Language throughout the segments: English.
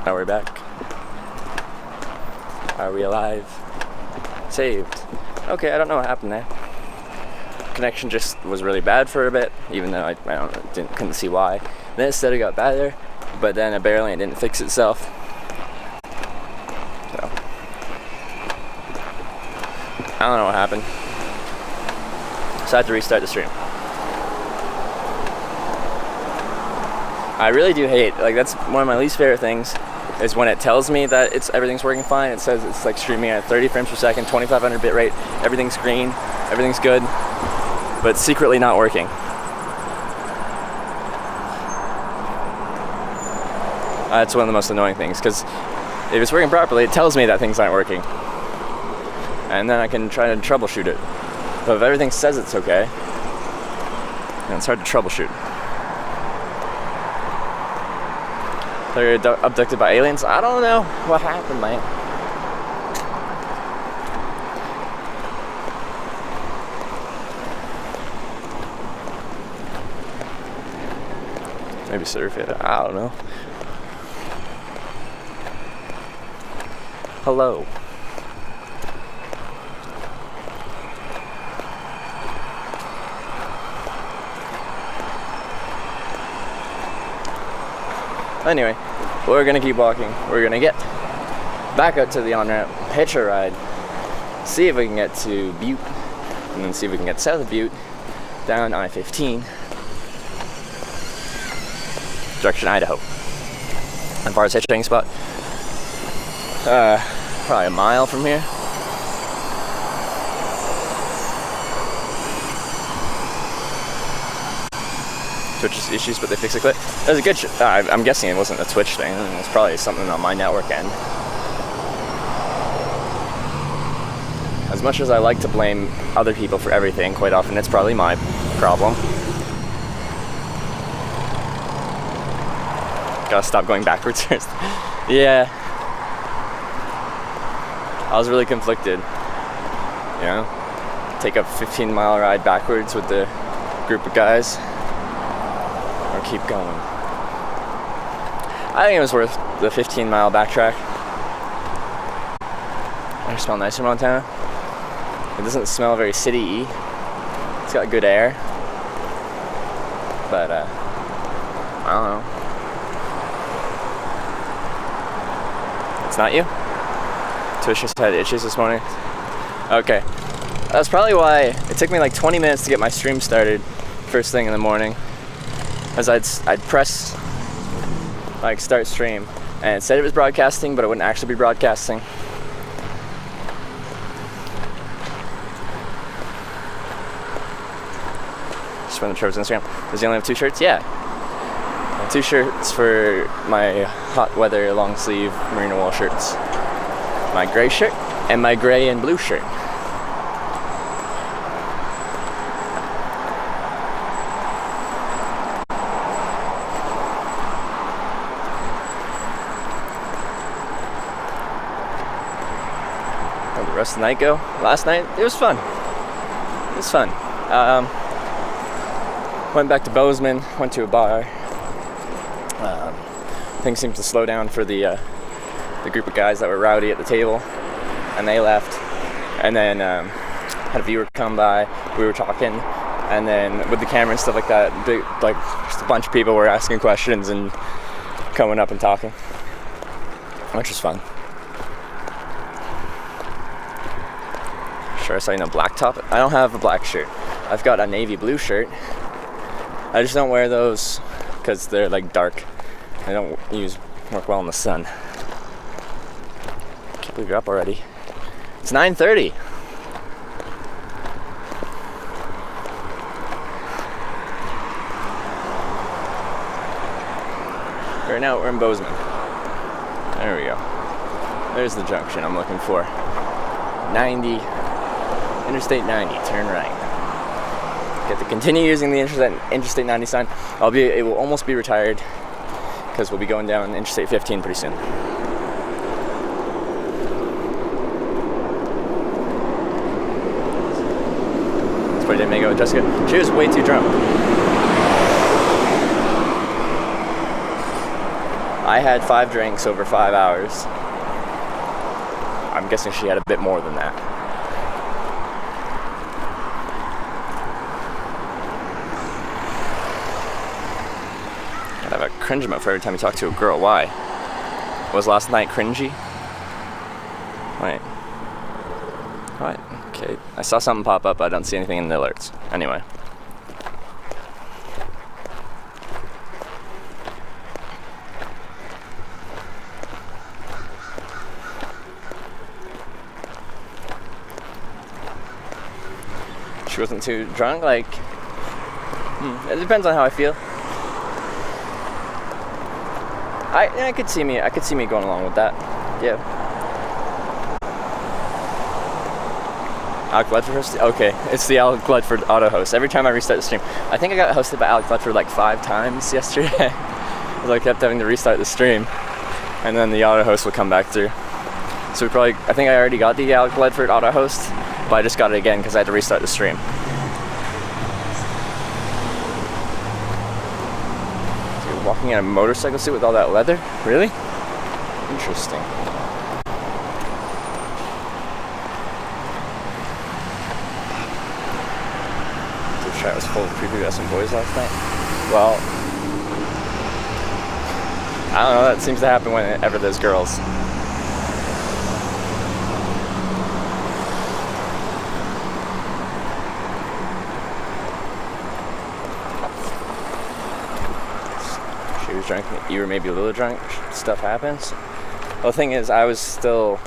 Now we're back. Are we alive? Saved. Okay, I don't know what happened there. Connection just was really bad for a bit, even though I couldn't see why. Then it said it got better, but then apparently it didn't fix itself. So I don't know what happened. So I had to restart the stream. I really do hate, like, that's one of my least favorite things, is when it tells me that everything's working fine. It says it's like streaming at 30 frames per second, 2500 bit rate, everything's green, everything's good, but it's secretly not working. That's one of the most annoying things, because if it's working properly, it tells me that things aren't working, and then I can try to troubleshoot it. But if everything says it's okay, then it's hard to troubleshoot. They're abducted by aliens? I don't know what happened, man. Maybe surf it. I don't know. Hello. Anyway, we're gonna keep walking. We're gonna get back out to the on-ramp, hitch a ride, see if we can get to Butte, and then see if we can get south of Butte, down I-15, direction Idaho. As far as hitching spot, probably a mile from here. Twitch issues, but they fixed it quick. That was a good I'm guessing it wasn't a Twitch thing. It was probably something on my network end. As much as I like to blame other people for everything, quite often it's probably my problem. Gotta stop going backwards first. Yeah. I was really conflicted. You know? Take a 15-mile ride backwards with the group of guys, or keep going. I think it was worth the 15-mile backtrack. I smell nice in Montana. It doesn't smell very city-y. It's got good air. But, I don't know. It's not you? Twitch just had itches this morning. Okay. That's probably why it took me like 20 minutes to get my stream started first thing in the morning. As I'd press like start stream, and it said it was broadcasting, but it wouldn't actually be broadcasting. Just from the Trevor's Instagram. Does he only have 2 shirts? Yeah. I have 2 shirts for my hot weather long sleeve merino wool shirts. My gray shirt and my gray and blue shirt. Rest of the night go. Last night, it was fun. It was fun. Went back to Bozeman, went to a bar. Things seemed to slow down for the group of guys that were rowdy at the table, and they left. And then had a viewer come by, we were talking, and then with the camera and stuff like that, just a bunch of people were asking questions and coming up and talking, which was fun. Sure, so black top. I don't have a black shirt. I've got a navy blue shirt. I just don't wear those because they're like dark. They don't work well in the sun. Can't believe you're up already. It's 9:30. Right now we're in Bozeman. There we go. There's the junction I'm looking for. 90. Interstate 90, turn right. Get to continue using the Interstate 90 sign. It will almost be retired because we'll be going down Interstate 15 pretty soon. That's why I didn't make it with Jessica. She was way too drunk. I had 5 drinks over 5 hours. I'm guessing she had a bit more than that. I have a cringe moment for every time you talk to a girl. Why? Was last night cringy? Wait. What? Okay. I saw something pop up, but I don't see anything in the alerts. Anyway. She wasn't too drunk, like, it depends on how I feel. I could see me going along with that. Yeah. Alec Ledford? Okay, it's the Alec Ledford auto host. Every time I restart the stream, I think I got hosted by Alec Ledford like 5 times yesterday. I kept having to restart the stream, and then the auto host would come back through. So I think I already got the Alec Ledford auto host, but I just got it again because I had to restart the stream. Walking in a motorcycle suit with all that leather? Really? Interesting. The chat was full of prepubescent boys last night. Well, I don't know, that seems to happen whenever there's girls. Drunk, you were maybe a little drunk, stuff happens. Well, the thing is, I was still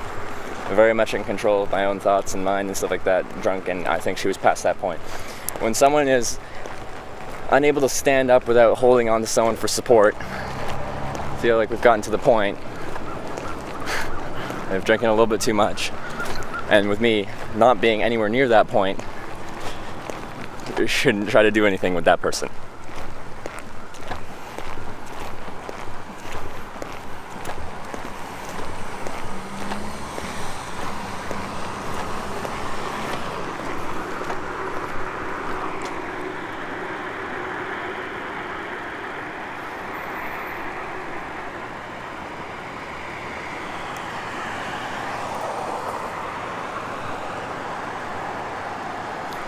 very much in control of my own thoughts and mind and stuff like that, drunk, and I think she was past that point. When someone is unable to stand up without holding on to someone for support, I feel like we've gotten to the point of drinking a little bit too much. And with me not being anywhere near that point, you shouldn't try to do anything with that person.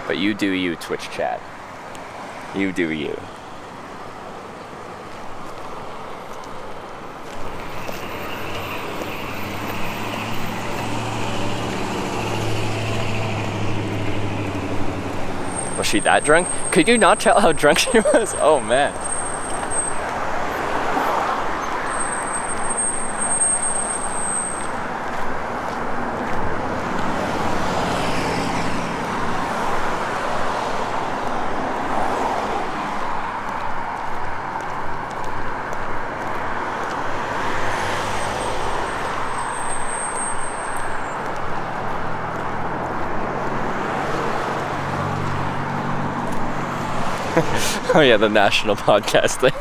But you do you, Twitch chat. You do you. Was she that drunk? Could you not tell how drunk she was? Oh man. Oh yeah, the national podcast thing.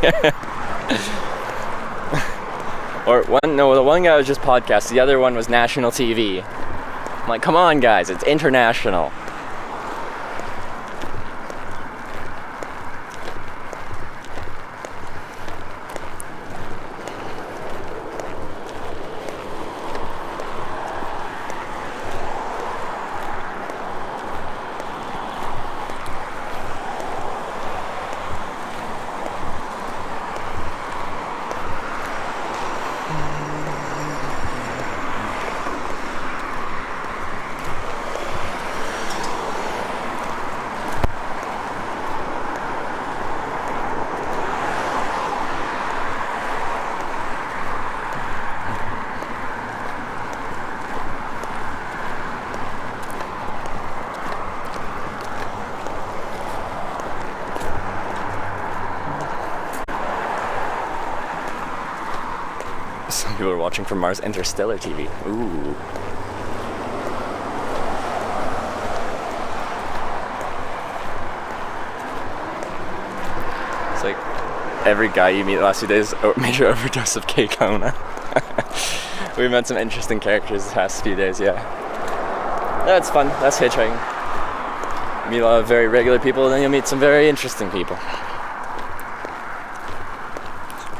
The one guy was just podcast, the other one was national TV. I'm like, come on guys, it's international. Some people are watching from Mars Interstellar TV. Ooh. It's like every guy you meet the last few days, major overdose of K-Kona. We've met some interesting characters the past few days, yeah. That's fun. That's hitchhiking. You meet a lot of very regular people, and then you'll meet some very interesting people.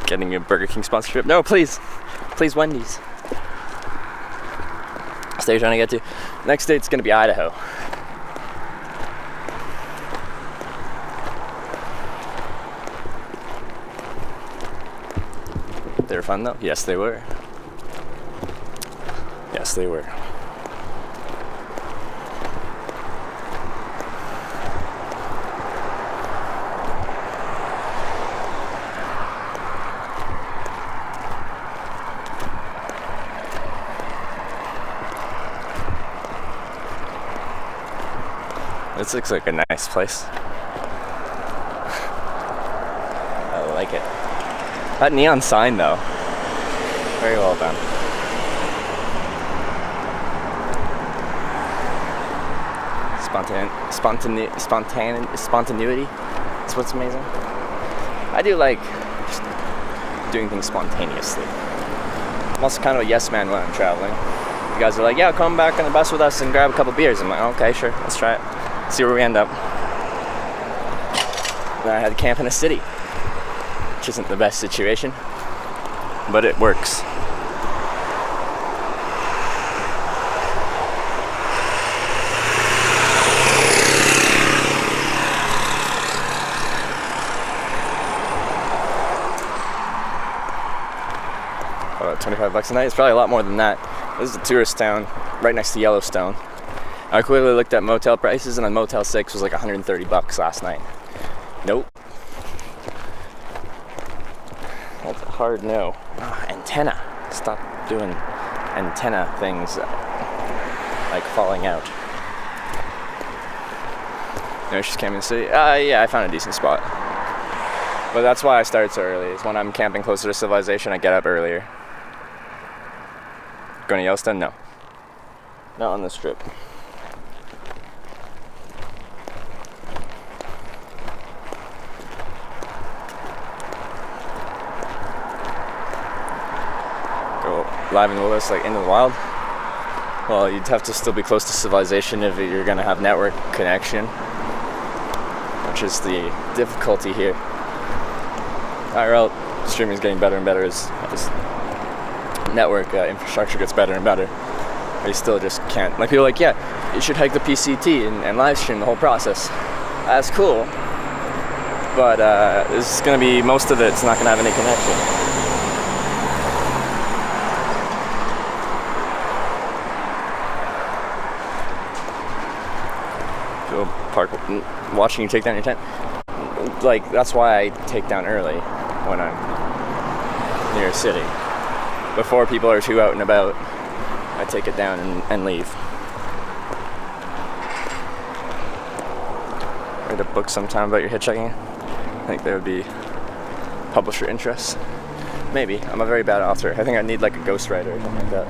getting a Burger King sponsorship. No, please Wendy's. State you're trying to get to. Next state's gonna be Idaho. They were fun though? Yes, they were. Yes, they were. This looks like a nice place. I like it. That neon sign though, very well done. Spontaneity is what's amazing. I do like just doing things spontaneously. I'm also kind of a yes man when I'm traveling. You guys are like, yeah, come back on the bus with us and grab a couple beers. I'm like, okay, sure, let's try it. See where we end up. Then I had to camp in a city, which isn't the best situation, but it works. About $25 a night. It's probably a lot more than that. This is a tourist town right next to Yellowstone. I quickly looked at motel prices, and a Motel 6 was like $130 last night. Nope. That's a hard no. Antenna. Stop doing antenna things like falling out. You know, she's camping in the city. Yeah, I found a decent spot. But that's why I started so early. Is when I'm camping closer to civilization, I get up earlier. Going to Yellowstone? No. Not on this trip. Live in the wilderness, like into the wild. Well, you'd have to still be close to civilization if you're gonna have network connection, which is the difficulty here. IRL streaming is getting better and better as network infrastructure gets better and better. But you still just can't. Like people are like, yeah, you should hike the PCT and live stream the whole process. That's cool, but this is gonna be most of it's not gonna have any connection. Park watching you take down your tent, like that's why I take down early when I'm near a city. Before people are too out and about, I take it down and leave. Write a book sometime about your hitchhiking. I think there would be publisher interest. Maybe. I'm a very bad author. I think I need like a ghostwriter or something like that,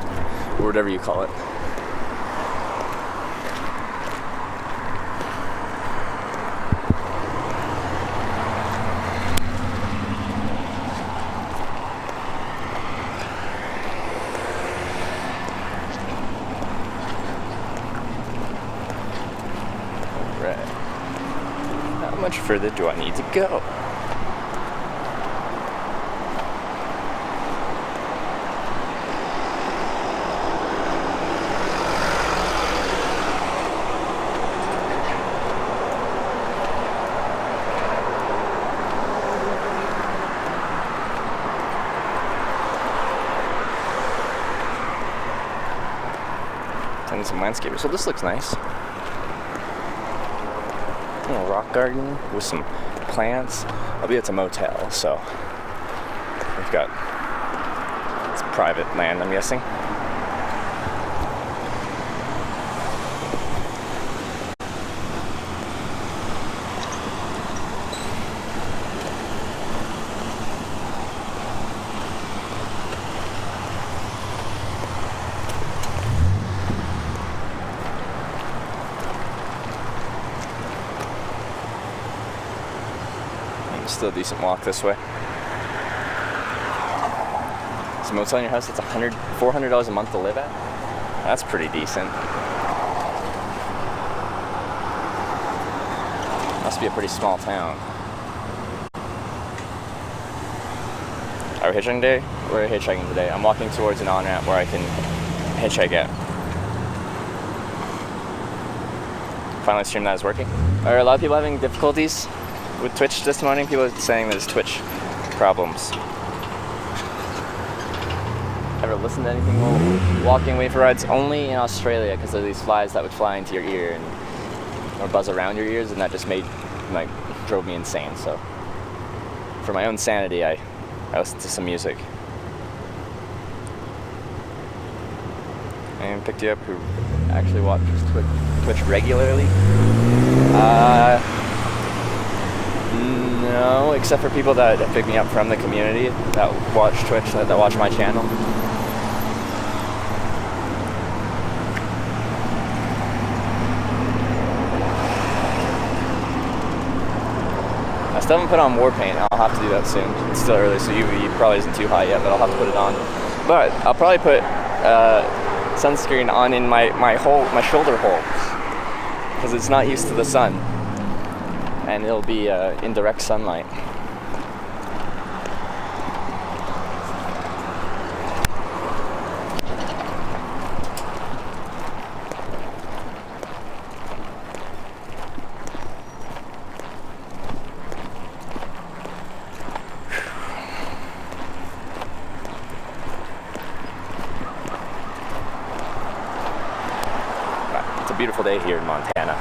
or whatever you call it. How much further do I need to go? And some landscaping. So this looks nice. A little rock garden with some plants. Albeit it's a motel, so we've got it's private land, I'm guessing. Still a decent walk this way. It's a motel in your house that's $400 a month to live at? That's pretty decent. Must be a pretty small town. our hitchhiking day. We're hitchhiking today. I'm walking towards an on-ramp where I can hitchhike at. Finally stream that is working. Are a lot of people having difficulties with Twitch this morning? People are saying there's Twitch problems. Ever listen to anything while walking away for rides? Only in Australia, because of these flies that would fly into your ear and or buzz around your ears, and that just drove me insane. So for my own sanity, I listened to some music. And picked you up who actually watches Twitch regularly? No, except for people that pick me up from the community that watch Twitch, that watch my channel. I still haven't put on war paint. I'll have to do that soon. It's still early, so UV probably isn't too high yet, but I'll have to put it on. But I'll probably put sunscreen on in my shoulder hole, because it's not used to the sun, and it'll be in direct sunlight. Beautiful day here in Montana.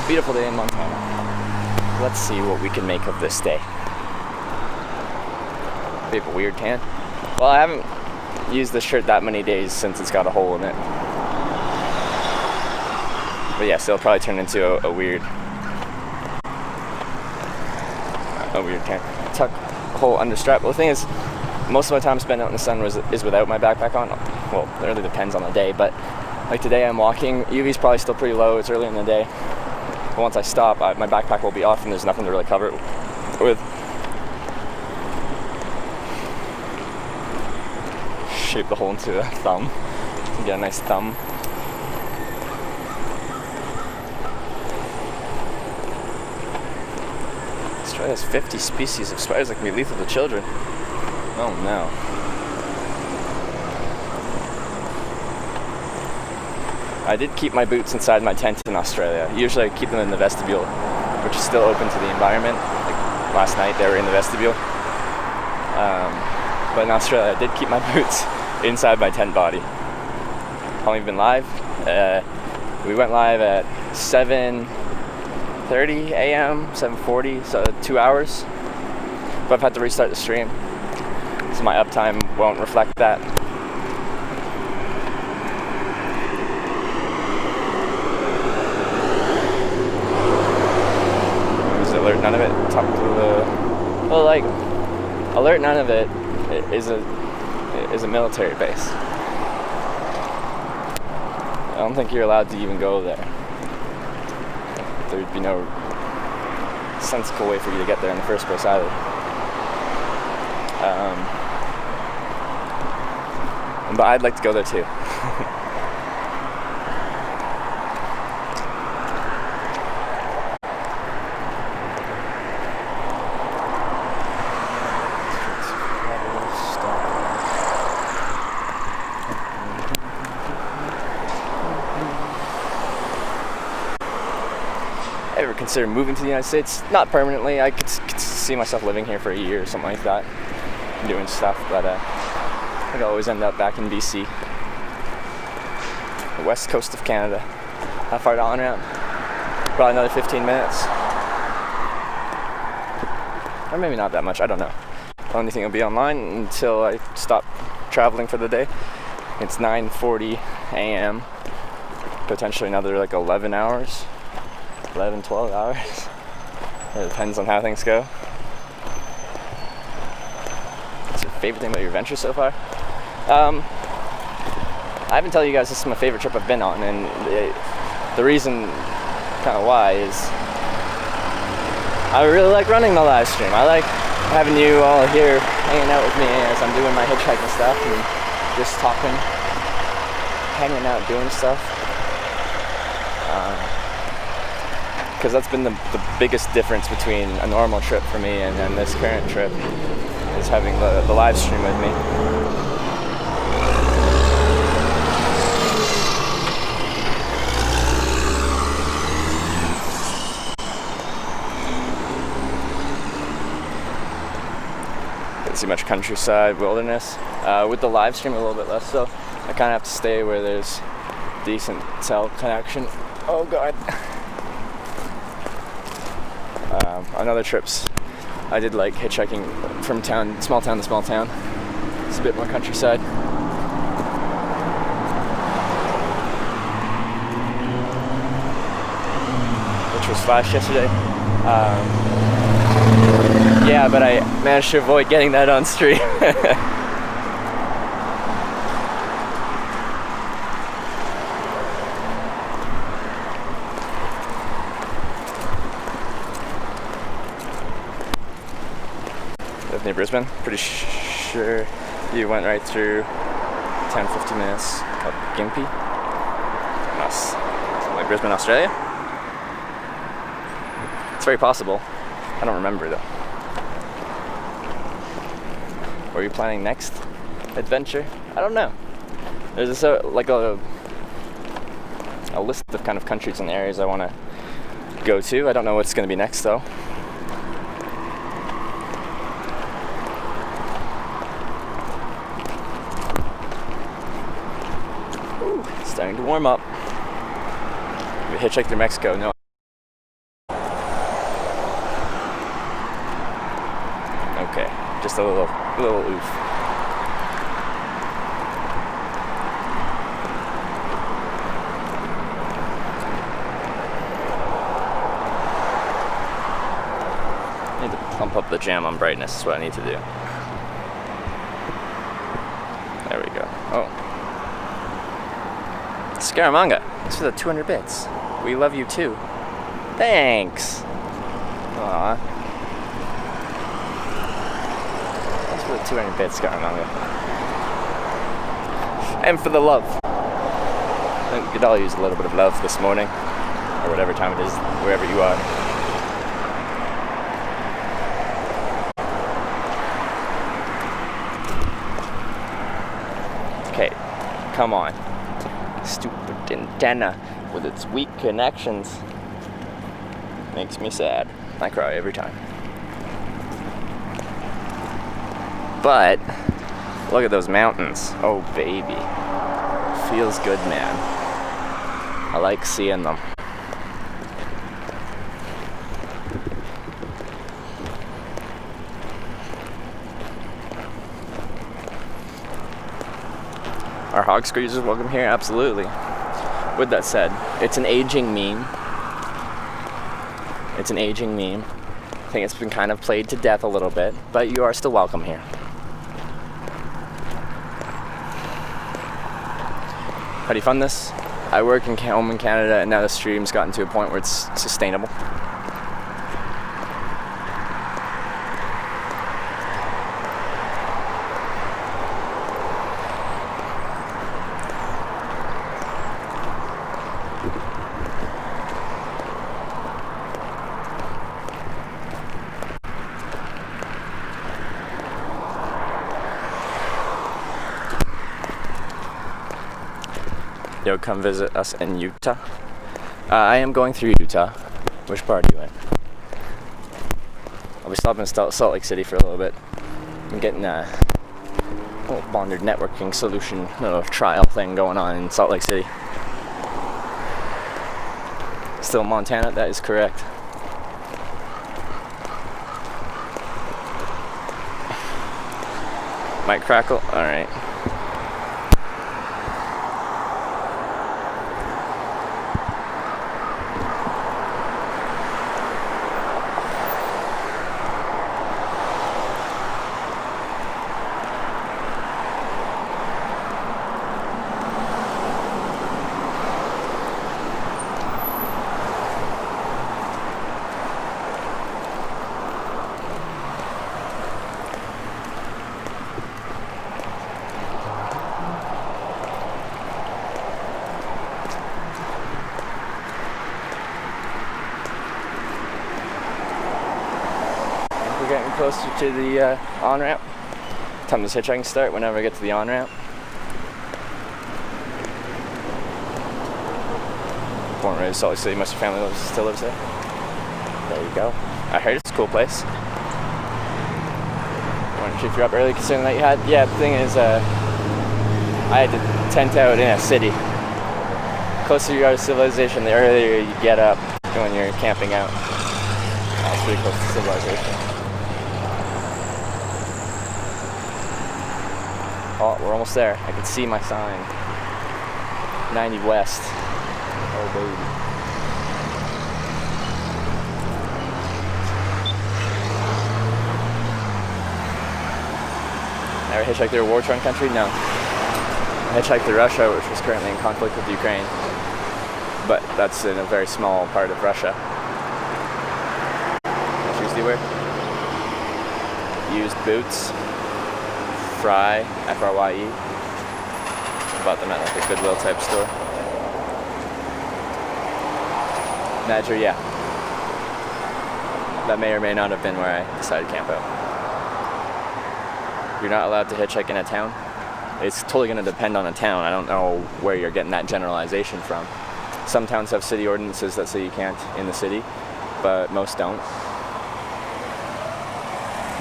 Beautiful day in Montana. Let's see what we can make of this day. We have a weird tan. Well, I haven't used this shirt that many days since it's got a hole in it. But yes, it'll probably turn into a weird tan. Tuck hole under strap. Well, the thing is, most of my time spent out in the sun is without my backpack on. Well, it really depends on the day, but like today I'm walking, UV's probably still pretty low, it's early in the day. But once I stop, my backpack will be off and there's nothing to really cover it with. Shape the hole into a thumb. Get a nice thumb. Australia has 50 species of spiders that can be lethal to children. Oh no. I did keep my boots inside my tent in Australia. Usually I keep them in the vestibule, which is still open to the environment. Like last night they were in the vestibule. But in Australia I did keep my boots inside my tent body. How long have you been live? We went live at 7:30 a.m., 7:40, so 2 hours. But I've had to restart the stream, so my uptime won't reflect that. Alert None of It talk to the Alert None of It is a military base. I don't think you're allowed to even go there. There'd be no sensible way for you to get there in the first place either. But I'd like to go there too. Ever consider moving to the United States? Not permanently. I could see myself living here for a year or something like that, doing stuff, but I think I'll always end up back in BC, the west coast of Canada. How far to on-ramp? Probably another 15 minutes. Or maybe not that much, I don't know. The only thing will be online until I stop traveling for the day. It's 9:40 a.m. Potentially another like 11 hours. 11, 12 hours. It depends on how things go. What's your favorite thing about your adventure so far? I haven't told you guys this is my favorite trip I've been on, and the reason kind of why is I really like running the live stream. I like having you all here hanging out with me as I'm doing my hitchhiking stuff and just talking, hanging out, doing stuff. because that's been the biggest difference between a normal trip for me and this current trip, is having the live stream with me. Didn't see much countryside, wilderness. With the live stream, a little bit less so. I kind of have to stay where there's decent cell connection. Oh god. On other trips, I did like hitchhiking from small town to small town. It's a bit more countryside. Which was flash yesterday. Yeah, but I managed to avoid getting that on stream. Near Brisbane. Pretty sure you went right through 10-15 minutes up Gympie. Like Brisbane, Australia? It's very possible. I don't remember though. Where are you planning next adventure? I don't know. There's a list of kind of countries and areas I want to go to. I don't know what's going to be next though. Starting to warm up. We hitchhiked through Mexico. No. Okay, just a little oof. I need to pump up the jam on brightness. Is what I need to do. There we go. Oh. Scaramanga, thanks for the 200 bits. We love you too. Thanks. Aww. Thanks for the 200 bits, Scaramanga. And for the love. I think we could all use a little bit of love this morning, or whatever time it is, wherever you are. Okay, come on. Stupid antenna with its weak connections makes me sad. I cry every time. But look at those mountains. Oh baby, feels good, man. I like seeing them. Are hog screechers welcome here? Absolutely. With that said, it's an aging meme. It's an aging meme. I think it's been kind of played to death a little bit, but you are still welcome here. How do you fund this? I work home in Canada, and now the stream's gotten to a point where it's sustainable. Yo, come visit us in Utah. I am going through Utah. Which part are you in? I'll be stopping in Salt Lake City for a little bit. I'm getting a little bonded networking solution, trial thing going on in Salt Lake City. Still Montana, that is correct. Might crackle? Alright. getting closer to the on-ramp. Time does hitchhiking start whenever I get to the on-ramp. Born and raised Salt Lake City. Most of your family still lives there. There you go. I heard it's a cool place. Wondering if you're up early considering that you had. Yeah, the thing is, I had to tent out in a city. The closer you are to civilization, the earlier you get up when you're camping out. That's pretty close to civilization. Oh, we're almost there. I can see my sign. 90 West. Oh, baby. Never hitchhiked through a war-torn country? No. I hitchhiked through Russia, which was currently in conflict with Ukraine. But that's in a very small part of Russia. What shoes do you wear? Used boots. Fry, F-R-Y-E. Bought them at like a Goodwill type store. Badger, yeah. That may or may not have been where I decided to camp out. You're not allowed to hitchhike in a town. It's totally going to depend on a town. I don't know where you're getting that generalization from. Some towns have city ordinances that say you can't in the city, but most don't.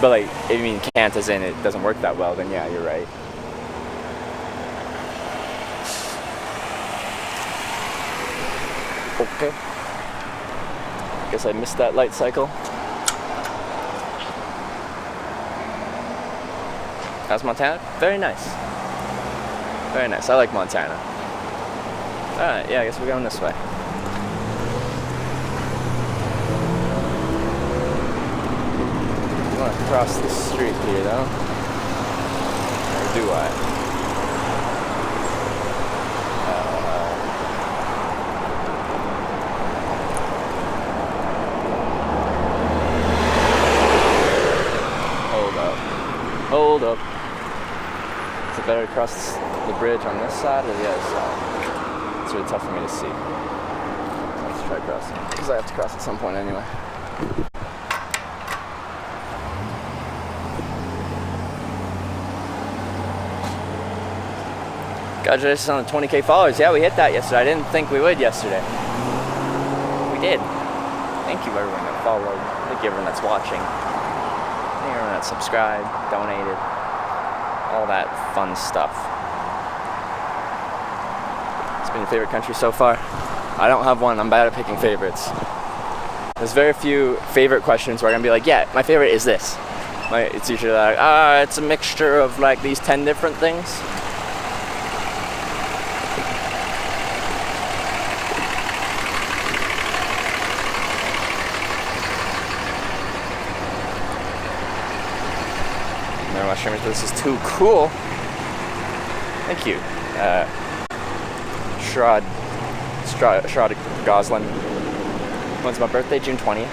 But like, if you mean can't as in it doesn't work that well, then yeah, you're right. Okay. Guess I missed that light cycle. How's Montana? Very nice. Very nice. I like Montana. Alright, yeah, I guess we're going this way. I want to cross the street here, though. Or do I? Hold up. Is it better to cross the bridge on this side or the other side? It's really tough for me to see. Let's try crossing, because I have to cross at some point anyway. Congratulations on the 20K followers. Yeah, we hit that yesterday. I didn't think we would yesterday. We did. Thank you everyone that followed. Thank you everyone that's watching. Thank you everyone that subscribed, donated, all that fun stuff. It's been your favorite country so far? I don't have one. I'm bad at picking favorites. There's very few favorite questions where I'm gonna be like, yeah, my favorite is this. Like, it's usually like, it's a mixture of like these 10 different things. This is too cool. Thank you. Shrod Goslin. When's my birthday? June 20th.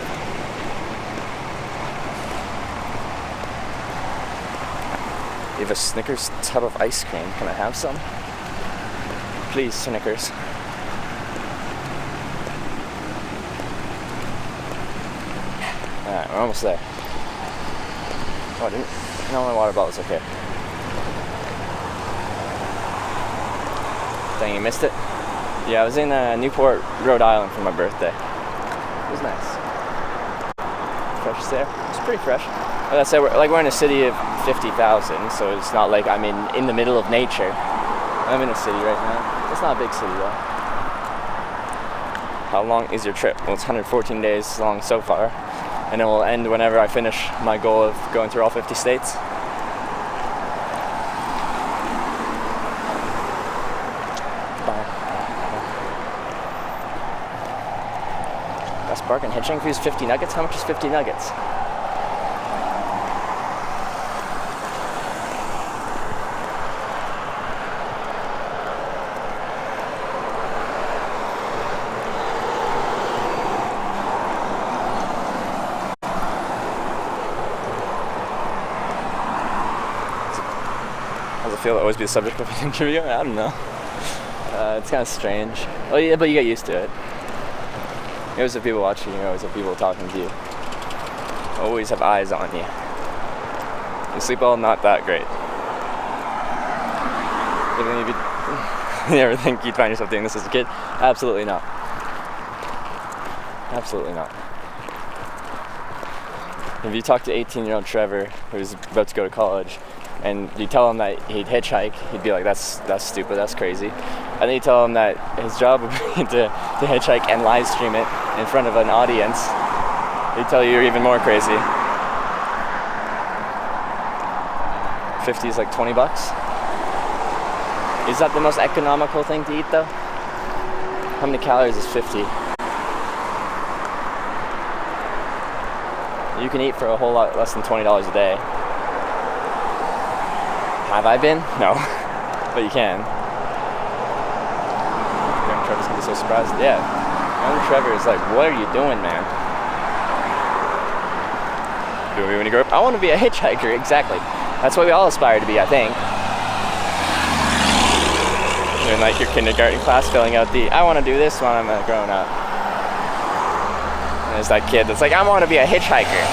You have a Snickers tub of ice cream. Can I have some? Please, Snickers. Alright, we're almost there. Oh, I didn't. No, my water bottle's okay. Dang, you missed it? Yeah, I was in Newport, Rhode Island for my birthday. It was nice. Fresh there. It's pretty fresh. Like I said, we're in a city of 50,000, so it's not like I'm in the middle of nature. I'm in a city right now. It's not a big city though. How long is your trip? Well, it's 114 days long so far. And it will end whenever I finish my goal of going through all 50 states. Best bargain hitching fees 50 nuggets? How much is 50 nuggets? Feel to always be the subject of an interview? I don't know. It's kind of strange. Oh yeah, but you get used to it. You always have people watching, you always have people talking to you. always have eyes on you. You sleep well, not that great. You ever think you'd find yourself doing this as a kid? Absolutely not. Absolutely not. If you talk to 18-year-old Trevor, who's about to go to college, and you tell him that he'd hitchhike, he'd be like, that's stupid, that's crazy. And then you tell him that his job would be to hitchhike and live stream it in front of an audience, he'd tell you you're even more crazy. 50 is like 20 bucks. Is that the most economical thing to eat though? How many calories is 50? You can eat for a whole lot less than $20 a day. Have I been? No. But you can. Young Trevor's gonna be so surprised. Yeah. Young Trevor is like, what are you doing, man? Do we when you grow up? I want to be a hitchhiker, exactly. That's what we all aspire to be, I think. Doing like your kindergarten class, filling out the, I want to do this when I'm grown up. And there's that kid that's like, I want to be a hitchhiker.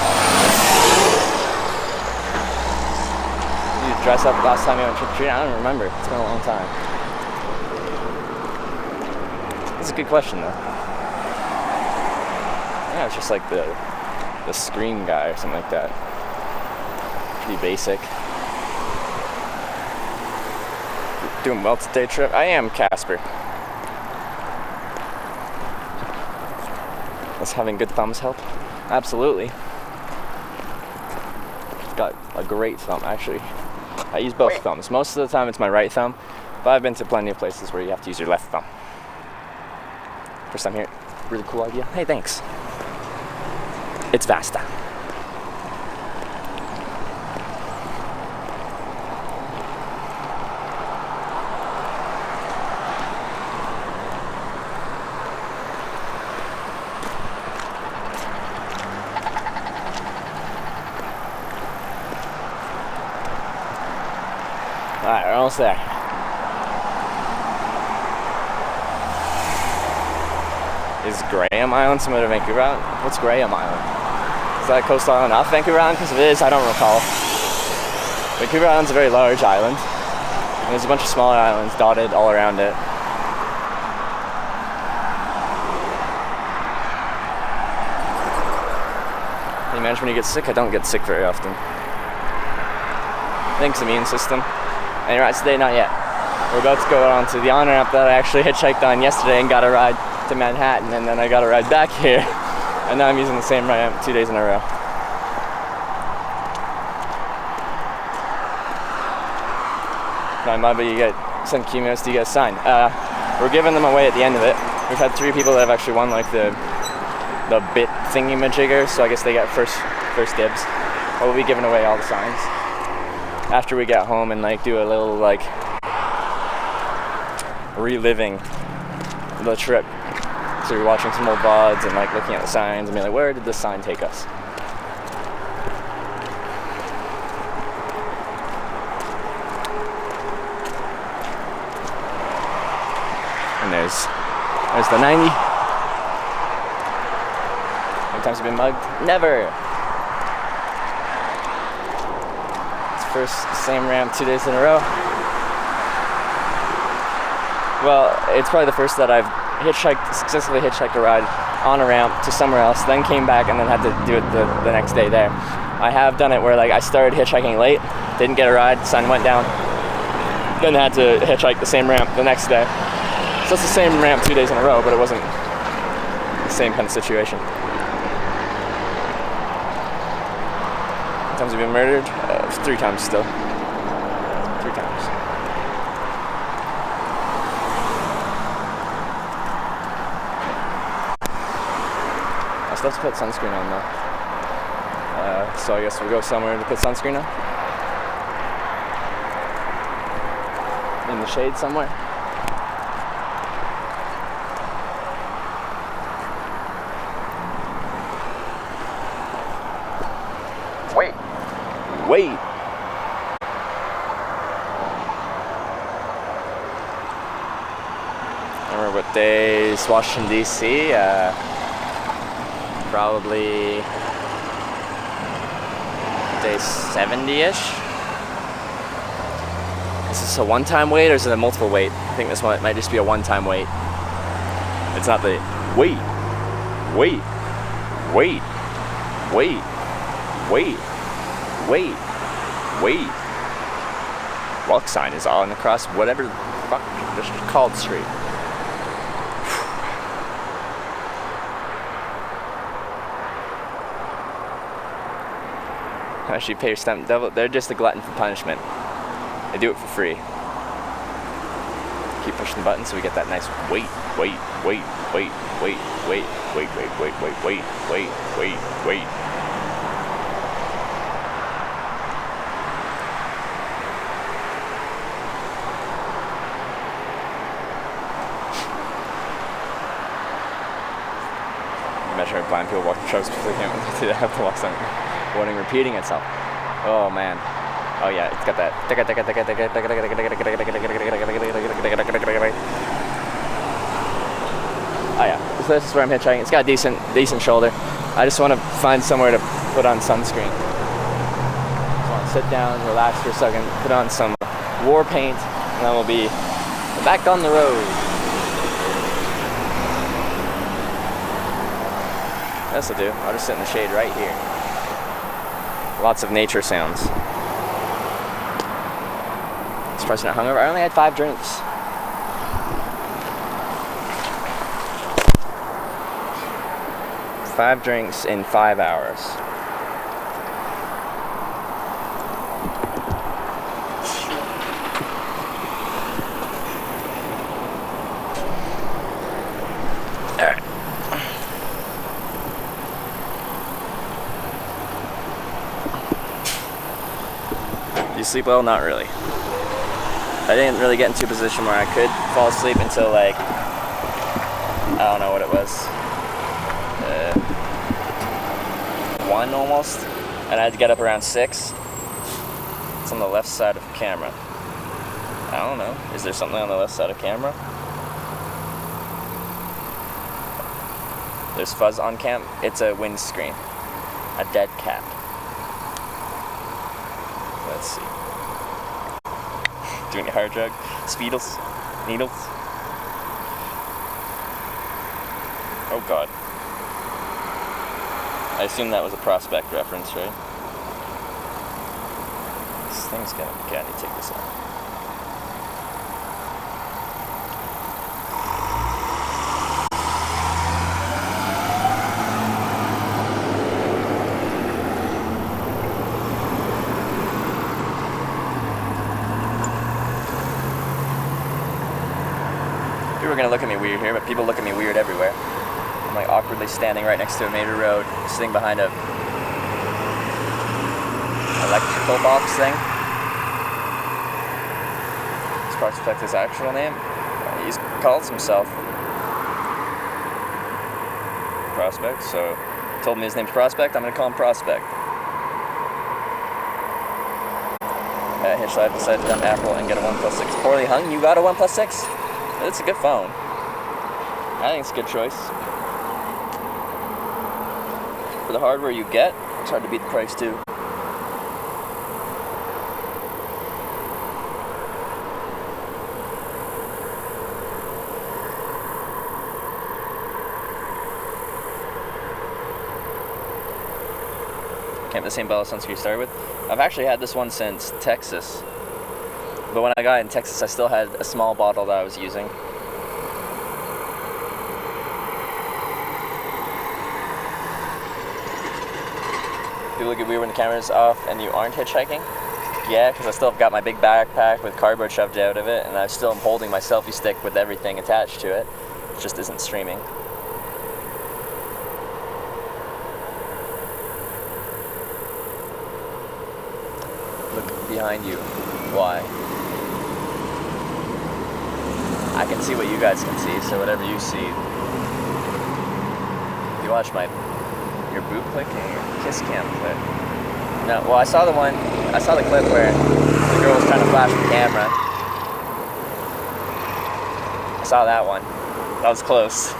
Did you dress up last time you went trick-or-treating? I don't remember. It's been a long time. That's a good question, though. Yeah, it's just like the Scream guy or something like that. Pretty basic. Doing well today, Trip. I am, Casper. Does having good thumbs help? Absolutely. I've got a great thumb, actually. I use both thumbs. Most of the time it's my right thumb, but I've been to plenty of places where you have to use your left thumb. First time here. Really cool idea. Hey, thanks. It's Vasta. Alright, we're almost there. Is Graham Island similar to Vancouver Island? What's Graham Island? Is that a coastal island off Vancouver Island? Because if it is, I don't recall. Vancouver Island's a very large island. And there's a bunch of smaller islands dotted all around it. Can you imagine when you get sick? I don't get sick very often. I think it's the immune system. Any rides today? Not yet. We're about to go on to the on-ramp that I actually hitchhiked on yesterday and got a ride to Manhattan, and then I got a ride back here, and now I'm using the same ramp 2 days in a row. But you get some cumulus, do you get a sign? We're giving them away at the end of it. We've had 3 people that have actually won like the bit thingy-majigger, so I guess they get first dibs. But we'll be giving away all the signs after we get home and like do a little like reliving the trip. So we're watching some old VODs and like looking at the signs and being like, where did this sign take us? And there's the 90. How many times have you been mugged? Never. First same ramp 2 days in a row. Well, it's probably the first that I've successfully hitchhiked a ride on a ramp to somewhere else, then came back and then had to do it the next day there. I have done it where like I started hitchhiking late, didn't get a ride, sun went down, then had to hitchhike the same ramp the next day. So it's the same ramp 2 days in a row, but it wasn't the same kind of situation. How many times have you been murdered? 3 times still. 3 times. I still have to put sunscreen on though. So I guess we'll go somewhere to put sunscreen on. In the shade somewhere. Wait. Remember what days? Washington, D.C. Probably say 70-ish. Is this a one-time wait or is it a multiple wait? I think this one might just be a one-time wait. It's not the wait, wait, wait, wait, wait, wait, wait. Walk sign is on across whatever the fuck this is called street. Actually pay your stamp devil. They're just a glutton for punishment. They do it for free. Keep pushing the button so we get that nice wait, wait, wait, wait, wait, wait, wait, wait, wait, wait, wait, wait, wait, wait. Imagine blind people walk the trucks because they can't have to walk something. Warning repeating itself. Oh man. Oh yeah, it's got that. Oh yeah, so this is where I'm hitchhiking. It's got a decent shoulder. I just want to find somewhere to put on sunscreen. Just want to sit down, relax for a second, put on some war paint, and then we'll be back on the road. This'll do. I'll just sit in the shade right here. Lots of nature sounds. Surprised I'm not hungover. I only had 5 drinks. Five drinks in 5 hours. Do you sleep well? Not really. I didn't really get into a position where I could fall asleep until like, I don't know what it was, 1 almost, and I had to get up around 6. It's on the left side of the camera. I don't know, is there something on the left side of camera? There's fuzz on cam. It's a windscreen, a dead cat. Let's see. Doing a hard drug, speedles, needles. Oh god. I assume that was a Prospect reference, right? This thing's gonna... Okay, I need to take this out. People are gonna look at me weird here, but people look at me weird everywhere. I'm like awkwardly standing right next to a major road, sitting behind a electrical box thing. Is Prospect his actual name? He calls himself Prospect, so he told me his name's Prospect, I'm gonna call him Prospect. Hitchlife decided to dump Apple and get a OnePlus 6. Poorly hung, you got a OnePlus 6? It's a good phone. I think it's a good choice. For the hardware you get, it's hard to beat the price too. Came the same bottle of sunscreen you started with. I've actually had this one since Texas. But when I got in Texas, I still had a small bottle that I was using. People look at weird when the camera's off and you aren't hitchhiking? Yeah, because I still have got my big backpack with cardboard shoved out of it, and I still am holding my selfie stick with everything attached to it. It just isn't streaming. Look behind you. Why? I can see what you guys can see, so whatever you see. You watch your boot click and your kiss cam clip. No, well I saw the clip where the girl was trying to flash the camera. I saw that one. That was close.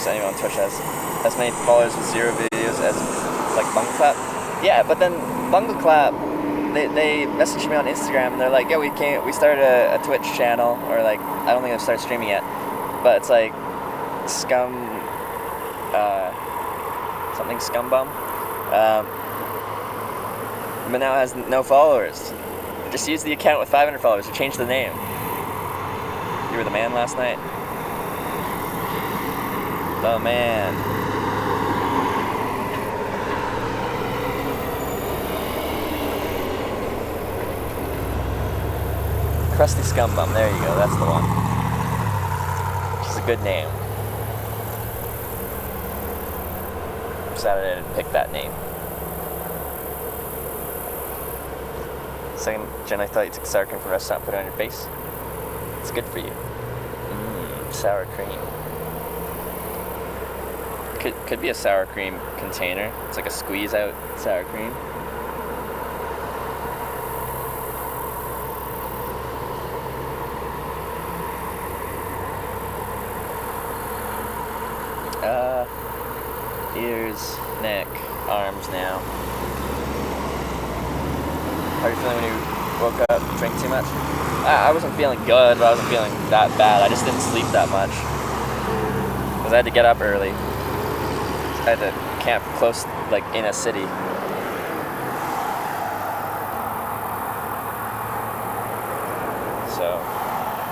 videos. Anyone on Twitch has as many followers with 0 videos as like Bungleclap. Yeah, but then Bungleclap, they messaged me on Instagram and they're like, yeah, we started a Twitch channel, or like, I don't think they've started streaming yet, but it's like something Scumbum, but now has no followers. Just use the account with 500 followers or change the name. You were the man last night. The man. Krusty Scumbum, there you go, that's the one. Which is a good name. I'm sad I didn't pick that name. Second Jen, I thought you took sour cream from the restaurant and put it on your face. It's good for you. Sour cream. Could be a sour cream container. It's like a squeeze out sour cream. Ears, neck, arms now. How are you feeling when you woke up? Drink too much? I wasn't feeling good, but I wasn't feeling that bad. I just didn't sleep that much. Because I had to get up early. I had to camp close, like in a city. So,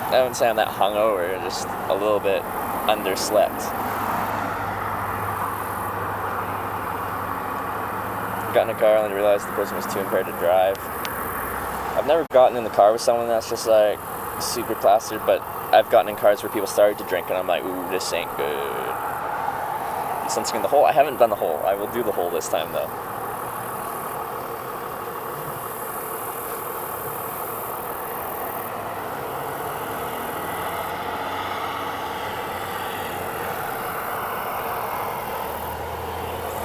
I wouldn't say I'm that hungover, just a little bit underslept. Got in a car and realized the person was too impaired to drive. I've never gotten in the car with someone that's just like super plastered, but I've gotten in cars where people started to drink and I'm like, ooh, this ain't good. Sunscreen the hole? I haven't done the hole. I will do the hole this time though.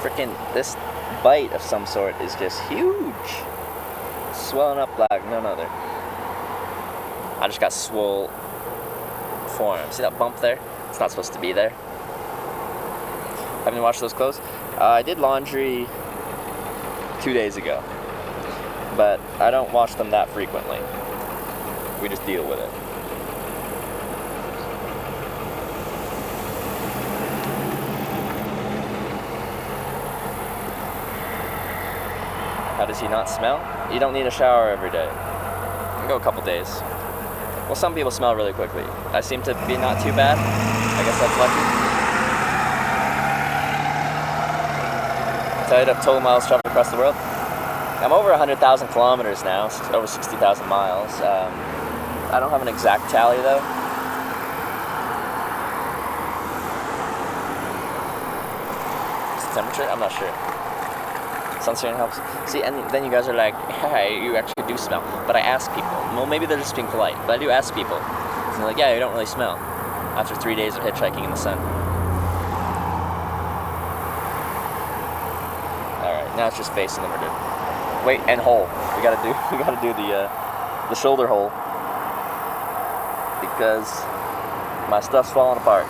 Freaking this bite of some sort is just huge. Swelling up like none other. I just got swole form. See that bump there? It's not supposed to be there. Haven't you washed those clothes? I did laundry 2 days ago, but I don't wash them that frequently. We just deal with it. How does he not smell? You don't need a shower every day. You can go a couple days. Well, some people smell really quickly. I seem to be not too bad. I guess that's lucky. Tied up total miles traveled across the world. I'm over 100,000 kilometers now, over 60,000 miles. I don't have an exact tally though. What's the temperature? I'm not sure. Sunscreen helps. See, and then you guys are like, hey, you actually do smell. But I ask people. Well, maybe they're just being polite, but I do ask people. And they're like, yeah, you don't really smell. After 3 days of hitchhiking in the sun. Alright, now it's just face and then we're good. Wait, and hole. We gotta do the shoulder hole. Because my stuff's falling apart.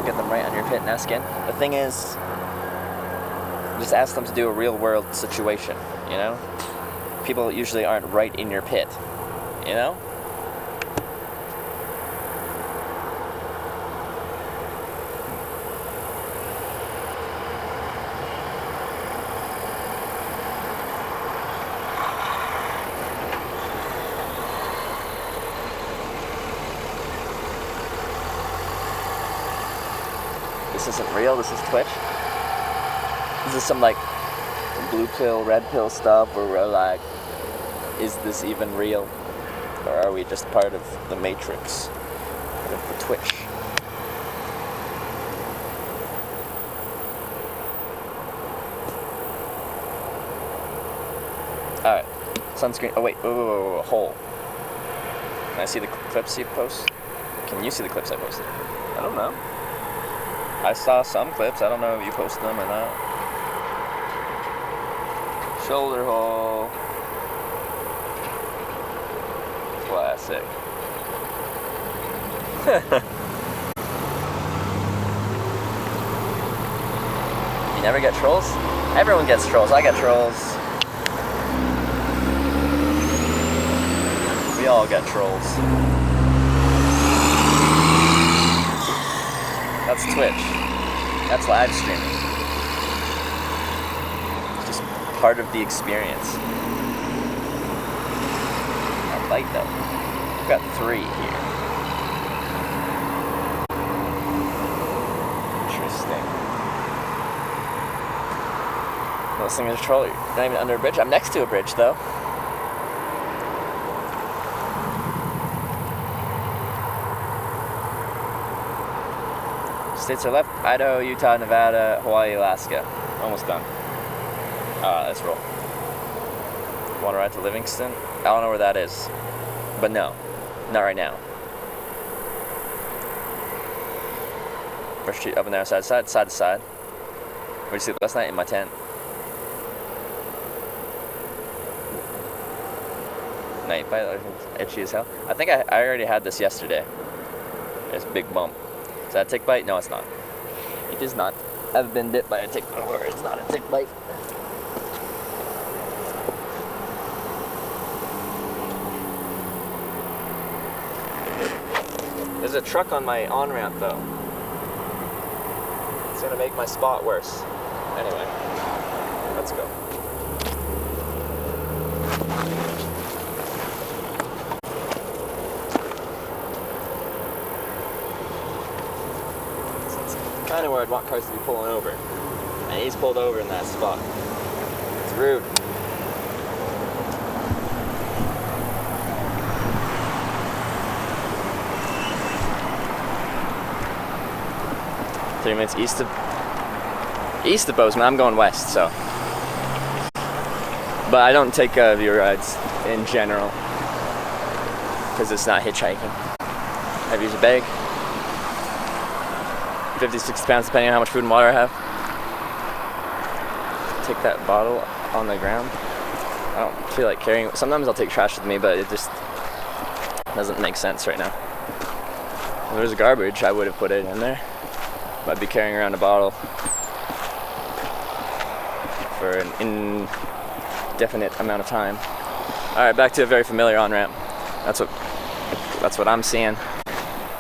Get them right on your pit and skin. The thing is, just ask them to do a real world situation, you know? People usually aren't right in your pit, you know? This isn't real, this is Twitch. This is some like blue pill, red pill stuff where we're like, is this even real? Or are we just part of the Matrix? Part of the Twitch? Alright, sunscreen, oh wait, whoa, hole. Can I see the clips you post? Can you see the clips I posted? I don't know. I saw some clips, I don't know if you posted them or not. Shoulder hole. Classic. You never get trolls? Everyone gets trolls. I get trolls. We all get trolls. That's Twitch. That's live streaming. It's just part of the experience. That light though. We've got 3 here. Interesting. No single troll. You're not even under a bridge. I'm next to a bridge though. States are left: Idaho, Utah, Nevada, Hawaii, Alaska. Almost done. Let's roll. Want to ride to Livingston? I don't know where that is. But no. Not right now. First street up and down, side to side, side to side. Where'd you sleep last night? In my tent. Night bite, itchy as hell. I think I already had this yesterday. There's a big bump. Is that a tick bite? No, it's not. It is not. I've been bit by a tick before. It's not a tick bite. There's a truck on my on-ramp though. It's gonna make my spot worse. Anyway, let's go. Kind of where I'd want cars to be pulling over, and he's pulled over in that spot. It's rude. Three minutes east of Bozeman. I'm going west, so. But I don't take viewer rides in general because it's not hitchhiking. I've used a bag. 50, 60 pounds depending on how much food and water I have. Take that bottle on the ground. I don't feel like carrying. Sometimes I'll take trash with me, but it just doesn't make sense right now. If there's garbage, I would have put it in there. But I'd be carrying around a bottle for an indefinite amount of time. Alright, back to a very familiar on-ramp. That's what I'm seeing.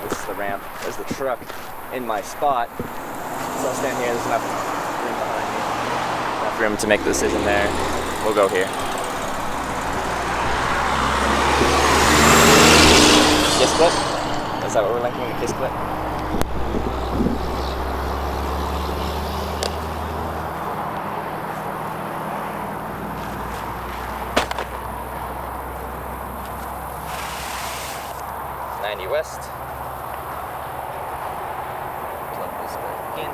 This is the ramp. There's the truck in my spot. So I'll stand here. There's enough room behind me. Enough room to make the decision there. We'll go here. Kiss clip? Is that what we're linking? The kiss clip? West. Plug this back in.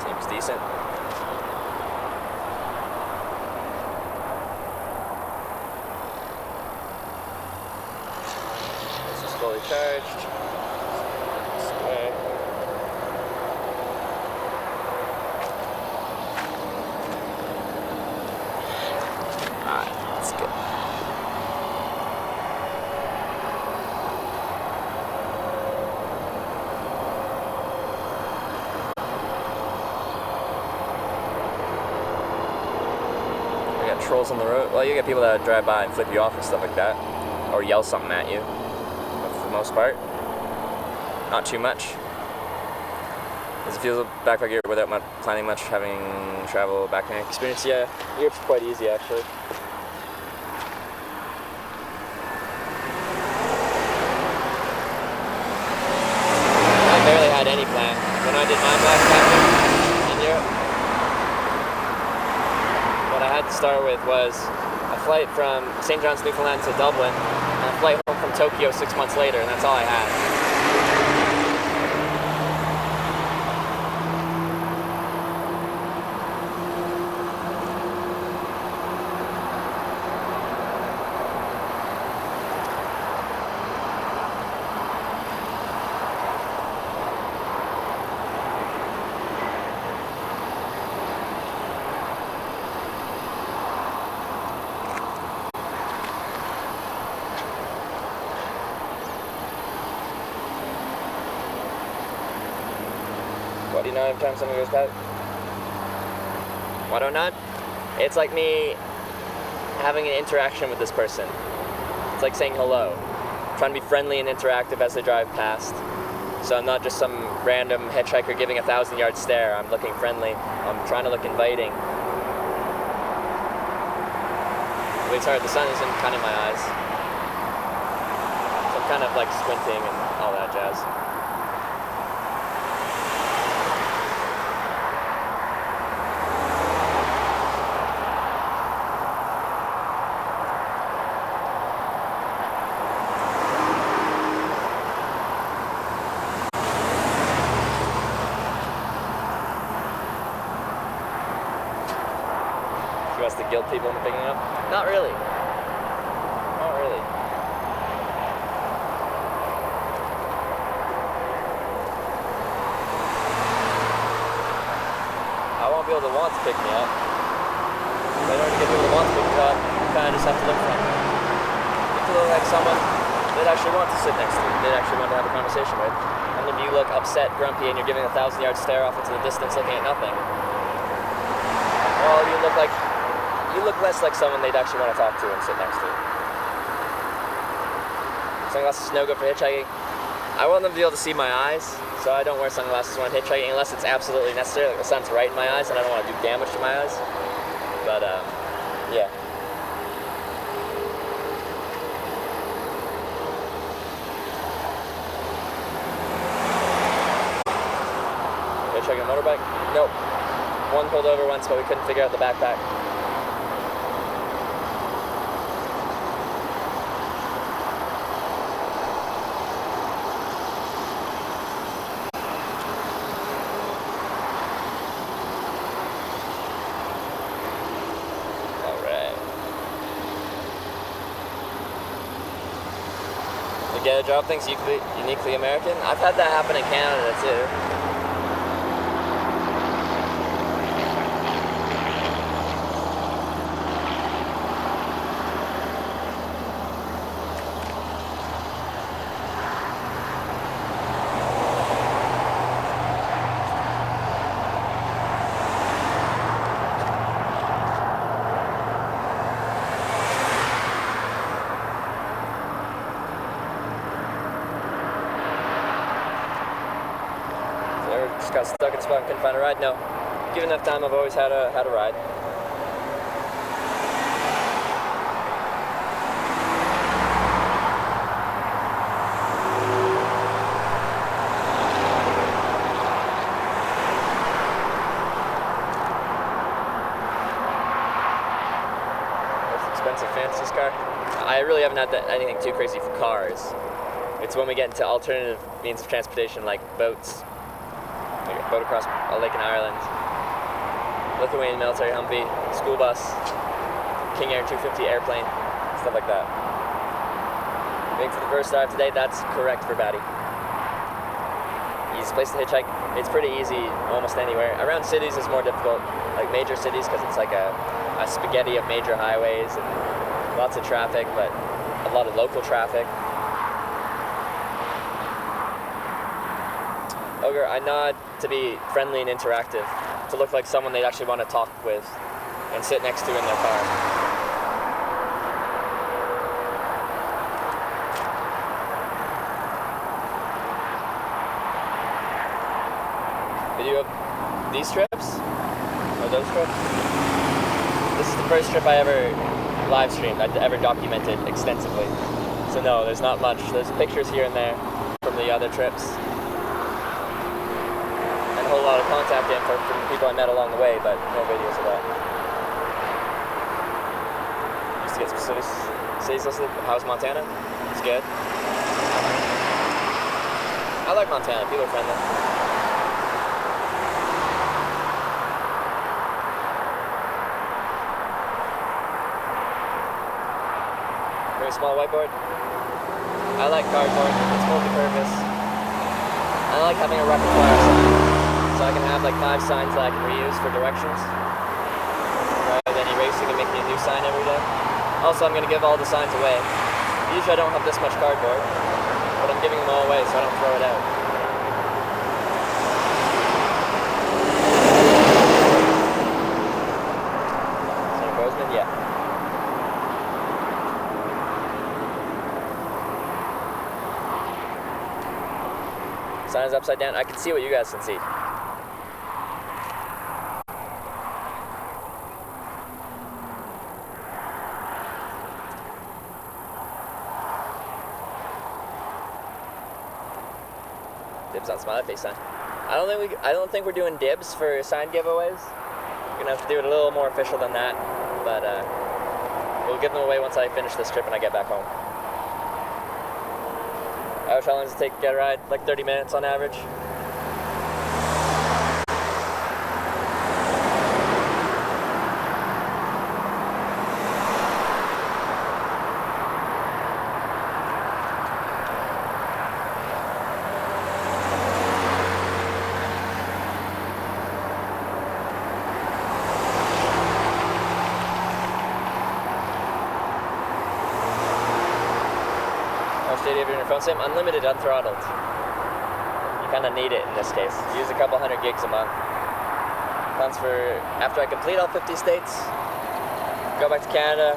Seems decent. Fully charged. Square. Alright, let's go. We got trolls on the road. Well, you get people that drive by and flip you off and stuff like that. Or yell something at you. For the most part, not too much. Does it feel back like you're without planning much, having travel backpacking experience? Yeah, Europe's quite easy actually. I barely had any plan when I did my backpacking in Europe. What I had to start with was a flight from St. John's, Newfoundland to Dublin, and a flight home from Tokyo 6 months later, and that's all I had. you know every time someone goes bad? Why don't not? It's like me having an interaction with this person. It's like saying hello. Trying to be friendly and interactive as they drive past. So I'm not just some random hitchhiker giving a 1,000-yard stare. I'm looking friendly. I'm trying to look inviting. It's hard. The sun isn't kind of in my eyes. So I'm kind of like squinting and all that jazz. He wants to guilt people into picking up? Not really. Not really. I won't be able to want to pick me up. But in order to get people to want to pick me up, you kind of just have to look friendly. You have to look like someone they'd actually want to sit next to, they'd actually want to have a conversation with. And if you look upset, grumpy, and you're giving a 1,000-yard stare off into the distance looking at nothing, well, you look less like someone they'd actually want to talk to and sit next to. Sunglasses no good for hitchhiking. I want them to be able to see my eyes, so I don't wear sunglasses when I'm hitchhiking unless it's absolutely necessary, like the sun's right in my eyes and I don't want to do damage to my eyes. But, yeah. Hitchhiking a motorbike? Nope. One pulled over once, but we couldn't figure out the backpack. The get a job thing's uniquely American. I've had that happen in Canada too. Just got stuck in a spot and couldn't find a ride? No. Given enough time, I've always had a ride. Most expensive fantasy car? I really haven't had anything too crazy for cars. It's when we get into alternative means of transportation like boats. Like a boat across a lake in Ireland, Lithuanian military Humvee, school bus, King Air 250 airplane, stuff like that. Waiting for the first dive today, that's correct for Batty. Easiest place to hitchhike, it's pretty easy almost anywhere. Around cities is more difficult, like major cities, because it's like a spaghetti of major highways and lots of traffic, but a lot of local traffic. Ogre, I nod to be friendly and interactive, to look like someone they'd actually want to talk with and sit next to in their car. Video of these trips? Or those trips? This is the first trip I ever live streamed, I've ever documented extensively. So no, there's not much. There's pictures here and there from the other trips. A whole lot of contact info from people I met along the way, but no videos of that. Used to get specific cities listed. How's Montana? It's good. I like Montana. People are friendly. Very small whiteboard. I like cardboard. It's multi-purpose. I like having a repertoire of signs. So I can have like 5 signs that I can reuse for directions, rather than erasing and making a new sign every day. Also, I'm going to give all the signs away. Usually I don't have this much cardboard, but I'm giving them all away so I don't throw it out. Yeah. Sign is upside down. I can see what you guys can see. Dibs on smiley face sign. I don't think we're doing dibs for sign giveaways. We're gonna have to do it a little more official than that, but we'll give them away once I finish this trip and I get back home. How long does it take to get a ride? Like 30 minutes on average. Phone sim, unlimited, unthrottled. You kind of need it in this case. Use a couple hundred gigs a month. Plans for after I complete all 50 states, go back to Canada,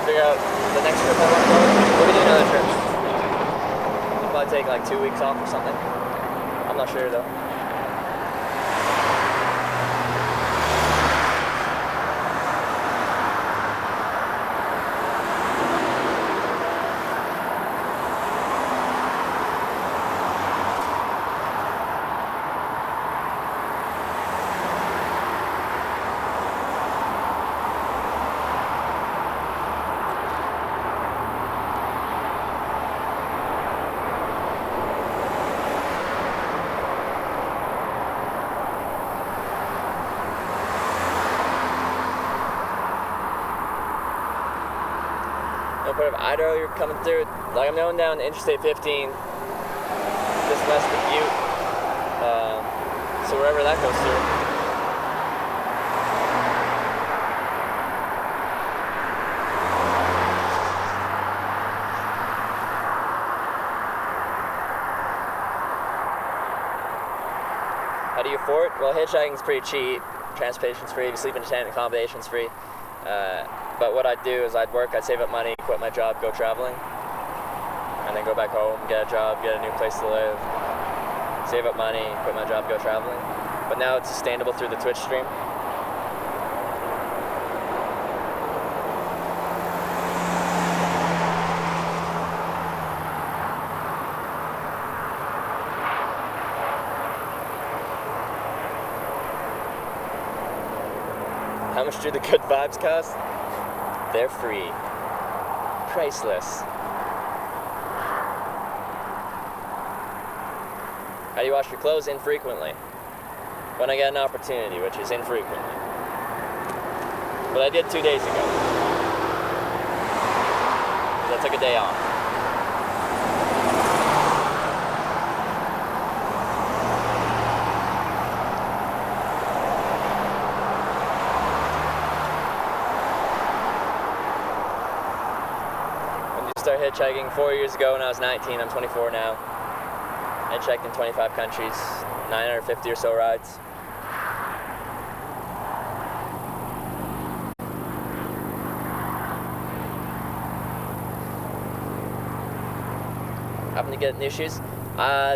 figure out the next trip I want to go. Maybe do another trip. I'll probably take like 2 weeks off or something. I'm not sure though. Part of Idaho you're coming through. Like I'm going down Interstate 15, just west of Butte. So wherever that goes through. How do you afford? Well, hitchhiking's pretty cheap. Transportation's free. If you sleep in a tent, accommodation's free. But what I'd do is I'd work, I'd save up money, quit my job, go traveling, and then go back home, get a job, get a new place to live, save up money, quit my job, go traveling. But now it's sustainable through the Twitch stream. How much do the good vibes cost? They're free. Priceless. How do you wash your clothes? Infrequently. When I get an opportunity, which is infrequently. But I did 2 days ago. I took a day off. Started hitchhiking 4 years ago when I was 19. I'm 24 now. Hitchhiked in 25 countries, 950 or so rides. Happen to get new shoes?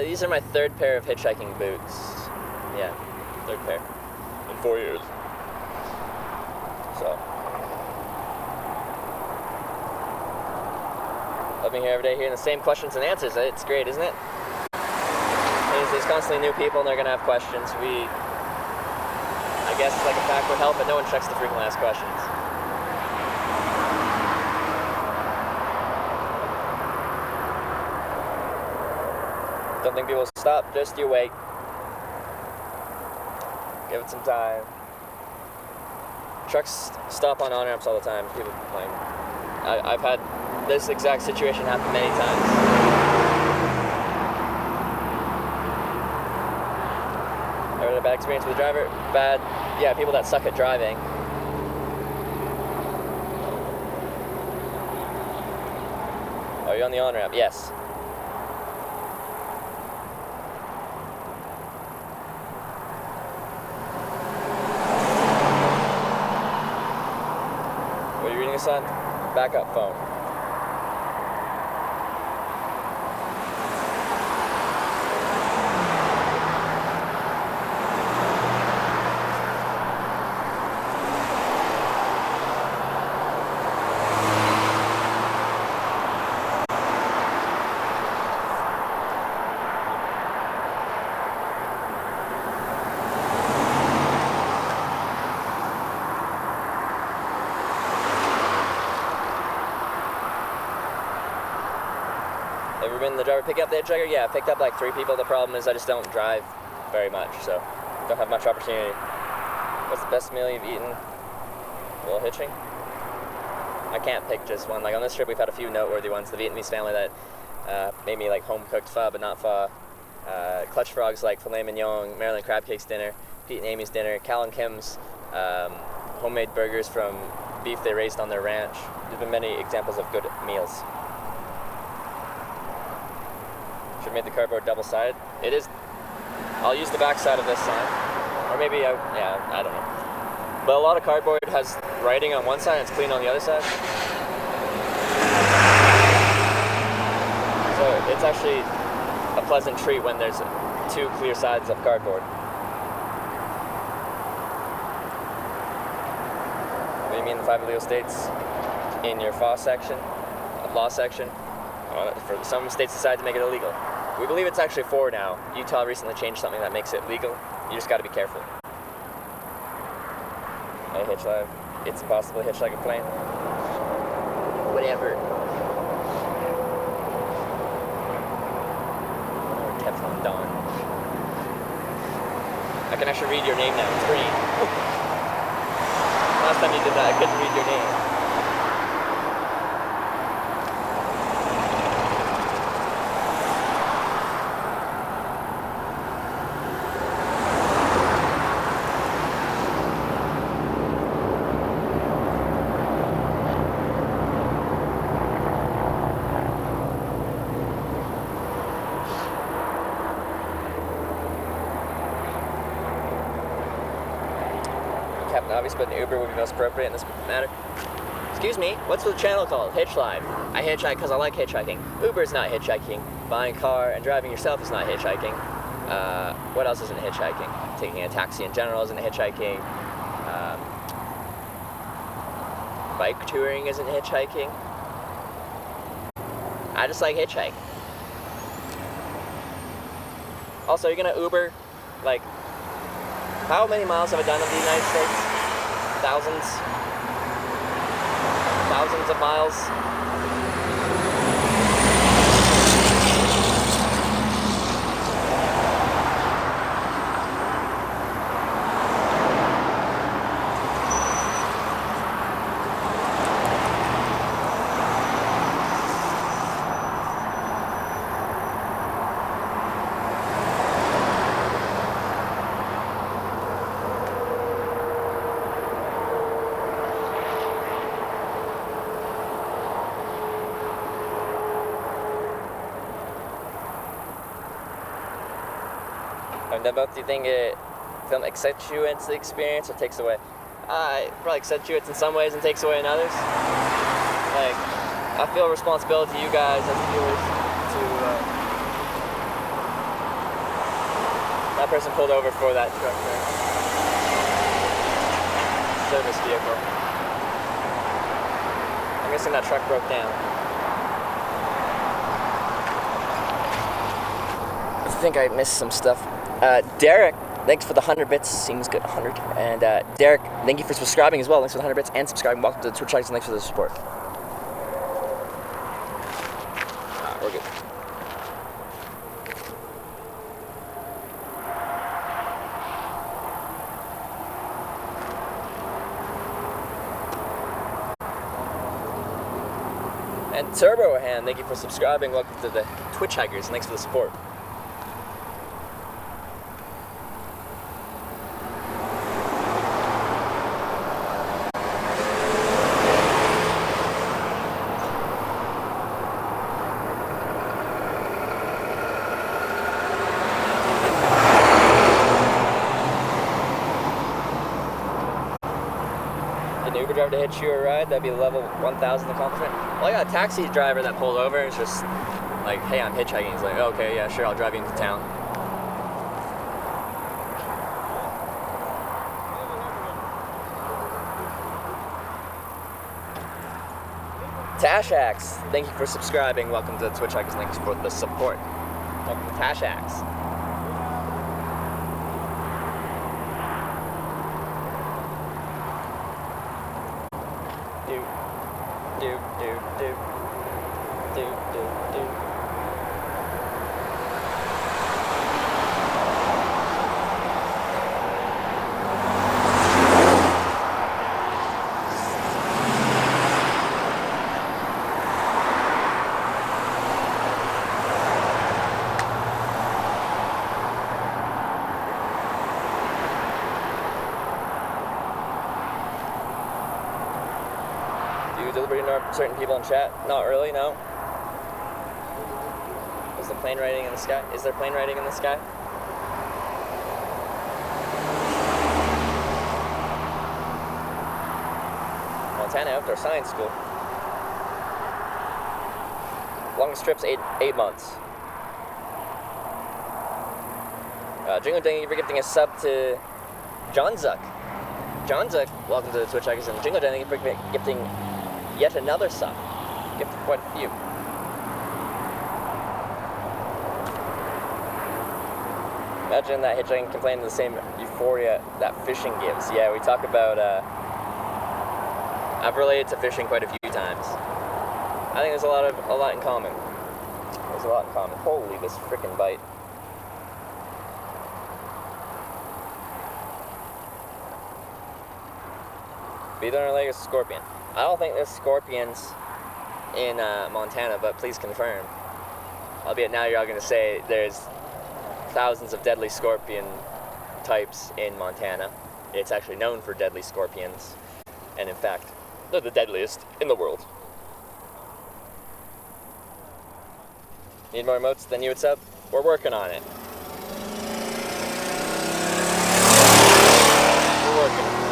These are my third pair of hitchhiking boots. Yeah, third pair in 4 years. So. Living here every day, hearing the same questions and answers. It's great, isn't it? There's constantly new people and they're going to have questions. I guess it's like a fact would help, but no one checks the frequently asked questions. Don't think people will stop, just you wait. Give it some time. Trucks stop on on-ramps all the time, people complain. I've had this exact situation happen many times. Ever had a bad experience with a driver? Bad, yeah, people that suck at driving. Are you on the on-ramp? Yes. What are you reading, son? Backup phone. Ever been the driver pick up the hitchhiker? Yeah, I picked up like 3 people. The problem is I just don't drive very much, so don't have much opportunity. What's the best meal you've eaten while hitching? I can't pick just one. Like on this trip, we've had a few noteworthy ones. The Vietnamese family that made me like home-cooked pho, but not pho. Clutch Frogs like filet mignon, Maryland crab cakes dinner, Pete and Amy's dinner, Cal and Kim's homemade burgers from beef they raised on their ranch. There's been many examples of good meals. Should have made the cardboard double-sided. It is. I'll use the back side of this sign. Or maybe, I don't know. But a lot of cardboard has writing on one side and it's clean on the other side. So it's actually a pleasant treat when there's 2 clear sides of cardboard. What do you mean the 5 illegal states in your FAW section, law section? For some states decide to make it illegal. We believe it's actually 4 now. Utah recently changed something that makes it legal. You just got to be careful. Hey, hitch live. It's impossible to hitch like a plane. Whatever. Teflon Don. I can actually read your name now. It's green. Last time you did that, I couldn't read your name. Captain Obvious, but an Uber would be most appropriate in this matter. Excuse me, what's the channel called? Hitch Live. I hitchhike because I like hitchhiking. Uber is not hitchhiking. Buying a car and driving yourself is not hitchhiking. What else isn't hitchhiking? Taking a taxi in general isn't hitchhiking. Bike touring isn't hitchhiking. I just like hitchhike. Also, you're gonna Uber, like, how many miles have I done of the United States? Thousands of miles. And about, do you think film accentuates the experience or takes away? It probably accentuates in some ways and takes away in others. Like, I feel a responsibility to you guys as viewers to. That person pulled over for that truck there. Service vehicle. I'm guessing that truck broke down. I think I missed some stuff. Derek, thanks for the 100 bits. Seems good, 100. And Derek, thank you for subscribing as well. Thanks for the 100 bits and subscribing. Welcome to the Twitch likes and thanks for the support. We're good. And Turbo Hand, thank you for subscribing. Welcome to the Twitch Hikers. Thanks for the support. driver to hitch you a ride, that'd be level 1000 accomplishment. Well, I got a taxi driver that pulled over and it's just like, hey, I'm hitchhiking. He's like, oh, okay, yeah, sure, I'll drive you into town. Tashax, thank you for subscribing. Welcome to Twitch Hikers. Thanks for the support. Welcome to Tashax. Deliberately ignore certain people in chat? Not really, no. Is the plane riding in the sky? Is there plane riding in the sky? Montana Outdoor Science School. Longest trip's eight months. Jingle, thank you for gifting a sub to John Zuck. John Zuck, welcome to the Twitch Hikers, and Jingle, thank you for gifting yet another sub. Gifted quite a few. Imagine that hitchhiking can play in the same euphoria that fishing gives. Yeah, we talk about, I've related to fishing quite a few times. I think there's a lot in common. There's a lot in common. Holy, this frickin' bite. Beetler and Lake scorpion. I don't think there's scorpions in Montana, but please confirm. Albeit now you're all going to say there's thousands of deadly scorpion types in Montana. It's actually known for deadly scorpions, and in fact, they're the deadliest in the world. Need more emotes than you would sub? We're working on it. We're working on it.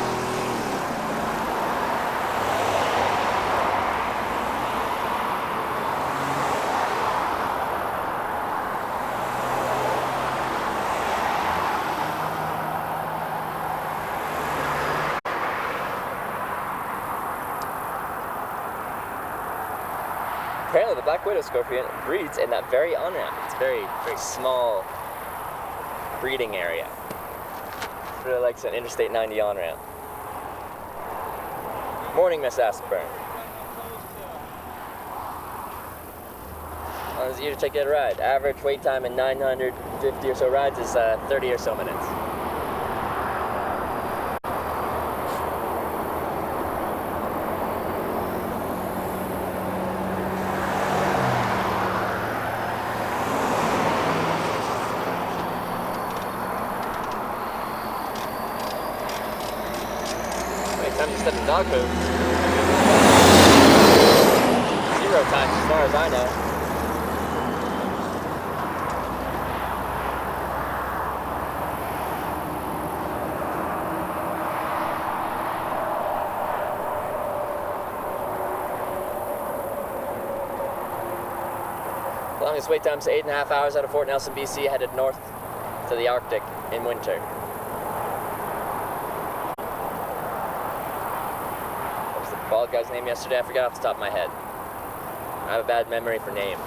Apparently the black widow scorpion breeds in that very on-ramp. It's very, very small breeding area. It's really like an Interstate 90 on-ramp. Morning, Miss Aspern. How long does it usually take to get a ride? Average wait time in 950 or so rides is 30 or so minutes. Dog poop. 0 times as far as I know. The longest wait time is 8.5 hours out of Fort Nelson, BC, headed north to the Arctic in winter. Bald guy's name yesterday, I forgot off the top of my head. I have a bad memory for names.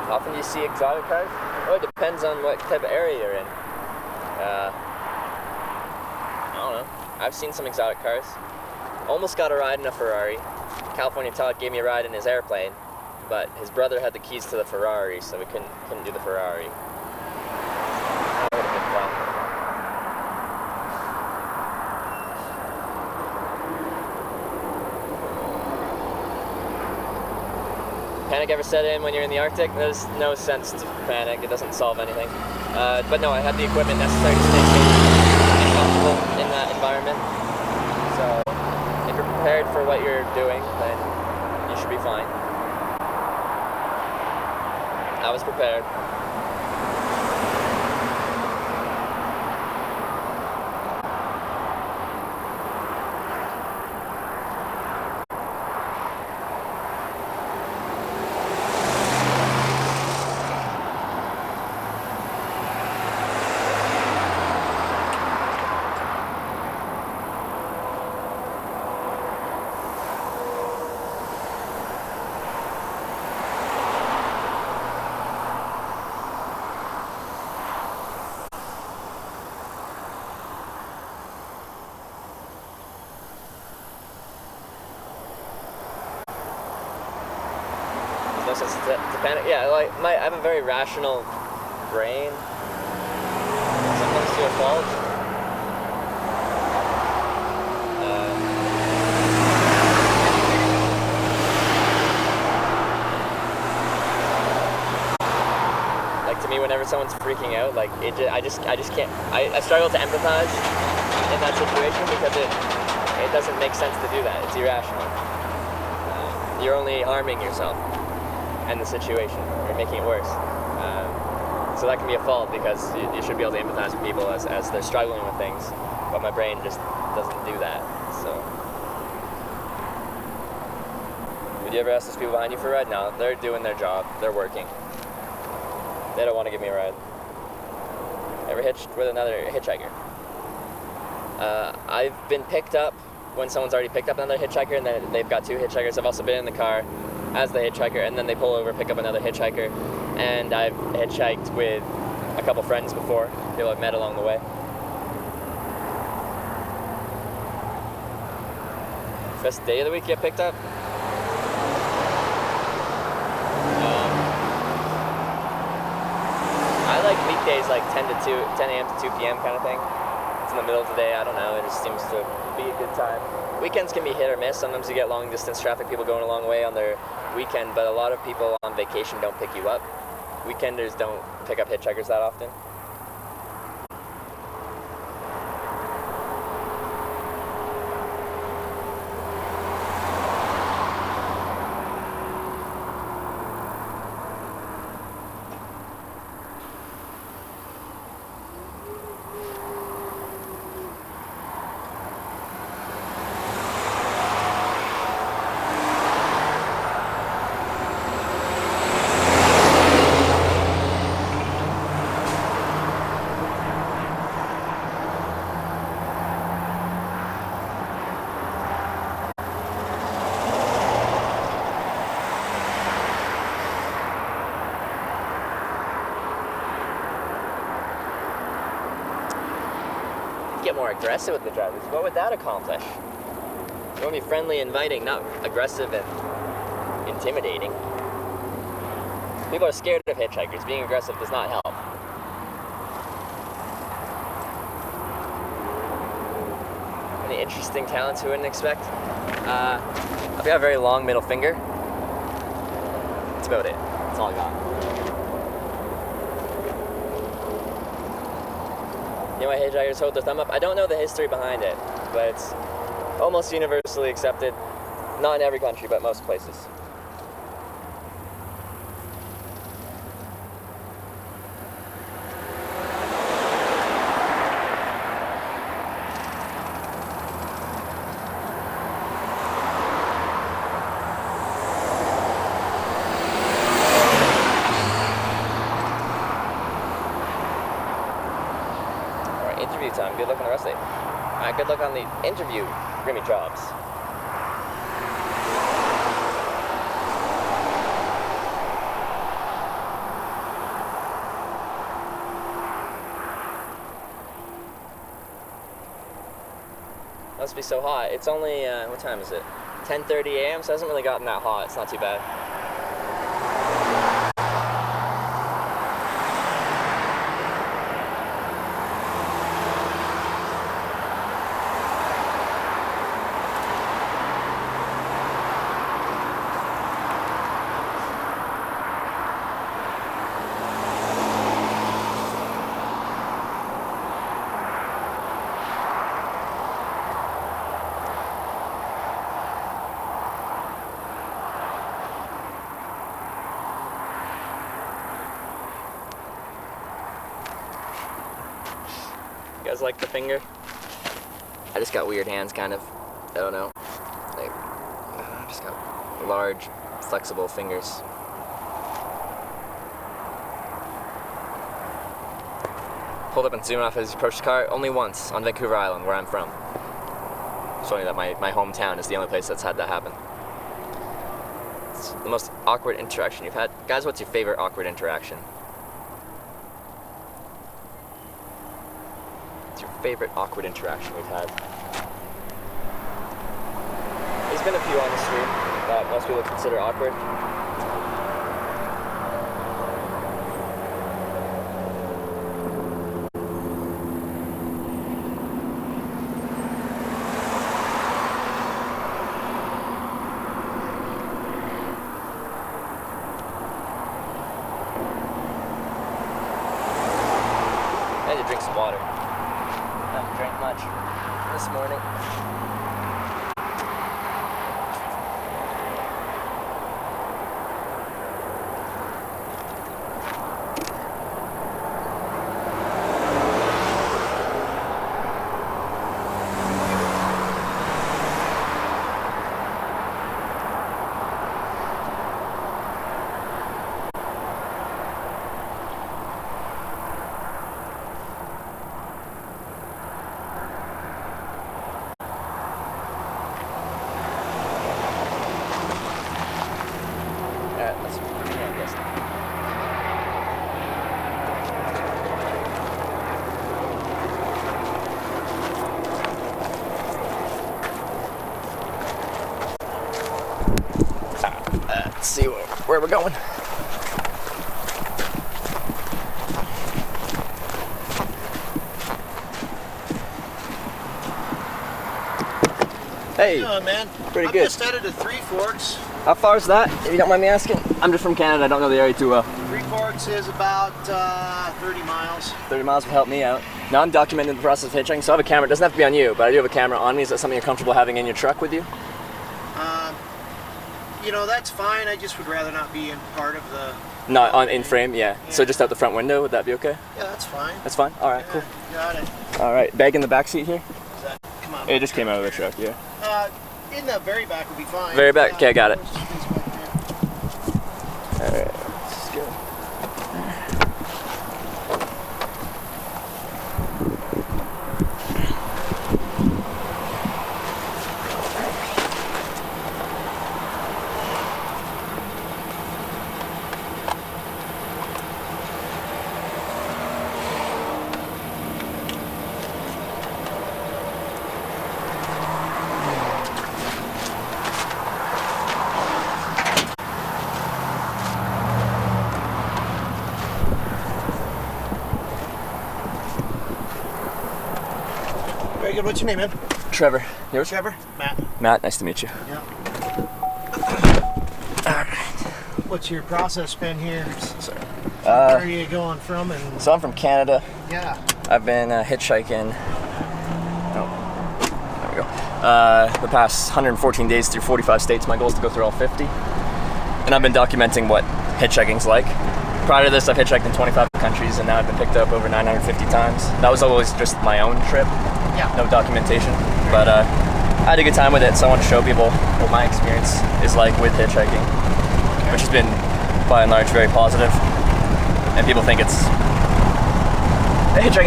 Often do you see exotic cars? Well, it depends on what type of area you're in. I don't know. I've seen some exotic cars. Almost got a ride in a Ferrari. California Todd gave me a ride in his airplane, but his brother had the keys to the Ferrari, so we couldn't do the Ferrari. That would have been fun. Panic ever set in when you're in the Arctic? There's no sense to panic. It doesn't solve anything. But no, I had the equipment necessary to stay safe and comfortable in that environment. So if you're prepared for what you're doing, then you should be fine. I was prepared. No sense to panic. Yeah, like I have a very rational brain. Sometimes to a fault. Like to me, whenever someone's freaking out, like I just can't. I struggle to empathize in that situation because it doesn't make sense to do that. It's irrational. You're only harming yourself and the situation. You're making it worse. So that can be a fault because you should be able to empathize with people as they're struggling with things, but my brain just doesn't do that. So, would you ever ask those people behind you for a ride? No, they're doing their job. They're working. They don't want to give me a ride. Ever hitched with another hitchhiker? I've been picked up when someone's already picked up another hitchhiker and then they've got two hitchhikers. I've also been in the car as the hitchhiker, and then they pull over, pick up another hitchhiker, and I've hitchhiked with a couple friends before, people I've met along the way. Best day of the week you get picked up? I like weekdays like 10 a.m. to 2 p.m. kind of thing. It's in the middle of the day, I don't know, it just seems to be a good time. Weekends can be hit or miss. Sometimes you get long distance traffic, people going a long way on their weekend, but a lot of people on vacation don't pick you up. Weekenders don't pick up hitchhikers that often. Get more aggressive with the drivers. What would that accomplish? You want to be friendly, inviting, not aggressive and intimidating. People are scared of hitchhikers. Being aggressive does not help. Any interesting talents you wouldn't expect? I've got a very long middle finger. That's about it. That's all I got. You know why hitchhikers hold their thumb up? I don't know the history behind it, but it's almost universally accepted. Not in every country, but most places. Interview time. Good luck on the rest of it. Good luck on the interview, Grimmy Jobs. Must be so hot. It's only, what time is it? 10:30 a.m., so it hasn't really gotten that hot. It's not too bad. You guys like the finger? I just got weird hands, kind of. I don't know. Like, I just got large, flexible fingers. Pulled up and zoomed off as he approached the car only once on Vancouver Island, where I'm from. Showing you that my hometown is the only place that's had that happen. It's the most awkward interaction you've had. Guys, what's your favorite awkward interaction? What's your favorite awkward interaction we've had? There's been a few on the street that most people consider awkward. I had to drink some water. I haven't drank much this morning. Let's see where we're going. Hey, how you doing, man? Pretty I'm good. just headed to Three Forks. How far is that, if you don't mind me asking? I'm just from Canada, I don't know the area too well. Three Forks is about 30 miles. 30 miles would help me out. Now I'm documenting the process of hitchhiking, so I have a camera. It doesn't have to be on you, but I do have a camera on me. Is that something you're comfortable having in your truck with you? You know, that's fine. I just would rather not be in part of the... Not on in frame, yeah. So just out the front window, would that be okay? Yeah, that's fine. That's fine? Alright, cool. Got it. Alright, bag in the back seat here? Is that, come on. It just came out of the truck, yeah. In the very back would be fine. Very back? Okay, I got it. There's space back there. Alright, let's go. Very good. What's your name, man? Trevor. Yours? Trevor? Matt. Matt, nice to meet you. Yeah. What's your process been here? Sorry. Where are you going from? And So I'm from Canada. yeah. I've been hitchhiking. Oh, there we go. The past 114 days through 45 states. My goal is to go through all 50. And I've been documenting what hitchhiking's like. Prior to this, I've hitchhiked in 25 countries, and now I've been picked up over 950 times. That was always just my own trip. Yeah. No documentation. But I had a good time with it, so I want to show people what my experience is like with hitchhiking, which has been, by and large, very positive. And people think hitchhiking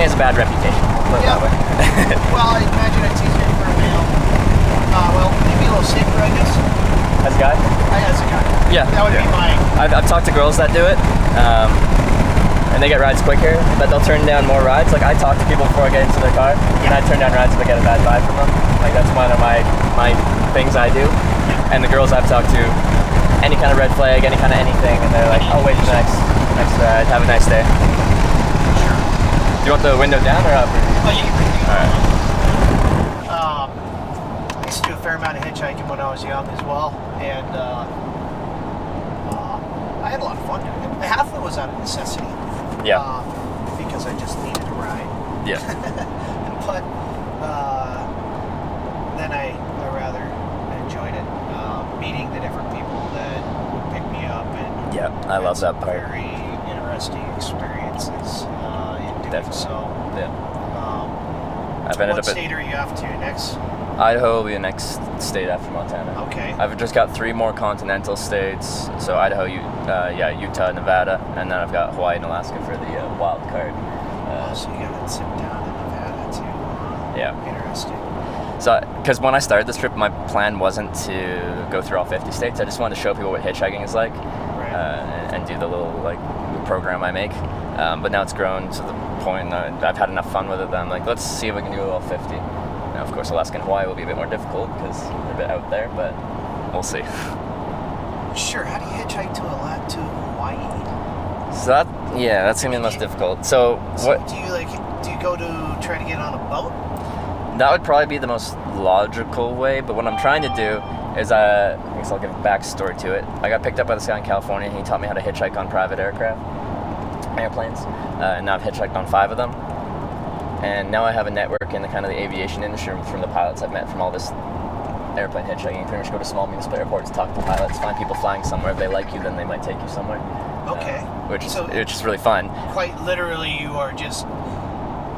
has a bad reputation. Put it that way. Well, I imagine it's easier for a male. Well, maybe a little safer, I guess. As a guy? As a guy. Yeah. That would be my... I've talked to girls that do it, and they get rides quicker, but they'll turn down more rides. Like, I talk to people before I get into their car, and I turn down rides if I get a bad vibe from them. Like, that's one of my things I do. And the girls I've talked to, any kind of red flag, any kind of anything, and they're like, oh, wait for the next ride. Have a nice day. Sure. Do you want the window down or up? Oh, yeah, you can. Alright. I used to do a fair amount of hitchhiking when I was young as well, and I had a lot of fun doing it. Half of it was out of necessity. Yeah. Because I just needed a ride. Yeah. But then I rather enjoyed it, meeting the different people that would pick me up, and Yeah, I love that part. very interesting experiences in doing Definitely. so. Yeah. I've ended what up at state are you off to next? Idaho will be the next state after Montana. Okay. I've just got 3 more continental states. So Idaho, Utah, Nevada, and then I've got Hawaii and Alaska for the wild card. So you gotta sit down in Nevada too. Yeah. Interesting. So, because when I started this trip, my plan wasn't to go through all 50 states. I just wanted to show people what hitchhiking is like, Right. and do the little program I make. But now it's grown to the point that I've had enough fun with it that I'm like, let's see if we can do all 50. Now, of course, Alaska and Hawaii will be a bit more difficult because they're a bit out there, but we'll see. Sure. How do you hitchhike to Hawaii? So that's gonna be the most difficult. So what? Do you go to try to get on a boat? That would probably be the most logical way, but what I'm trying to do is, I guess I'll give a backstory to it. I got picked up by this guy in California, and he taught me how to hitchhike on private airplanes, and now I've hitchhiked on 5 of them. And now I have a network in the kind of the aviation industry from the pilots I've met from all this airplane hitchhiking. You pretty much go to small municipal airports, talk to pilots, find people flying somewhere. If they like you, then they might take you somewhere. Okay. Which is really fun. Quite literally, you are just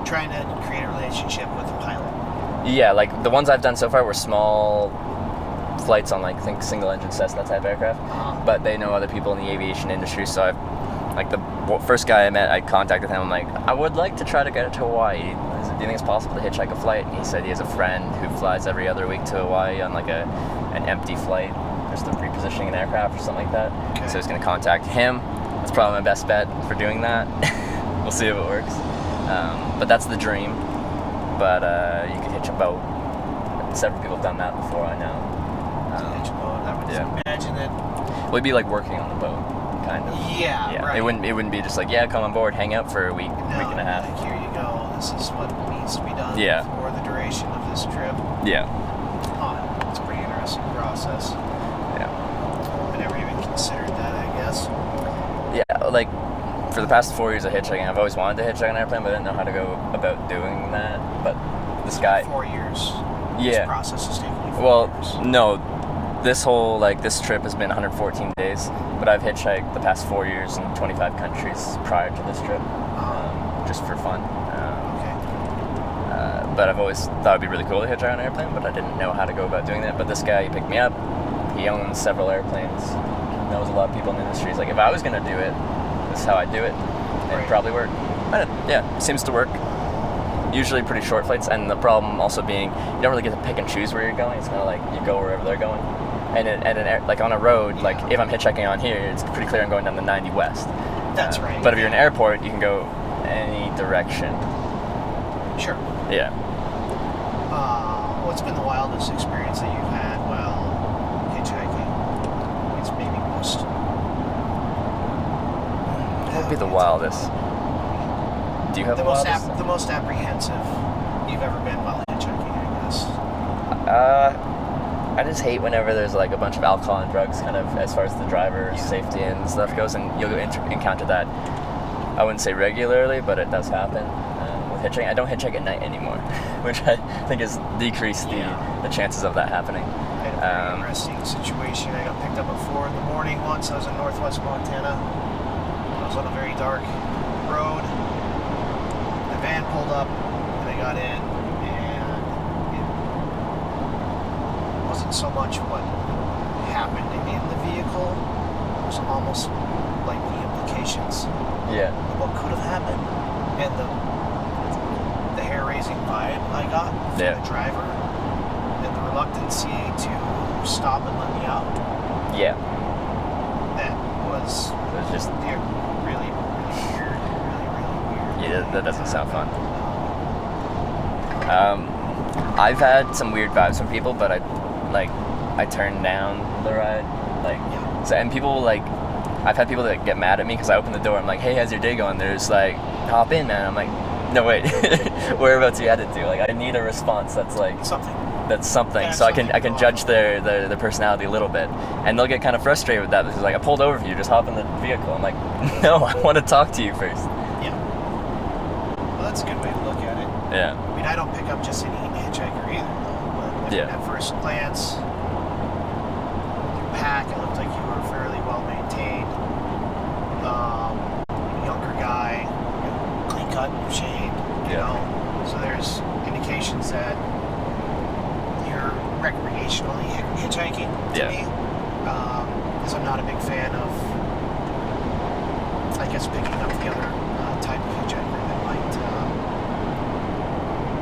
trying to create a relationship with a pilot. Yeah, like the ones I've done so far were small flights on, like, I think single-engine Cessna type aircraft, but they know other people in the aviation industry. So I've, like, the first guy I met, I contacted him. I'm like, I would like to try to get it to Hawaii. Do you think it's possible to hitchhike a flight? And he said he has a friend who flies every other week to Hawaii on like an empty flight, just a repositioning an aircraft or something like that. Okay. So he's gonna contact him. That's probably my best bet for doing that. We'll see if it works. But that's the dream. But you could hitch a boat. Several people have done that before, I know. Hitch a boat. I would just imagine that. Well, it'd be like working on the boat, kind of. Yeah, right. It wouldn't be just like, yeah, come on board, hang out for a week, week and a half. Like, here you go. This is what needs to be done for the duration of this trip. Yeah. It's a pretty interesting process. Yeah. I never even considered that, I guess. Yeah, like, for the past 4 years of hitchhiking, I've always wanted to hitchhike an airplane, but I didn't know how to go about doing that. But this guy... 4 years. Yeah. This process has taken you 4 years. No. This trip has been 114 days, but I've hitchhiked the past 4 years in 25 countries prior to this trip, just for fun. But I've always thought it'd be really cool to hitchhike on an airplane, but I didn't know how to go about doing that. But this guy, he picked me up. He owns several airplanes, knows a lot of people in the industry. He's like, if I was going to do it, this is how I do it. It'd probably work. And it seems to work. Usually pretty short flights, and the problem also being you don't really get to pick and choose where you're going. It's kind of like you go wherever they're going. And like on a road, like if I'm hitchhiking on here, it's pretty clear I'm going down the 90 west. That's right. But if you're in an airport, you can go any direction. Sure. Yeah. What's been the wildest experience that you've had while hitchhiking? It's maybe most. What would be the wildest? Do you have the wildest? The most apprehensive you've ever been while hitchhiking, I guess. I just hate whenever there's like a bunch of alcohol and drugs, kind of as far as the driver's safety and stuff goes, and you'll encounter that. I wouldn't say regularly, but it does happen. With hitchhiking, I don't hitchhike at night anymore, which I think has decreased the chances of that happening. I had a very interesting situation. I got picked up at 4 in the morning once. I was in northwest Montana. I was on a very dark road. The van pulled up, and I got in, and it wasn't so much what happened in the vehicle. It was almost like the implications Yeah. of what could have happened, and the hair-raising vibe I got from the driver, and the reluctancy to stop and let me out. Yeah. That was just really, really weird. Yeah, that doesn't sound fun. I've had some weird vibes from people, but I turned down the ride. And people I've had people that get mad at me because I open the door. I'm like, hey, how's your day going? They're just like, hop in, man. I'm like, no, wait, whereabouts are you headed to? Like, I need a response that's like something. That's something, so I can judge their personality a little bit, and they'll get kind of frustrated with that because like I pulled over for you, just hop in the vehicle. I'm like, no, I want to talk to you first. Yeah. Well, that's a good way to look at it. Yeah. I mean, I don't pick up just any hitchhiker either, though. But at first glance, your pack, it looked like you were fairly well maintained. Younger guy, clean cut, shaved, you know. So there's indications not a big fan of, I guess, picking up the other type of hitchhiker that might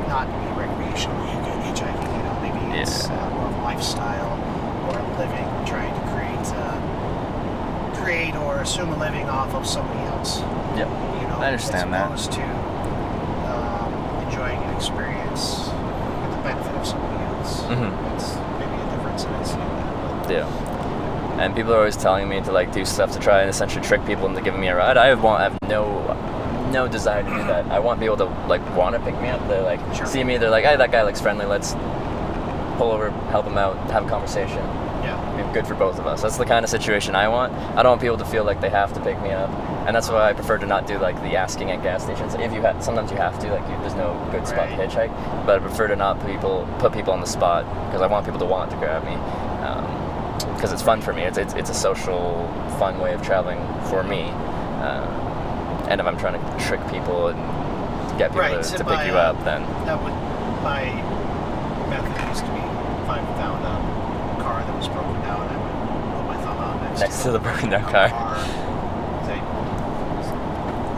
not be recreationally hitchhiking. You know, maybe it's more of a lifestyle or a living, trying to create or assume a living off of somebody else. Yep. You know, I understand that. As opposed to enjoying an experience with the benefit of somebody else. It's maybe a difference in seeing that. But Yeah. And people are always telling me to like do stuff to try and essentially trick people into giving me a ride. I have no desire to do that. I want people to like want to pick me up. They like see me. They're like, hey, that guy looks friendly. Let's pull over, help him out, have a conversation. Yeah. Be good for both of us. That's the kind of situation I want. I don't want people to feel like they have to pick me up, and that's why I prefer to not do like the asking at gas stations. If you sometimes you have to, like there's no good spot to hitchhike, but I prefer to not put people on the spot because I want people to want to grab me. Because it's fun for me. It's a social, fun way of traveling for me. And if I'm trying to trick people and get people to pick you up, then my method used to be if I found a car that was broken down, I would put my thumb out next to the broken down car.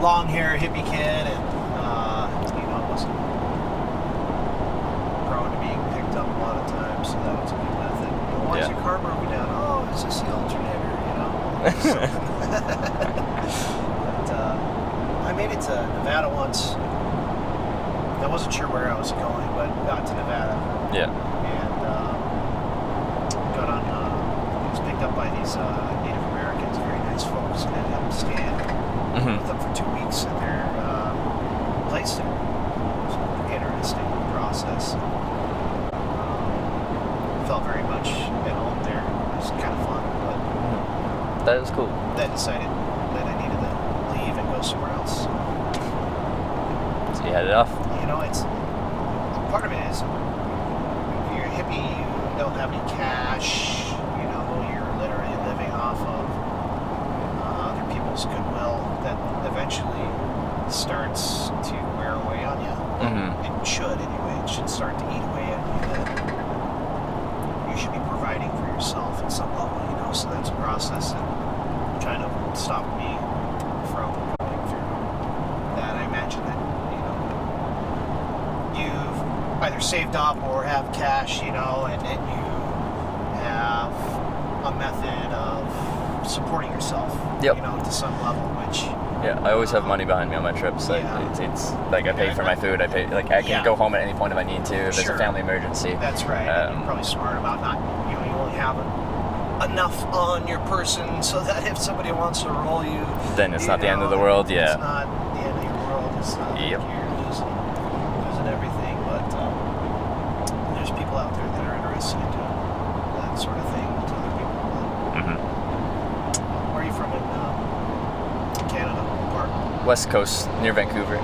Long hair hippie kid, and wasn't prone to being picked up a lot of times, so that was a good method. Why is your car broken down? Oh, it's just the alternator, you know. But I made it to Nevada once. I wasn't sure where I was going, but got to Nevada. Yeah. And got on. Was picked up by these Native Americans, very nice folks, and ended up staying with them for 2 weeks in their place there. It was an interesting process. Felt very much at home there. It was kind of fun, but that is cool. Then decided that I needed to leave and go somewhere else. So you headed off. You know, it's part of it is if you're a hippie, you don't have any cash. You know, you're literally living off of other people's goodwill. That eventually starts to wear away on you. It should anyway. It should start to eat away at you. That you should be providing for yourself at some level, you know, so that's a process that kind of stopped me from going through that. I imagine that, you've either saved up or have cash, you know, and then you have a method of supporting yourself, you know, to some level, which... Yeah, I always have money behind me on my trips. It's like I pay for my food. I can go home at any point if I need to. If there's a family emergency. That's right. You're probably smart about not, you only have enough on your person so that if somebody wants to roll you, then it's not the end of the world. Yeah. It's not the end of your world. It's not like you're losing everything. But there's people out there that are interested in doing that sort of thing to other people. Where are you from in Canada? West Coast, near Vancouver.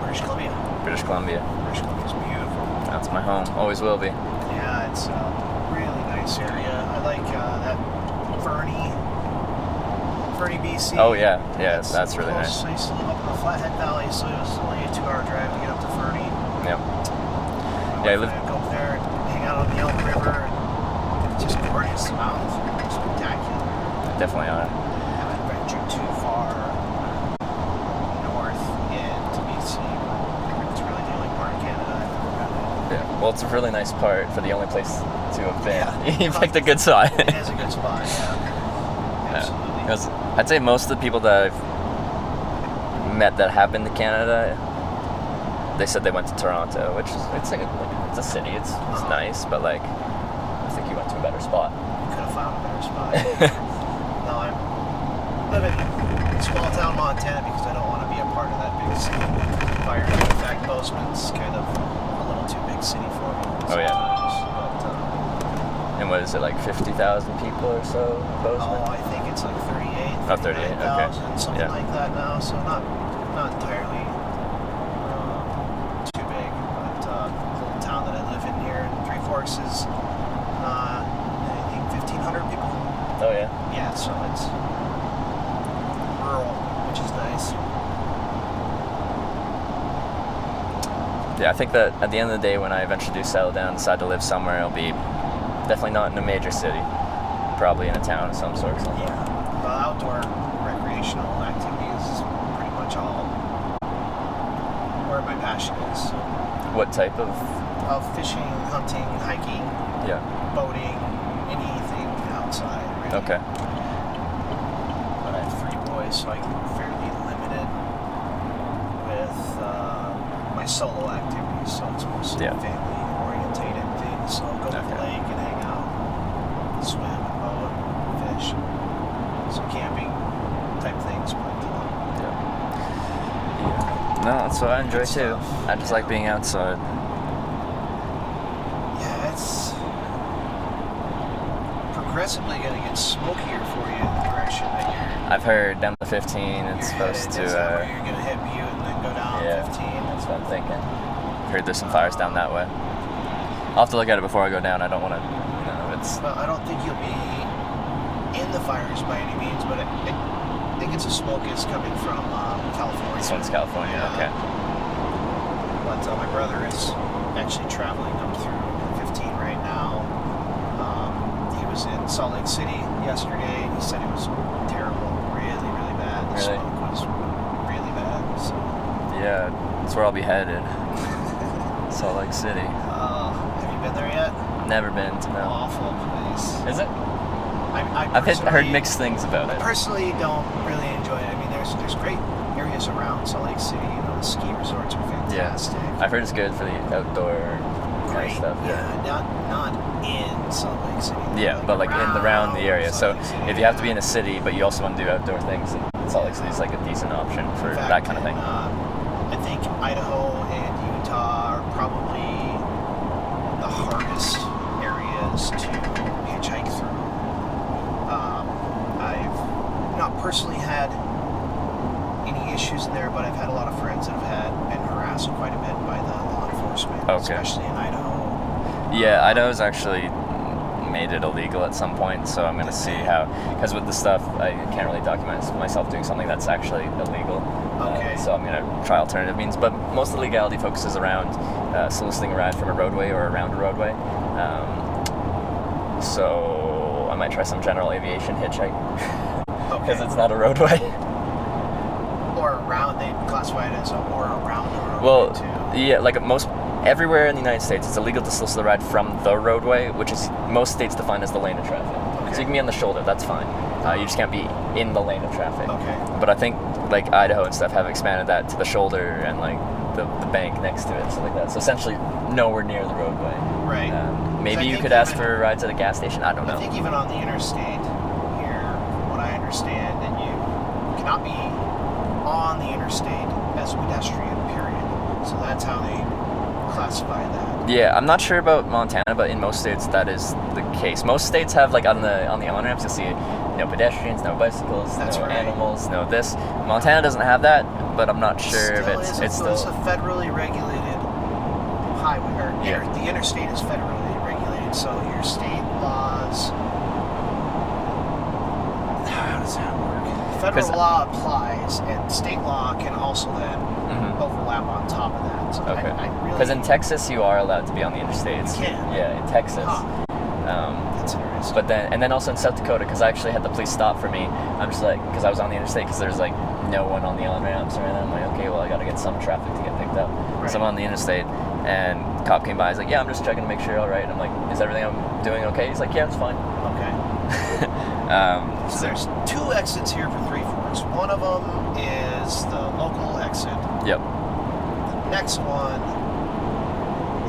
British Columbia. British Columbia. British Columbia is beautiful. That's my home. Always will be. Yeah, it's a really nice area. I like that Fernie, BC. Oh yeah, that's really nice. I used to live up in the Flathead Valley, so it was only a 2-hour drive to get up to Fernie. Yep. I go up there and hang out on the Elk River. And it's just gorgeous. The mountains are spectacular. Definitely are. Venture too far north into BC. It's really the only part of Canada I've ever been to. Yeah. Well, it's a really nice part for the only place to have been. Yeah. You picked a good spot. It is a good spot, yeah. Absolutely. Because I'd say most of the people that I've met that have been to Canada, they said they went to Toronto, which is it's a city. It's nice, but like I think you went to a better spot. Could have found a better spot. No, I'm living in small town Montana because I don't want to be a part of that big city environment. In fact, Bozeman's kind of a little too big city for me. Oh yeah. But, and what is it, like 50,000 people or so? Bozeman? I think it's like 38. Oh, 38. Okay. Something like that now. So not entirely too big. But the little town that I live in here in Three Forks is I think 1,500 people. Oh yeah. Yeah, so it's rural, which is nice. Yeah, I think that at the end of the day, when I eventually do settle down and decide to live somewhere, it'll be definitely not in a major city. probably in a town of some sort. Something. Yeah. Well, outdoor recreational activities is pretty much all where my passion is. What type of? Fishing, hunting, hiking, Yeah. boating, anything outside. Really. Okay. But I have 3 boys, so I'm fairly limited with my solo activities. So it's mostly family-orientated things. So I'll go to the lake and hang out, swim and boat, fish, some camping type things. But No, that's what I enjoy too. I just like being outside. yeah, it's progressively going to get smokier for you in the direction that you're. I've heard down the 15, it's supposed to. Is that where you're going to hit Butte and then go down 15? That's what I'm thinking. Heard there's some fires down that way. I'll have to look at it before I go down. I don't want to. It's. Well, I don't think you'll be in the fires by any means, but I think it's a smoke is coming from California. This one's California. Okay. But my brother is actually traveling up through 15 right now. He was in Salt Lake City yesterday, and he said it was terrible, really, really bad. The smoke was really bad. So. Yeah, that's where I'll be headed. Salt Lake City. Have you been there yet? Never been to know. Awful place. Is it? I've heard mixed things about it. I personally don't really enjoy it. I mean, there's great areas around Salt Lake City. You know, the ski resorts are fantastic. Yeah, I've heard it's good for the outdoor kind of stuff. Yeah, not in Salt Lake City. Yeah, but like around the area. So if you have to be in a city, but you also want to do outdoor things, Salt Lake City is like a decent option for that kind of thing. I think Idaho and Utah are probably the hardest areas to hitchhike through. I've not personally had any issues there, but I've had a lot of friends that have been harassed quite a bit by the law enforcement, especially in Idaho. Yeah, Idaho's actually made it illegal at some point, so I'm going to see how, because with the stuff, I can't really document myself doing something that's actually illegal. So I'm going to try alternative means, but most of the legality focuses around soliciting a ride from a roadway or around a roadway. So I might try some general aviation hitchhike, because it's not a roadway. Or around, they classify it as or around the roadway too. Yeah, like everywhere in the United States, it's illegal to solicit a ride from the roadway, which is most states define as the lane of traffic. So you can be on the shoulder, that's fine. You just can't be in the lane of traffic. But I think like Idaho and stuff have expanded that to the shoulder and like the bank next to it, stuff like that. So essentially nowhere near the roadway. Right. Maybe you could ask for rides at a gas station. I don't know. I think even on the interstate here, from what I understand, and you cannot be on the interstate as a pedestrian, period. So that's how they classify that. Yeah, I'm not sure about Montana, but in most states that is the case. Most states have like on the on-ramps you'll see no pedestrians, no bicycles, no animals, no this. Montana doesn't have that, but I'm not sure if it's still. It's a federally regulated highway, or the interstate is federally regulated, so your state laws. How does that work? Federal law applies, and state law can also then overlap on top of that. So Because in Texas you are allowed to be on the interstates. You can. Yeah, in Texas. That's interesting. But then also in South Dakota, because I actually had the police stop for me. I'm just like, because I was on the interstate, because there's like no one on the on-ramps or anything. I'm like, okay, well I got to get some traffic to get picked up. Right. So I'm on the interstate, and the cop came by. He's like, yeah, I'm just checking to make sure you're all right. And I'm like, is everything I'm doing okay? He's like, yeah, it's fine. Okay. So there's 2 exits here for Three Forks. One of them is the local exit. Yep. The next one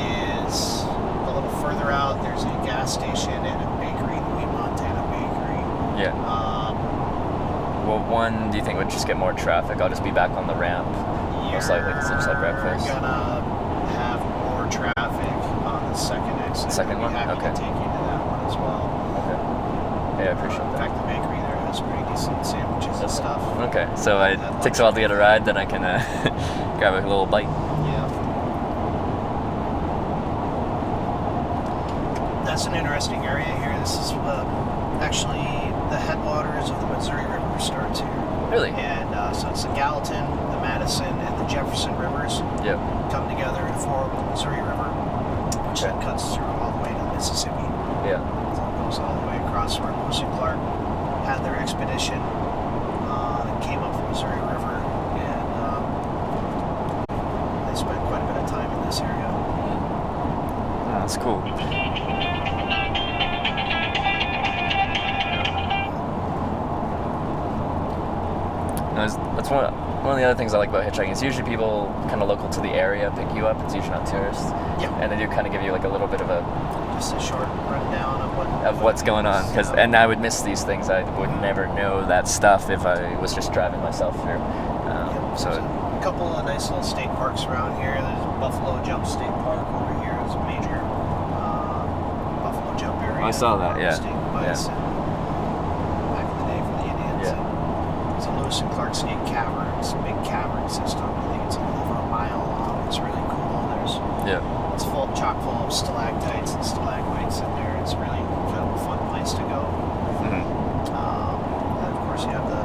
is a little further out. There's a gas station and a bakery, the Wheat Montana Bakery. Yeah. Well, one, do you think would just get more traffic? I'll just be back on the ramp. Most likely, because it's like breakfast. You're gonna have more traffic on the second exit. Second one? Happy to take you to that one as well. Okay. Yeah, I appreciate that. In fact, the bakery there has pretty decent sandwiches and stuff. Okay, so it takes a while to get a ride, then I can grab a little bite. Yeah. That's an interesting area here. This is actually the headwaters of the Missouri River starts here. Really? And so it's the Gallatin, the Madison, and the Jefferson rivers come together to form the Missouri River, which then cuts through all the way to Mississippi. Yeah. So it goes goes all the way across where Lewis and Clark had their expedition. Came up the Missouri River, and they spent quite a bit of time in this area. Oh, that's cool. That's one of the other things I like about hitchhiking. It's usually people kind of local to the area pick you up. It's usually not tourists. Yeah. And they do kind of give you like a little bit of just a short rundown of what's going on. And I would miss these things. I would never know that stuff if I was just driving myself through. So a couple of nice little state parks around here. There's Buffalo Jump State Park over here. It's a major buffalo jump area. I saw that. Yeah. Bison, back in the day for the Indians. Yeah. It's a Lewis and Clark Snake Cavern. It's a big cavern system. I think it's over a mile long. It's really cool. It's chock full of stalactites and stalagmites in there. It's really kind of a fun place to go. Mm-hmm. And of course, you have the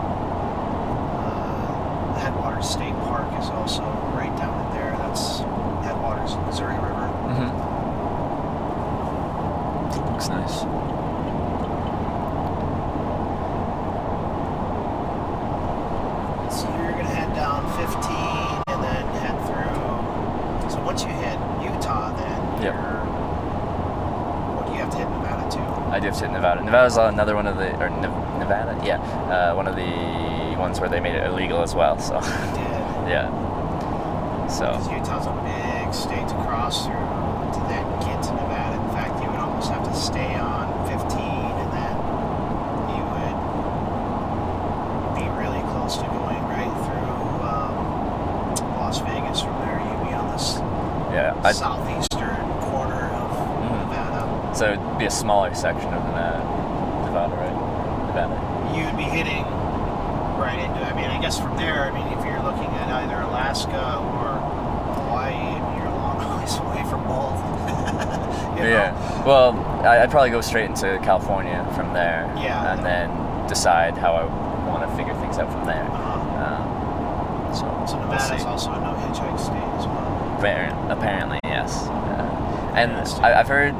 Headwaters State Park is also right down in there. That's Headwaters of the Missouri River. Mm-hmm. Looks nice. So you're going to head down 15 and then head through. So once you hit Utah, then what do you have to hit Nevada too? I do have to hit Nevada. Nevada's another one of the, or Nevada? Yeah. One of the ones where they made it illegal as well, so. You did. Yeah. So. Because Utah's a big state to cross through to then get to Nevada. In fact, you would almost have to stay on 15 and then you would be really close to going right through Las Vegas from there. You'd be on this southeastern corner of Nevada. So it'd be a smaller section of Nevada, right? Nevada. You'd be hitting right into, I guess from there, if you're looking at either Alaska or Hawaii, you're a long ways away from both. Yeah. Well, I'd probably go straight into California from there. Yeah. And then decide how I want to figure things out from there. So Nevada is also a no hitchhike state as well. Apparently, yes. And I've heard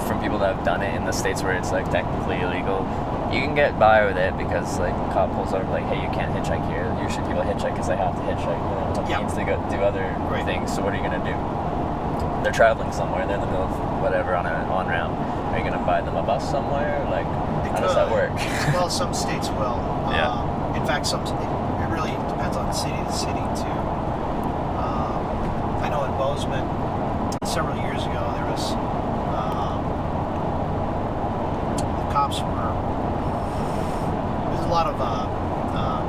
from people that have done it in the states where it's like technically illegal, you can get by with it because like cop pulls over like, hey, you can't hitchhike here. Usually people hitchhike because they have to hitchhike. Means they go do other things. So what are you gonna do? They're traveling somewhere. They're in the middle of whatever on an on-ramp. Are you gonna buy them a bus somewhere? Like, how does that work? Well, some states will. In fact, it really depends on city to city too. I know in Bozeman, several years ago, there was the cops were. There's a lot of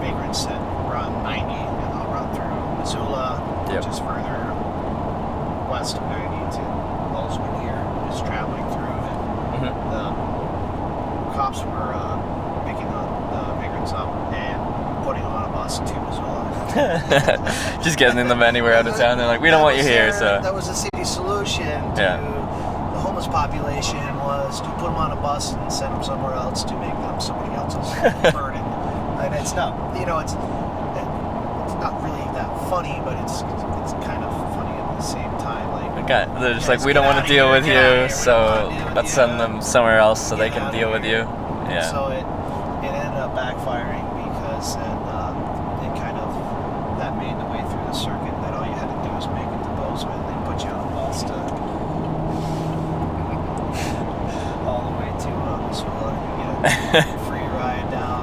vagrants that run 90 and they'll run through Missoula, which is further west of 90 to Bozeman here, just traveling through. And the cops were picking the vagrants up and putting them on a bus to Missoula. Just getting them anywhere out of town. They're like, we don't want you here. So that was the city solution to the homeless population was to put them on a bus and send them somewhere else to make them somebody else's burden. And it's not, it's not really that funny, but it's kind of funny at the same time. Like, they're just like, we don't want to deal with you, so let's send them somewhere else so they can deal with you. Yeah. So it ended up backfiring because that made the way through the circuit that all you had to do was make it to Bozeman and they put you on a bus to all the way to Missoula. You get a free ride down.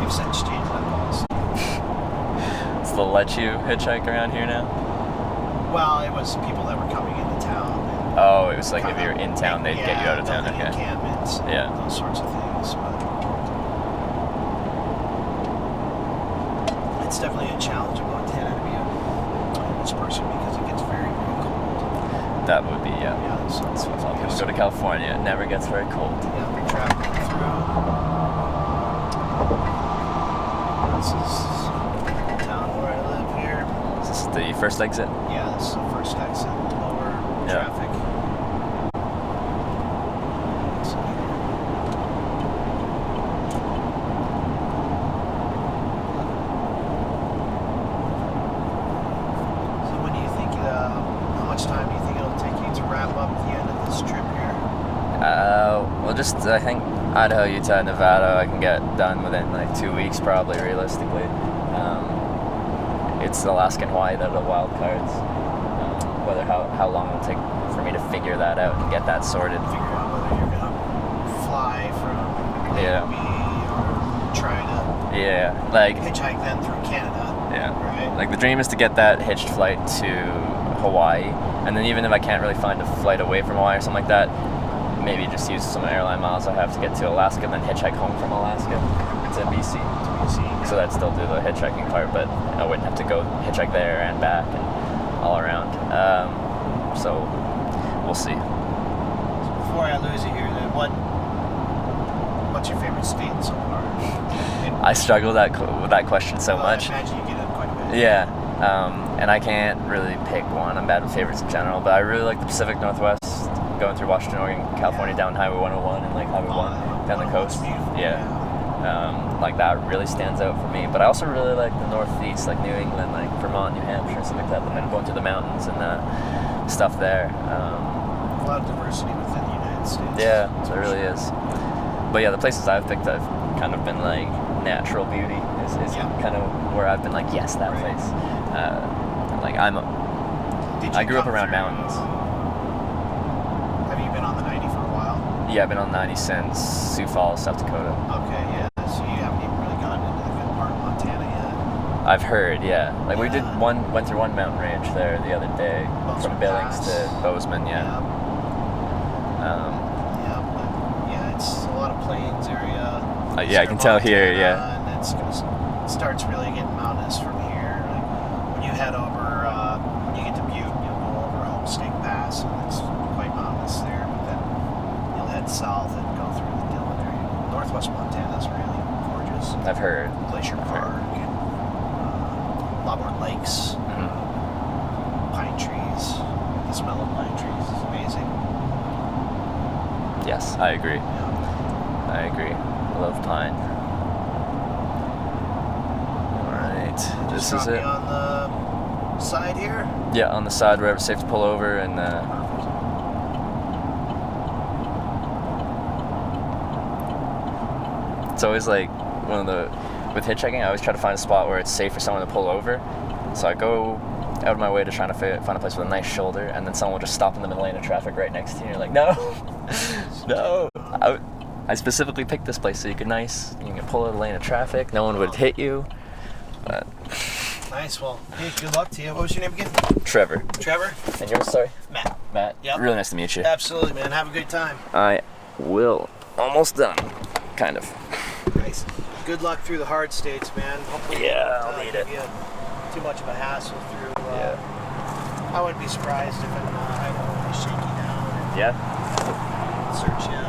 They've since changed that policy. So they'll let you hitchhike around here now? Well, it was people that were coming into town. Oh, it was like if you're in town, they'd get you out of town. Okay. Encampments, those sorts of things. But it's definitely a challenge in Montana to be a homeless person because it gets very, very cold. That would be, So that's what some people go to California. It never gets very cold. Yeah, we're traveling through. This is the town where I live here. Is this the first exit? Yeah, this is the first exit. Lower traffic. How much time do you think it'll take you to wrap up the end of this trip here? Well, just I think Idaho, Utah, Nevada, I can get done within like 2 weeks, probably realistically. It's Alaska and Hawaii that are the wild cards. Whether how long it'll take for me to figure that out and get that sorted. Figure out whether you're gonna fly from Miami or try to like hitchhike then through Canada. Right. Like the dream is to get that hitched flight to Hawaii, and then even if I can't really find a flight away from Hawaii or something like that, maybe just use some airline miles I have to get to Alaska, and then hitchhike home from Alaska to BC. So I'd still do the hitchhiking part, but I wouldn't have to go hitchhike there and back and all around. So we'll see. Before I lose you here, then what's your favorite state so far? I struggle with that question so much. I imagine you get it quite a bit. Yeah, and I can't really pick one. I'm bad with favorites in general, but I really like the Pacific Northwest, going through Washington, Oregon, California, down Highway 101 and like Highway 1 down the coast. Like that really stands out for me. But I also really like the Northeast, like New England, like Vermont, New Hampshire, stuff like that. And then going to the mountains and stuff there. A lot of diversity within the United States. Yeah, there really is. But yeah, the places I've picked, I've kind of been like natural beauty is kind of where I've been like, yes, that place. Like I grew up around mountains. Have you been on the 90 for a while? Yeah, I've been on 90 since Sioux Falls, South Dakota. Okay, yeah. So you haven't even really gotten into the good part of Montana yet. I've heard, yeah. Like we went through one mountain range there the other day, from Billings to Bozeman, It's a lot of plains area. I can tell here, And it starts really getting mountainous from here. Like when you head over, when you get to Butte, you'll go over Homestake Pass, and it's quite mountainous there. But then you'll head south and go through the Dillon area. Northwest Montana's really gorgeous. I've heard. Glacier Park, and a lot more lakes, pine trees. The smell of pine trees is amazing. Yes, I agree. I agree. I love pine. Alright, this is it. On the side here? Yeah, on the side wherever it's safe to pull over, and it's always like with hitchhiking, I always try to find a spot where it's safe for someone to pull over. So I go out of my way to try to find a place with a nice shoulder, and then someone will just stop in the middle lane of traffic right next to you, and you're like, no, no. I specifically picked this place so you can pull out a lane of traffic, no one would hit you. But nice. Well, hey, good luck to you. What was your name again? Trevor. Trevor? And yours, sorry? Matt. Yep. Really nice to meet you. Absolutely, man. Have a good time. I will. Almost done. Kind of. Nice. Good luck through the hard states, man. Hopefully I'll need it. Too much of a hassle through. I wouldn't be surprised if Idaho they shake you down. Search you.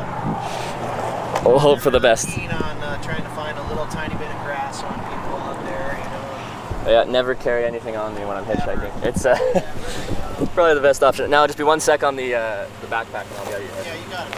We'll hope for the best. Keen on trying to find a little tiny bit of grass on people out there, Yeah, never carry anything on me when I'm hitchhiking. It's probably the best option. Now, just be 1 sec on the backpack, and I'll get you. Yeah, you got it.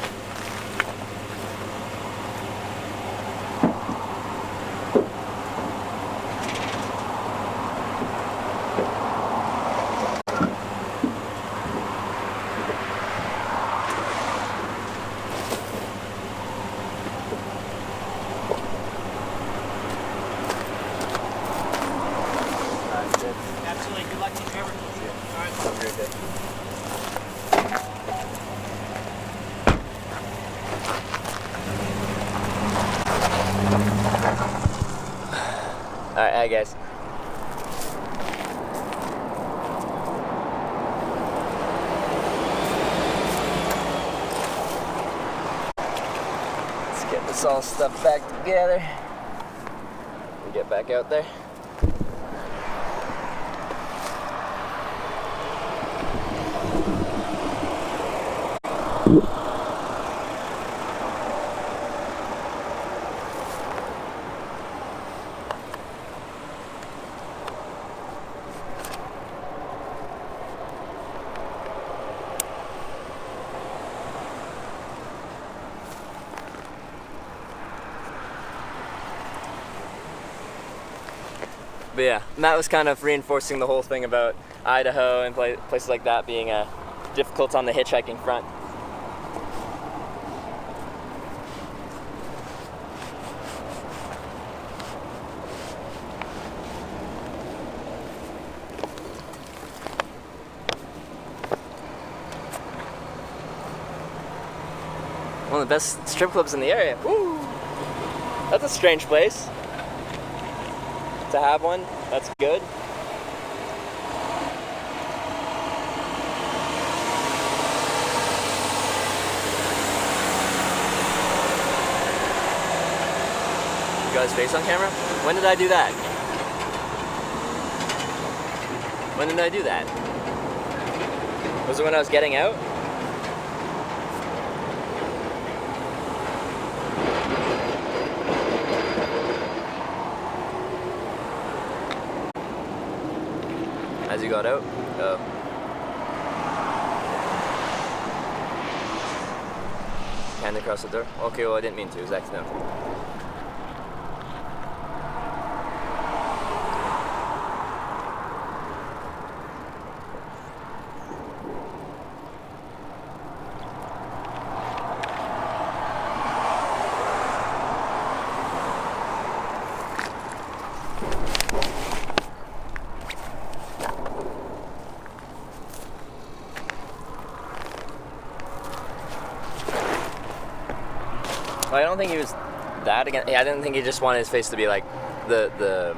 Absolutely. Good luck to you, Trevor. All right. Have a great day. Alright, hi guys. Let's get this all stuffed back together and get back out there. But yeah, Matt was kind of reinforcing the whole thing about Idaho and places like that being difficult on the hitchhiking front. One of the best strip clubs in the area. Woo! That's a strange place to have one. That's good. You got his face on camera? When did I do that? When did I do that? Was it when I was getting out? As you got out? Oh. Hand across the door? Okay, well I didn't mean to, it was accidental. I don't think he was that again. I didn't think he just wanted his face to be like the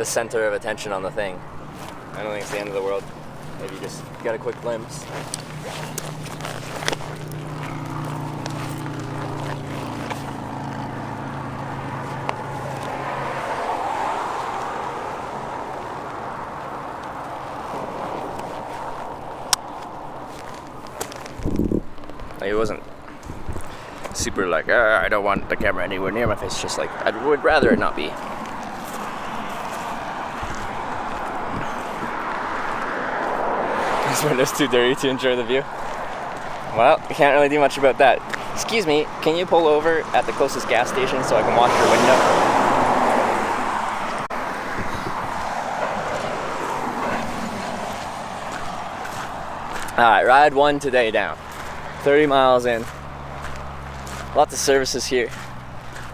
center of attention on the thing. I don't think it's the end of the world. Maybe you just got a quick glimpse. It wasn't super like, I don't want the camera anywhere near my face. Just like, I would rather it not be. This window's too dirty to enjoy the view. Well, you can't really do much about that. Excuse me, can you pull over at the closest gas station so I can wash your window? Alright, ride 1 today down. 30 miles in. Lots of services here.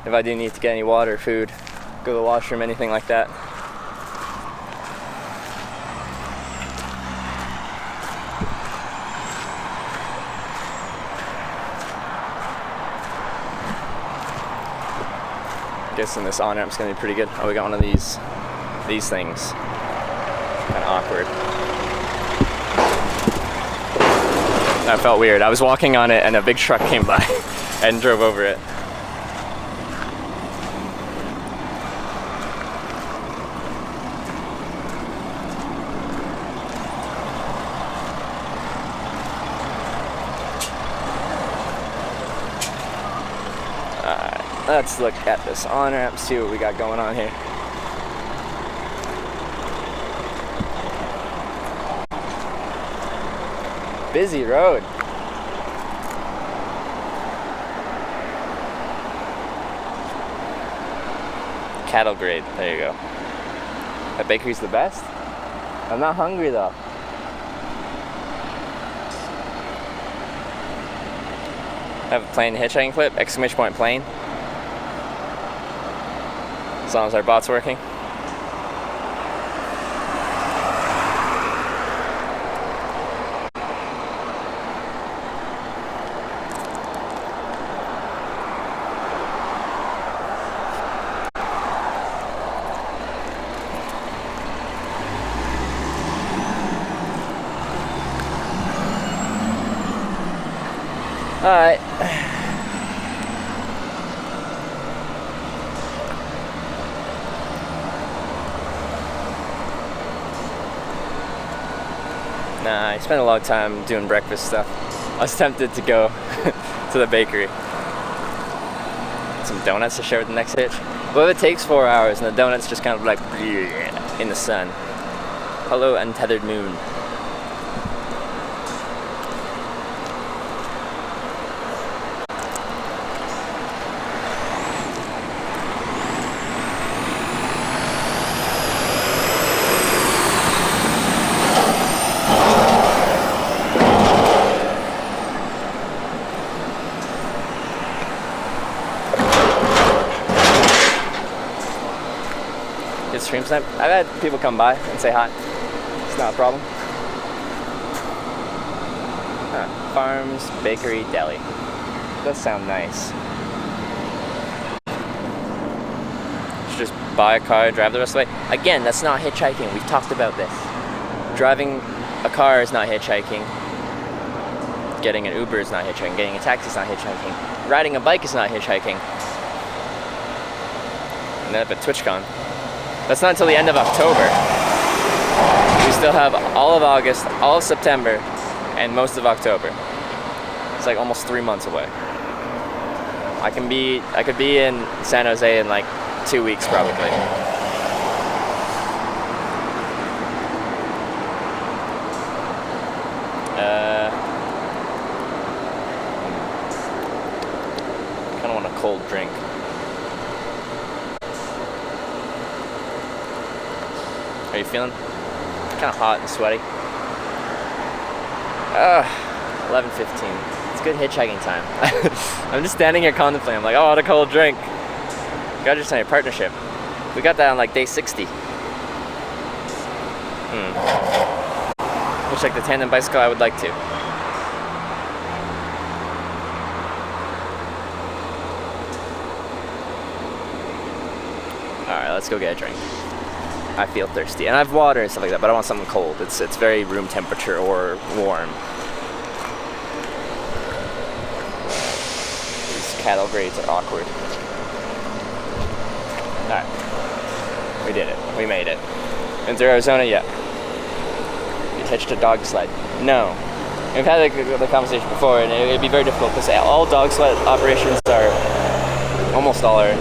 If I do need to get any water, food, go to the washroom, anything like that. Guessing this on-ramp's gonna be pretty good. Oh, we got one of these things. Kinda awkward. That felt weird. I was walking on it and a big truck came by and drove over it. Let's look at this on-ramp, see what we got going on here. Busy road. Cattle grade, there you go. That bakery's the best? I'm not hungry though. I have a plane hitchhiking clip, exclamation point plane. As long as our bot's working. All right. Nah, I spent a lot of time doing breakfast stuff. I was tempted to go to the bakery. Some donuts to share with the next hitch. But if it takes 4 hours and the donuts just kind of like in the sun. Hello, untethered moon. Stream snipe. I've had people come by and say hi. It's not a problem. Farms, bakery, deli. does sound nice. Should just buy a car, drive the rest of the way. Again, that's not hitchhiking. We've talked about this. Driving a car is not hitchhiking. Getting an Uber is not hitchhiking. Getting a taxi is not hitchhiking. Riding a bike is not hitchhiking. And then up at TwitchCon. That's not until the end of October. We still have all of August, all of September, and most of October. It's like almost 3 months away. I could be in San Jose in like 2 weeks probably. Kind of want a cold drink. Are you feeling kind of hot and sweaty? 11:15. It's good hitchhiking time. I'm just standing here contemplating. I'm like, oh, I want a cold drink. You gotta just sign a partnership. We got that on like day 60. Hitchhike the tandem bicycle, I would like to. Alright, let's go get a drink. I feel thirsty. And I have water and stuff like that, but I want something cold. It's very room temperature or warm. These cattle grades are awkward. Alright. We did it. We made it. Into Arizona yet? You hitched a dog sled? No. We've had the conversation before, and it'd be very difficult because all dog sled operations are, almost all are,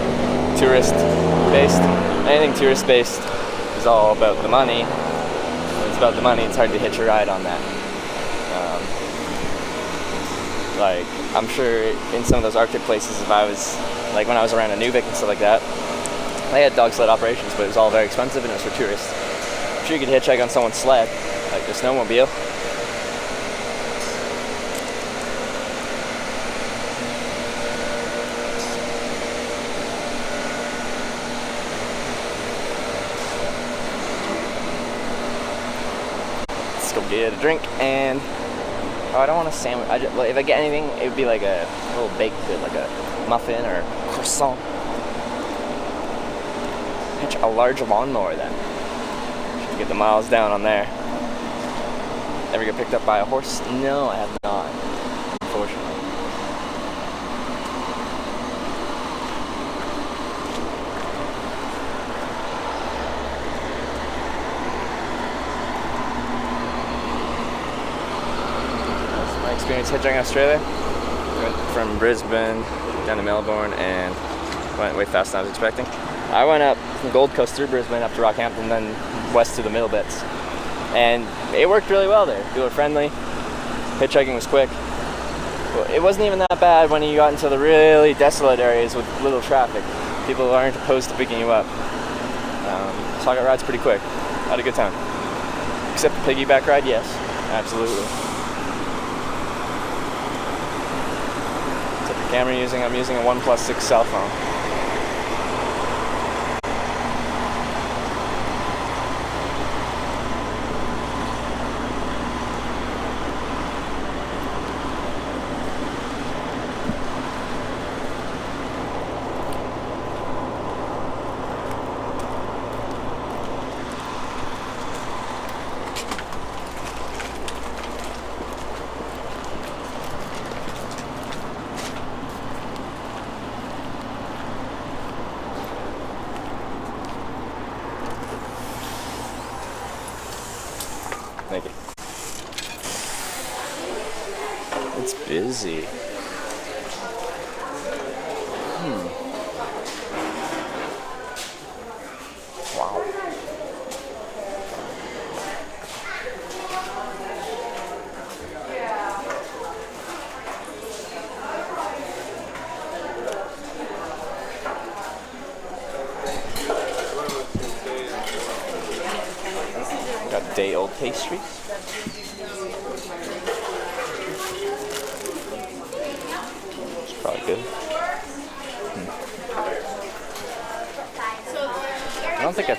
tourist-based. Anything tourist-based is all about the money. When it's about the money, it's hard to hitch a ride on that. Like, I'm sure in some of those Arctic places, if I was, like when I was around Inuvik and stuff like that, they had dog sled operations, but it was all very expensive and it was for tourists. I'm sure you could hitchhike on someone's sled, like the snowmobile. Let's go get a drink, and I don't want a sandwich. If I get anything, it would be like a little baked good, like a muffin or a croissant. Hitch a large lawnmower then. Should get the miles down on there. Ever get picked up by a horse? No, I have not, unfortunately. That's my experience hitchhiking Australia. Went from Brisbane down to Melbourne and went way faster than I was expecting. I went up from Gold Coast through Brisbane up to Rockhampton, then west to the middle bits. And it worked really well there. People were friendly. Hitchhiking was quick. It wasn't even that bad when you got into the really desolate areas with little traffic. People aren't opposed to picking you up. So I got rides pretty quick. I had a good time. Except the piggyback ride, yes. Absolutely. Except the camera I'm using a OnePlus 6 cell phone. Thank you. It's busy. Wow. Got day-old pastries. It's probably good. I don't think I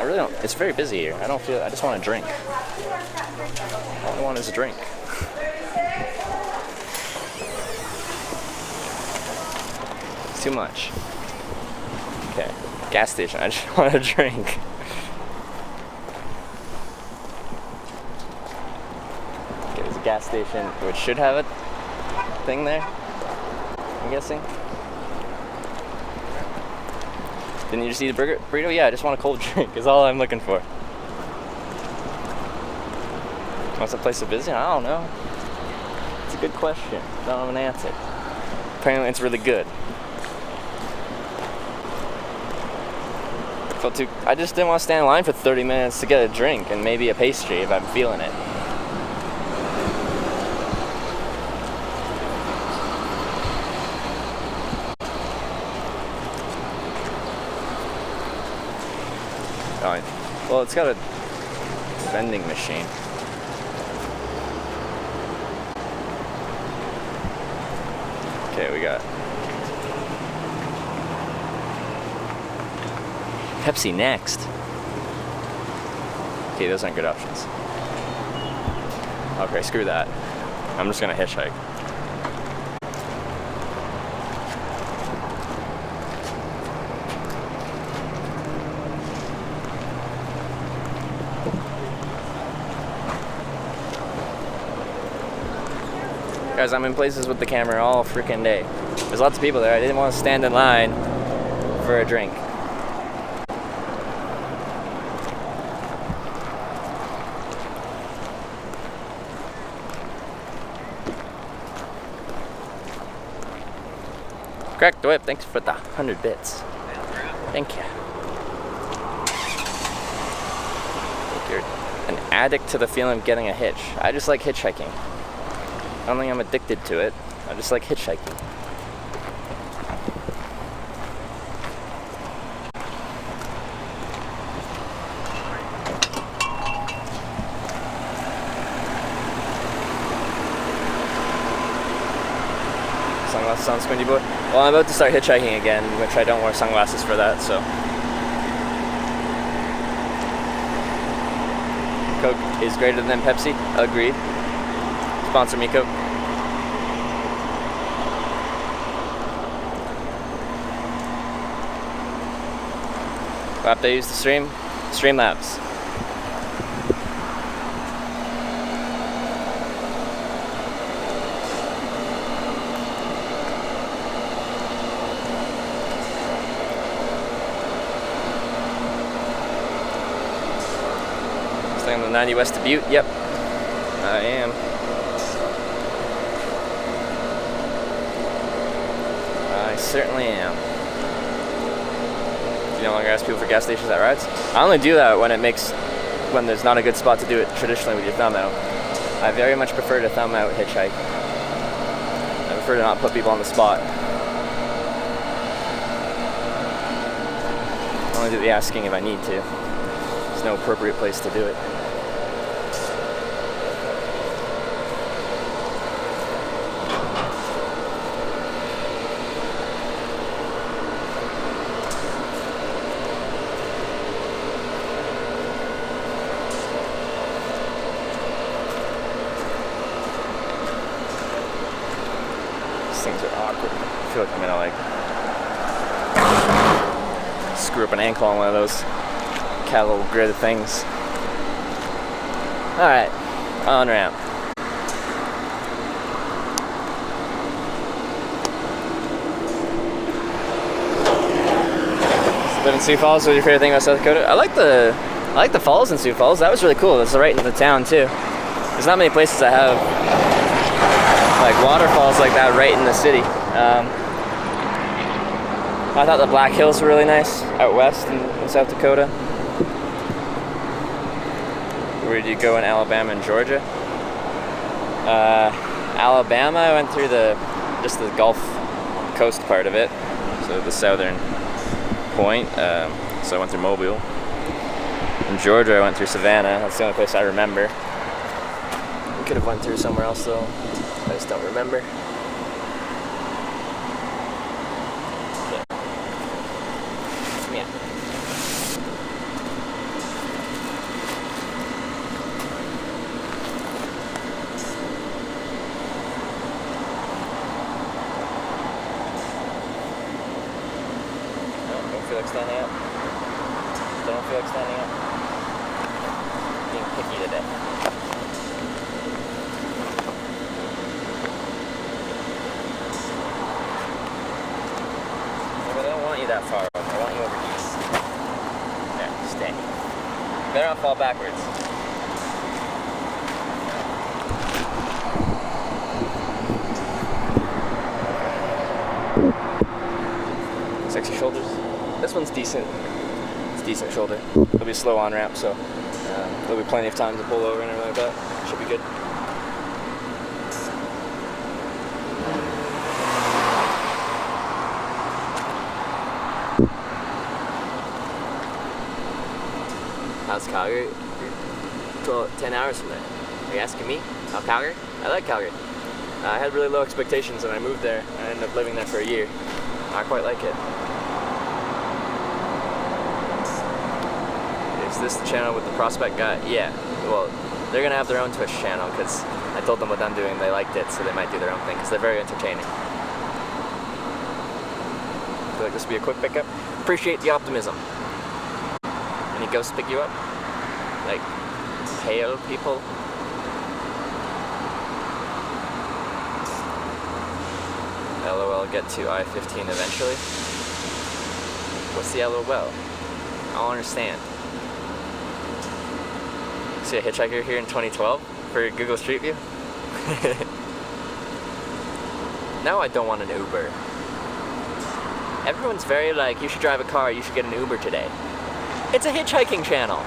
really don't. It's very busy here. I just want a drink. All I want is a drink. Too much. Okay, gas station. I just want a drink. Okay, there's a gas station which should have a thing there, I'm guessing. Didn't you just eat a burrito? Yeah, I just want a cold drink is all I'm looking for. What's the place to visit? I don't know. It's a good question. Don't have an answer. Apparently it's really good. I just didn't want to stand in line for 30 minutes to get a drink and maybe a pastry if I'm feeling it. Oh, well, it's got a vending machine. Okay, we got Pepsi next. Okay, those aren't good options. Okay, screw that. I'm just gonna hitchhike. Guys, I'm in places with the camera all freaking day. There's lots of people there. I didn't want to stand in line for a drink. Crack the whip, thanks for the 100 bits. Thank you. You're an addict to the feeling of getting a hitch. I just like hitchhiking. I don't think I'm addicted to it. I just like hitchhiking. Sunglasses on, Squinty Boy? Well, I'm about to start hitchhiking again, which I don't wear sunglasses for that, so. Coke is greater than Pepsi. Agreed. Sponsor me, Coke. What app they use to stream? Streamlabs. Staying on the 90 West to Butte? Yep, I am. I certainly am. Do you no longer ask people for gas stations at rides? I only do that when there's not a good spot to do it traditionally with your thumb out. I very much prefer to thumb out hitchhike. I prefer to not put people on the spot. I only do the asking if I need to. There's no appropriate place to do it. Things are awkward. I feel like I'm gonna screw up an ankle on one of those cattle grid things. Alright, on ramp. Living in Sioux Falls, what's your favorite thing about South Dakota? I like the falls in Sioux Falls. That was really cool. That's right in the town too. There's not many places that have like waterfalls like that right in the city. I thought the Black Hills were really nice out west in South Dakota. Where did you go in Alabama and Georgia? Alabama, I went through just the Gulf Coast part of it, so the southern point. So I went through Mobile. In Georgia, I went through Savannah. That's the only place I remember. I could have went through somewhere else though. I just don't remember. Yeah. feel like standing up. Don't feel like standing up. Being picky today. Yeah, but I don't want you that far over. I want you over east. There, stay. You better not fall backwards. Sexy shoulders. This one's decent. It's decent shoulder. It'll be a slow on ramp, so there'll be plenty of time to pull over and everything like that. Should be good. How's Calgary? 10 hours from there. Are you asking me? How Calgary? I like Calgary. I had really low expectations when I moved there. I ended up living there for a year. I quite like it. Is this the channel with the prospect guy? Yeah. Well, they're gonna have their own Twitch channel because I told them what I'm doing. They liked it, so they might do their own thing because they're very entertaining. I feel like this would be a quick pickup. Appreciate the optimism. Any ghosts pick you up? Like pale people? LOL, get to I-15 eventually. What's the LOL? I don't understand. See a hitchhiker here in 2012 for Google Street View? Now I don't want an Uber. Everyone's very like, you should drive a car, you should get an Uber today. It's a hitchhiking channel.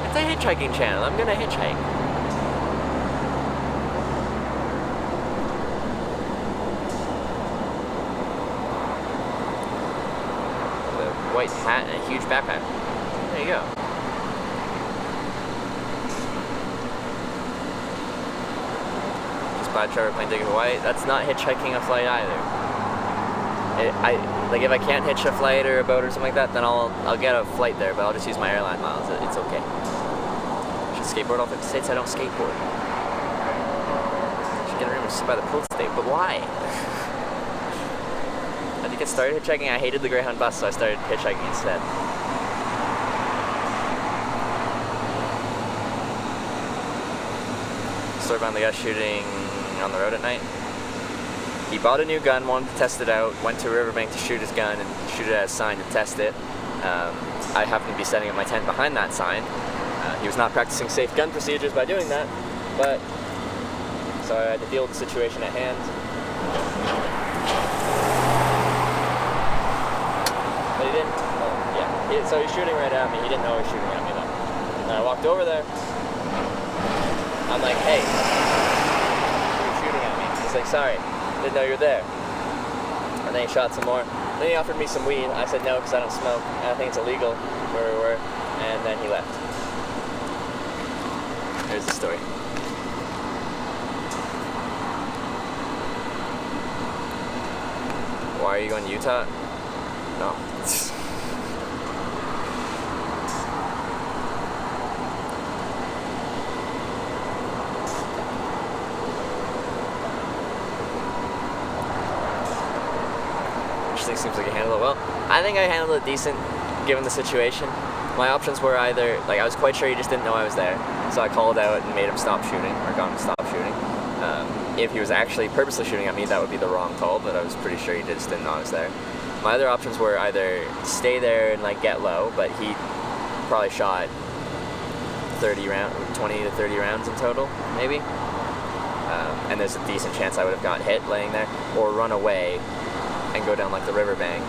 It's a hitchhiking channel. I'm gonna hitchhike. The white hat and a huge backpack. There you go. Just bought a Trevor plane ticket to Hawaii. That's not hitchhiking a flight either. Like if I can't hitch a flight or a boat or something like that, then I'll get a flight there, but I'll just use my airline miles. It's okay. I should skateboard all 50 states. I don't skateboard. I should get a room and sit by the pool today, but why? I think I started hitchhiking. I hated the Greyhound bus, so I started hitchhiking instead. Story behind the guy shooting on the road at night. He bought a new gun, wanted to test it out, went to a riverbank to shoot his gun and shoot it at a sign to test it. I happened to be setting up my tent behind that sign. He was not practicing safe gun procedures by doing that, but so I had to deal with the situation at hand. But he didn't, so he's shooting right at me. He didn't know he was shooting at me though. And I walked over there. I'm like, hey, you're shooting at me. He's like, sorry. Didn't know you were there. And then he shot some more. Then he offered me some weed. I said no because I don't smoke and I think it's illegal where we were. And then he left. Here's the story. Why are you going to Utah? No. Seems like you handled it well. I think I handled it decent given the situation. My options were either, like I was quite sure he just didn't know I was there, so I called out and made him stop shooting, or got him to stop shooting. If he was actually purposely shooting at me, that would be the wrong call, but I was pretty sure he just didn't know I was there. My other options were either stay there and like get low, but he probably shot 20 to 30 rounds in total, maybe. And there's a decent chance I would have got hit laying there, or run away and go down like the riverbank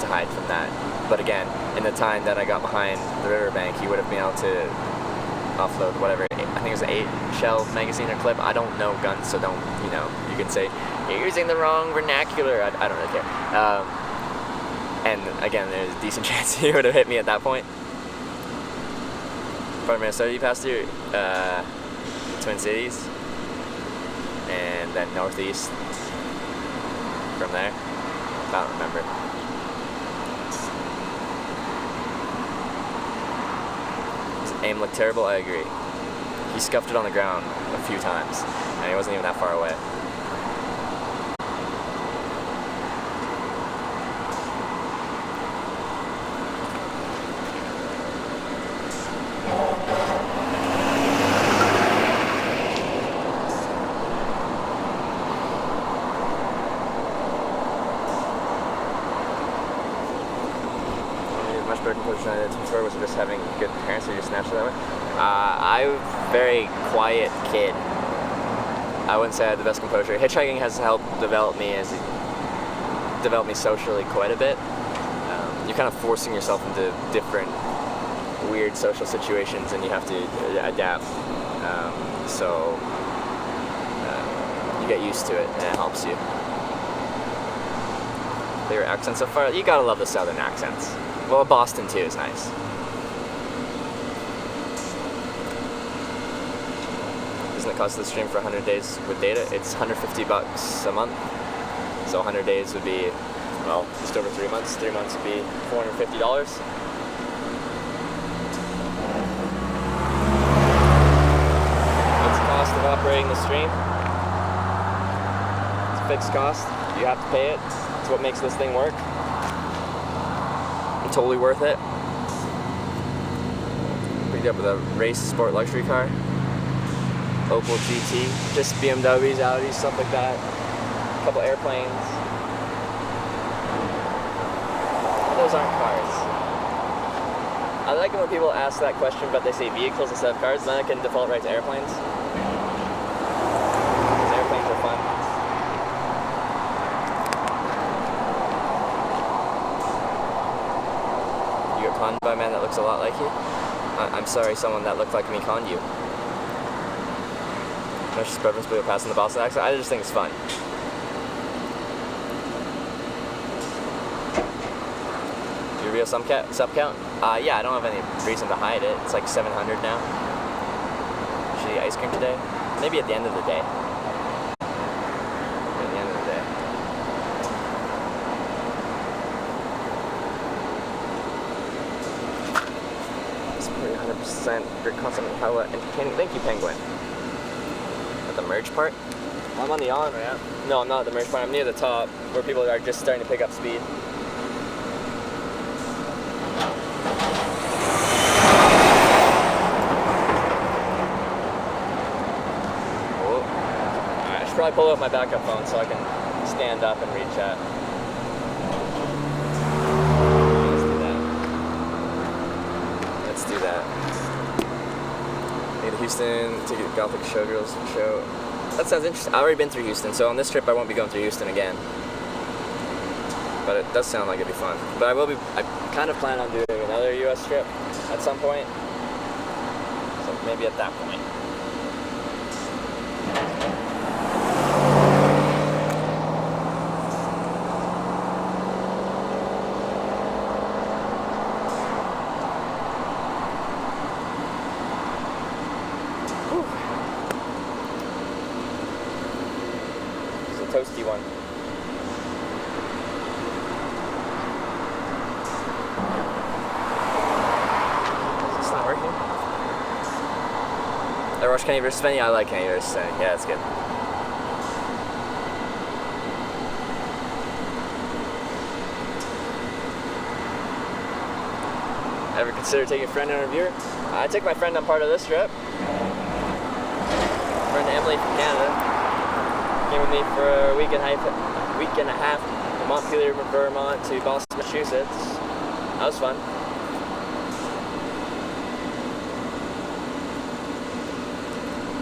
to hide from that. But again, in the time that I got behind the riverbank, he would have been able to offload whatever, I think it was an 8-shell magazine or clip. I don't know guns, so don't, you can say, you're using the wrong vernacular. I don't really care. And again, there's a decent chance he would have hit me at that point. Part of Minnesota, you passed through Twin Cities, and then northeast from there. I don't remember. Does aim look terrible? I agree. he scuffed it on the ground a few times, and he wasn't even that far away. Much better composure than I did before. Was it just having good parents, or you just naturally that way? I'm a very quiet kid. I wouldn't say I had the best composure. Hitchhiking has helped develop me socially quite a bit. You're kind of forcing yourself into different weird social situations, and you have to adapt. So you get used to it, and it helps you. Favorite accent so far? You gotta love the southern accents. Well, Boston too is nice. Isn't the cost of the stream for 100 days with data? It's $150 a month. So 100 days would be, well, just over 3 months. 3 months would be $450. What's the cost of operating the stream? It's a fixed cost. You have to pay it. It's what makes this thing work. Totally worth it. Picked up with a race sport luxury car. Opel GT. Just BMWs, Audis, stuff like that. A couple airplanes. Those aren't cars. I like it when people ask that question, but they say vehicles instead of cars. Then I can default right to airplanes. Because airplanes are fun. Conned by a man that looks a lot like you? I'm sorry, someone that looked like me conned you. No just preference people passing the Boston accent. I just think it's fun. Do you real sub count? Yeah, I don't have any reason to hide it. It's like 700 now. Should I eat ice cream today? Maybe at the end of the day. At the end of the day. Great concept and how entertaining. Thank you, Penguin. At the merge part? I'm on the on ramp. No, I'm not at the merge part. I'm near the top, where people are just starting to pick up speed. Oh. Alright, I should probably pull out my backup phone so I can stand up and read chat. Let's do that. Houston to get Gothic Showgirls show. That sounds interesting. I've already been through Houston, so on this trip I won't be going through Houston again. But it does sound like it'd be fun. But I kind of plan on doing another US trip at some point. So maybe at that point. Toasty one. Is this not working? I watch Kenny vs. Svenny. I like Kenny vs. Svenny. Yeah, it's good. Ever consider taking a friend on a reviewer? I took my friend on part of this trip. Friend Emily from Canada. Came with me for a week and a half from Montpelier, Vermont to Boston, Massachusetts. That was fun.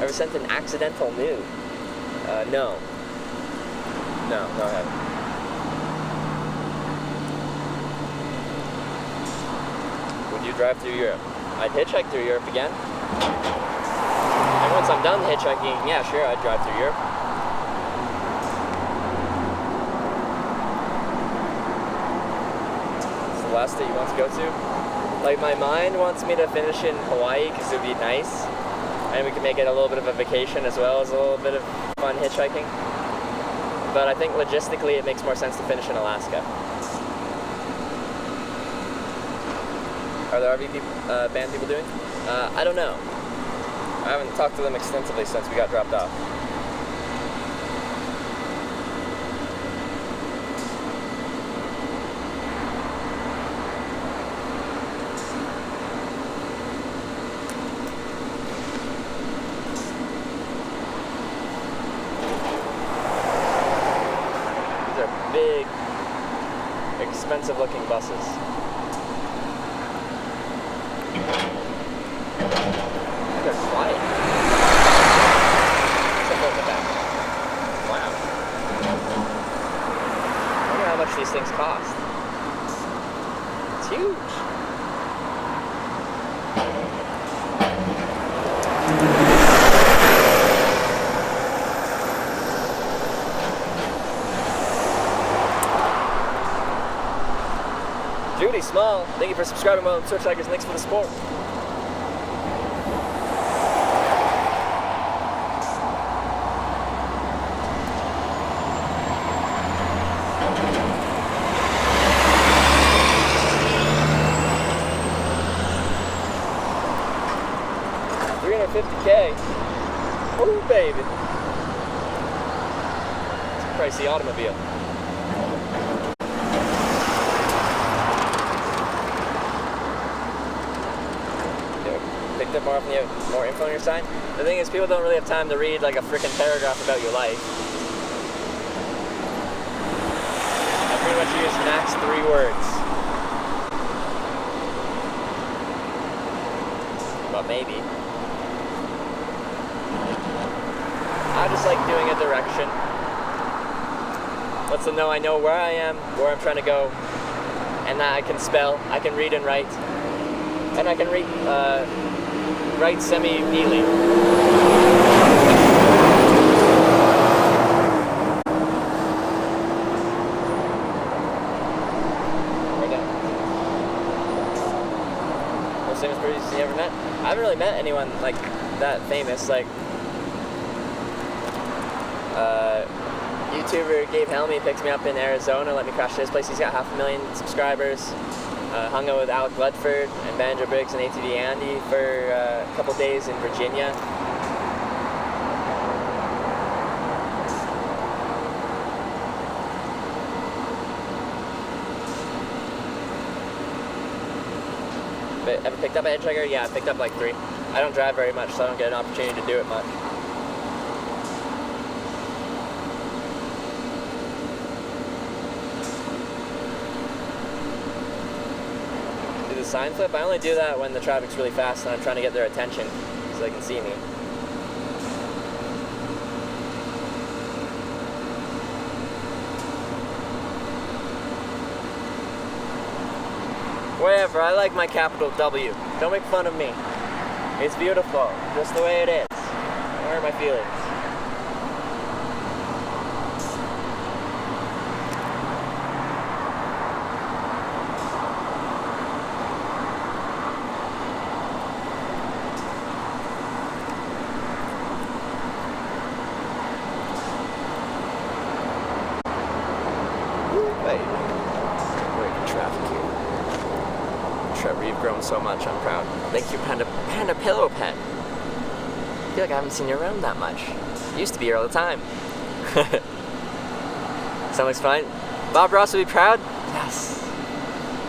Ever sent an accidental nude? No. No, I haven't. Would you drive through Europe? I'd hitchhike through Europe again. And once I'm done hitchhiking, yeah, sure, I'd drive through Europe. Last that you want to go to? Like, my mind wants me to finish in Hawaii because it would be nice, and we can make it a little bit of a vacation as well as a little bit of fun hitchhiking. But I think logistically it makes more sense to finish in Alaska. Are there RV band people doing? I don't know. I haven't talked to them extensively since we got dropped off. These are big, expensive-looking buses. They're quiet. Except for the back. Wow. I wonder how much these things cost. It's huge. Judy Small, thank you for subscribing to Search Tigers. Thanks for the support. $350K. Ooh, baby. It's a pricey automobile. Picked up more info on your sign. The thing is, people don't really have time to read like a freaking paragraph about your life. I pretty much use max 3 words. But maybe. I just like doing a direction. Lets them know I know where I am, where I'm trying to go, and that I can spell, I can read and write, and I can write semi-neatly. Right now. Most famous person you ever met? I haven't really met anyone like that famous. Like YouTuber Gabe Helmy picked me up in Arizona, let me crash to his place. He's got 500,000 subscribers. Hung out with Alec Ludford and Banjo Briggs and ATV Andy for a couple days in Virginia. But ever picked up a hitchhiker? Yeah, I picked up like 3. I don't drive very much, so I don't get an opportunity to do it much. Sign flip? I only do that when the traffic's really fast and I'm trying to get their attention so they can see me. Whatever, I like my capital W. Don't make fun of me. It's beautiful, just the way it is. Where are my feelings? Trevor, you've grown so much, I'm proud. Thank you, Panda Pillow Pet. I feel like I haven't seen you around that much. You used to be here all the time. Sound looks fine. Bob Ross would be proud? Yes.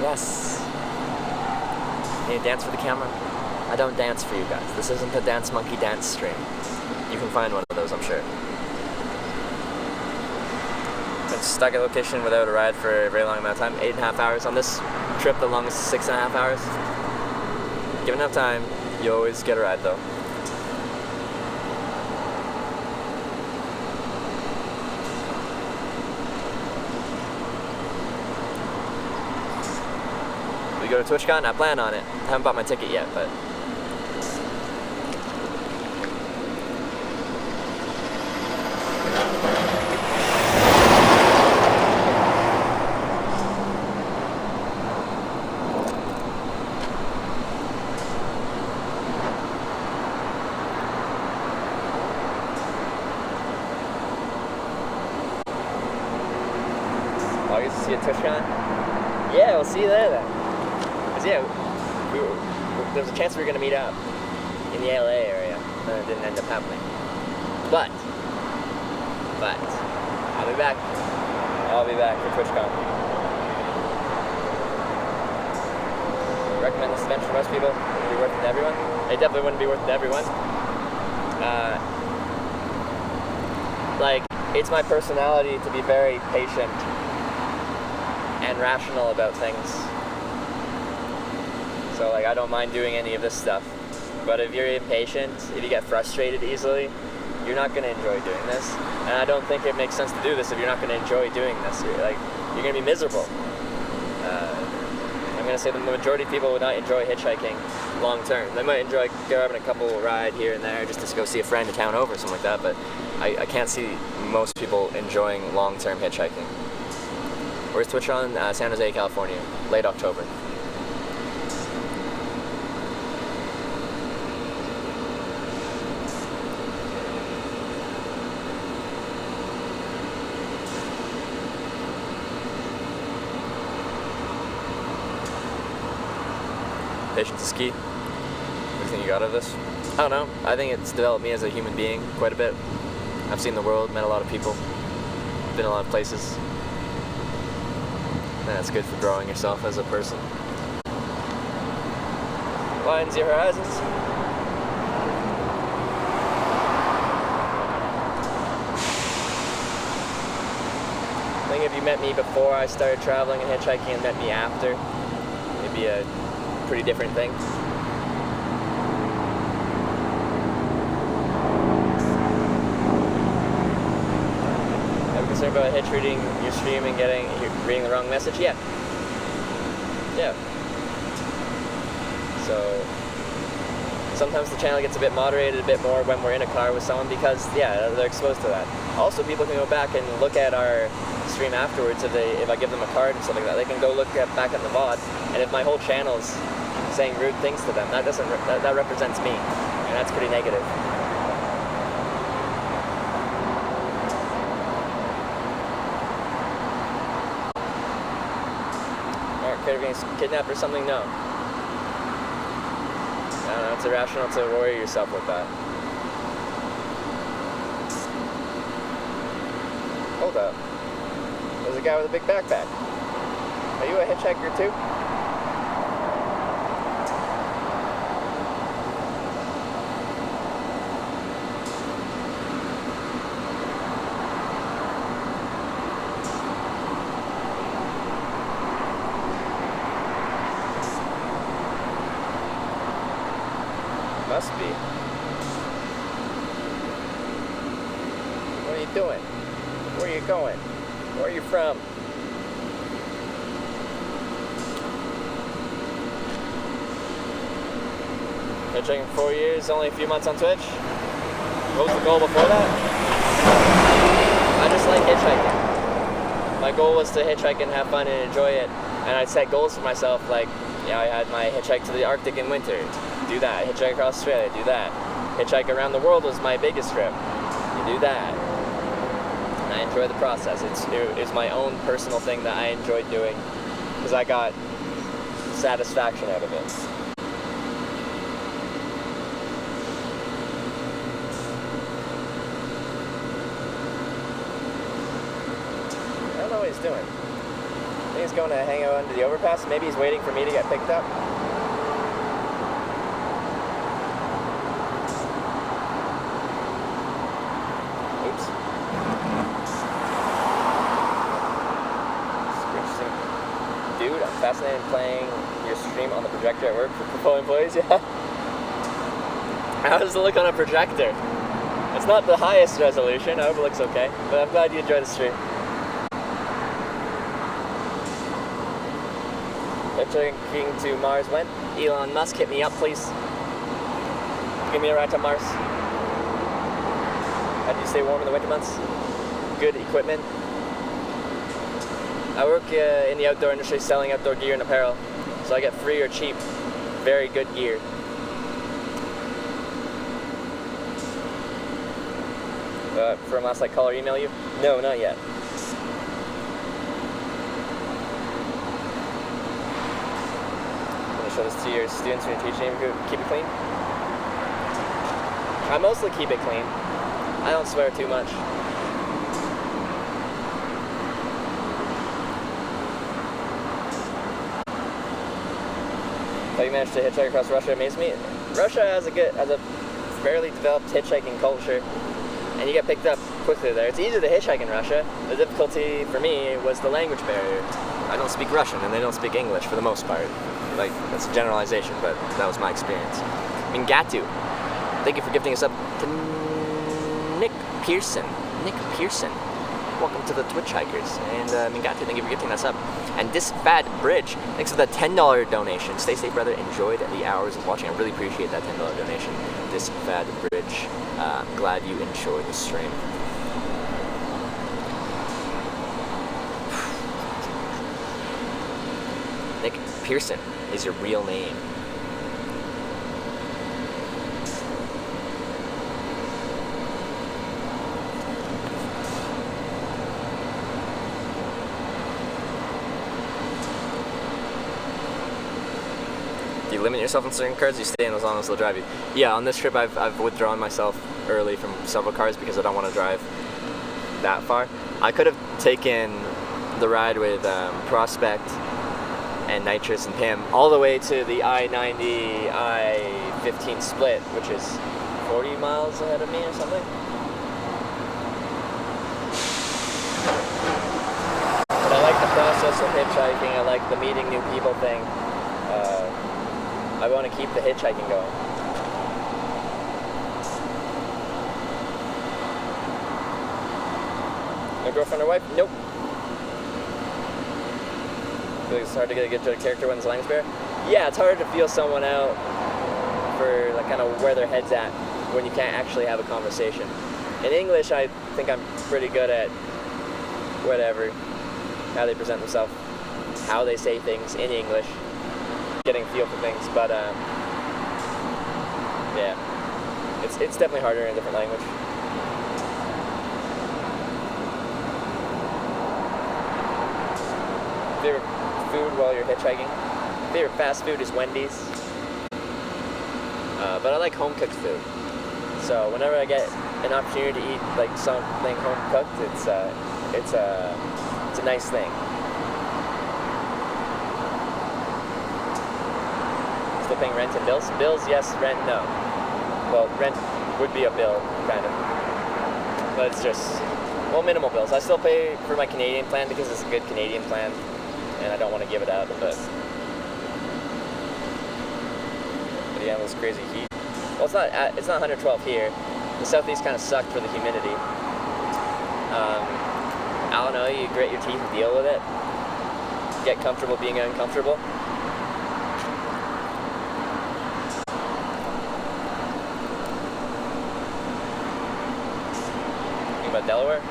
Yes. Can you dance for the camera? I don't dance for you guys. This isn't a Dance Monkey dance stream. You can find one of those, I'm sure. Been stuck at a location without a ride for a very long amount of time. 8.5 hours on this trip, the longest 6.5 hours. Given enough time, you always get a ride though. We go to TwitchCon? I plan on it. I haven't bought my ticket yet, but August, see you at TwitchCon? Yeah, we'll see you there then. Cause yeah, there's a chance we were gonna meet up in the LA area. and it didn't end up happening. But, I'll be back. I'll be back for TwitchCon. Recommend this event for most people. It would be worth it to everyone. It definitely wouldn't be worth it to everyone. Like, it's my personality to be very patient and rational about things. So, like, I don't mind doing any of this stuff. But if you're impatient, if you get frustrated easily, you're not going to enjoy doing this. And I don't think it makes sense to do this if you're not going to enjoy doing this. You're going to be miserable. I'm going to say the majority of people would not enjoy hitchhiking long term. They might enjoy grabbing a couple ride here and there just to go see a friend in town over or something like that, but I can't see most people enjoying long-term hitchhiking. Where's TwitchCon? San Jose, California, late October. Patience is key. What do you think you got out of this? I don't know. I think it's developed me as a human being quite a bit. I've seen the world, met a lot of people, been a lot of places. And that's good for growing yourself as a person. Widens your horizons. I think if you met me before I started traveling and hitchhiking and met me after, it'd be a pretty different thing. I'm concerned about hitch reading your stream and reading the wrong message. Yeah. So sometimes the channel gets a bit moderated a bit more when we're in a car with someone because they're exposed to that. Also, people can go back and look at our stream afterwards if I give them a card and stuff like that. They can go look back at the VOD, and if my whole channel's saying rude things to them, that represents me, and that's pretty negative. Alright, could have been kidnapped or something? No. I don't know, it's irrational to worry yourself with that. Hold up. There's a guy with a big backpack. Are you a hitchhiker too? Must be. What are you doing? Where are you going? Where are you from? Hitchhiking for 4 years, only a few months on Twitch. What was the goal before that? I just like hitchhiking. My goal was to hitchhike and have fun and enjoy it. And I'd set goals for myself, like, I had my hitchhike to the Arctic in winter. Do that. Hitchhike across Australia. Do that. Hitchhike around the world was my biggest trip. You do that. And I enjoy the process. It's my own personal thing that I enjoyed doing because I got satisfaction out of it. I don't know what he's doing. I think he's going to hang out under the overpass. Maybe he's waiting for me to get picked up. Fascinated playing your stream on the projector at work for Pro employees, yeah. How does it look on a projector? It's not the highest resolution, I hope it looks okay, but I'm glad you enjoyed the stream. Hitchhiking to Mars when? Elon Musk, hit me up please. Give me a ride to Mars. How do you stay warm in the winter months? Good equipment. I work in the outdoor industry selling outdoor gear and apparel, so I get free or cheap, very good gear. From last night, call or email you? No, not yet. I'm going to show this to your students when you're teaching them. Keep it clean. I mostly keep it clean. I don't swear too much. How you managed to hitchhike across Russia amazed me. Russia has a fairly developed hitchhiking culture, and you get picked up quickly there. It's easy to hitchhike in Russia. The difficulty for me was the language barrier. I don't speak Russian, and they don't speak English for the most part. Like, that's a generalization, but that was my experience. Mingatu. Thank you for gifting us up to Nick Pearson. Nick Pearson. Welcome to the Twitch Hikers. And Mingatu, thank you for gifting us up. And this Fat Bridge, thanks for the $10 donation. Stay safe, brother. Enjoyed the hours of watching. I really appreciate that $10 donation. This Fat Bridge. Glad you enjoyed the stream. Nick Pearson is your real name. Do you limit yourself on certain cars? You stay in as long as they'll drive you. Yeah, on this trip I've withdrawn myself early from several cars because I don't want to drive that far. I could have taken the ride with Prospect and Nitrous and Pam all the way to the I-90, I-15 split, which is 40 miles ahead of me or something. But I like the process of hitchhiking. I like the meeting new people thing. I want to keep the hitchhiking going. No girlfriend or wife? Nope. It's hard to get a good character when it's language barrier. Yeah, it's hard to feel someone out for like kind of where their head's at when you can't actually have a conversation. In English, I think I'm pretty good at whatever, how they present themselves, how they say things in English, getting a feel for things. But yeah, it's definitely harder in a different language. Favorite food while you're hitchhiking? Favorite fast food is Wendy's. But I like home cooked food. So whenever I get an opportunity to eat like something home cooked, it's a nice thing. Still paying rent and bills? Bills, yes. Rent, no. Well, rent would be a bill, kind of. But it's just, well, minimal bills. I still pay for my Canadian plan because it's a good Canadian plan, and I don't want to give it out. But yeah, this crazy heat. Well, it's not 112 here. The southeast kind of sucked for the humidity. I don't know, you grit your teeth and deal with it. Get comfortable being uncomfortable. Thinking about Delaware?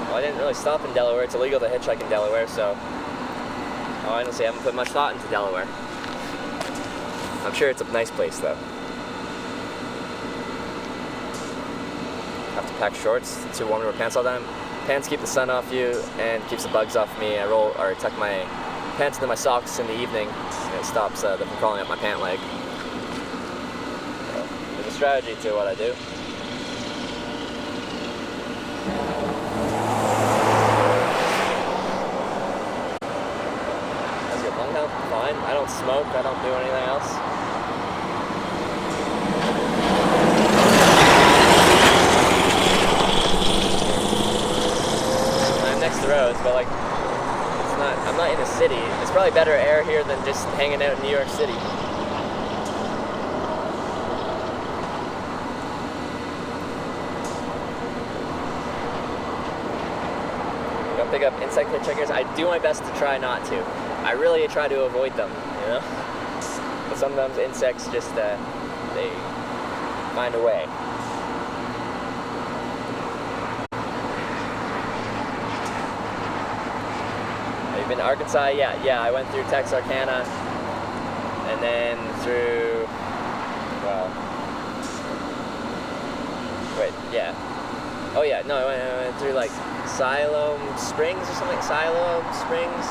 Well, I didn't really stop in Delaware. It's illegal to hitchhike in Delaware, so honestly, I haven't put much thought into Delaware. I'm sure it's a nice place, though. Have to pack shorts. It's too warm to wear pants all the time. Pants keep the sun off you and keeps the bugs off me. I roll or tuck my pants into my socks in the evening, and it stops them from crawling up my pant leg. So, there's a strategy to what I do. How's your lung health? Fine. I don't smoke. I don't do anything else. Next to roads, but like, it's not. I'm not in a city. It's probably better air here than just hanging out in New York City. Don't pick up insect hitchhikers. I do my best to try not to. I really try to avoid them, you know. But sometimes insects just they find a way. Been to Arkansas? Yeah, I went through Texarkana and then through, well, wait, yeah. Oh yeah, no, I went through like Siloam Springs or something, Siloam Springs,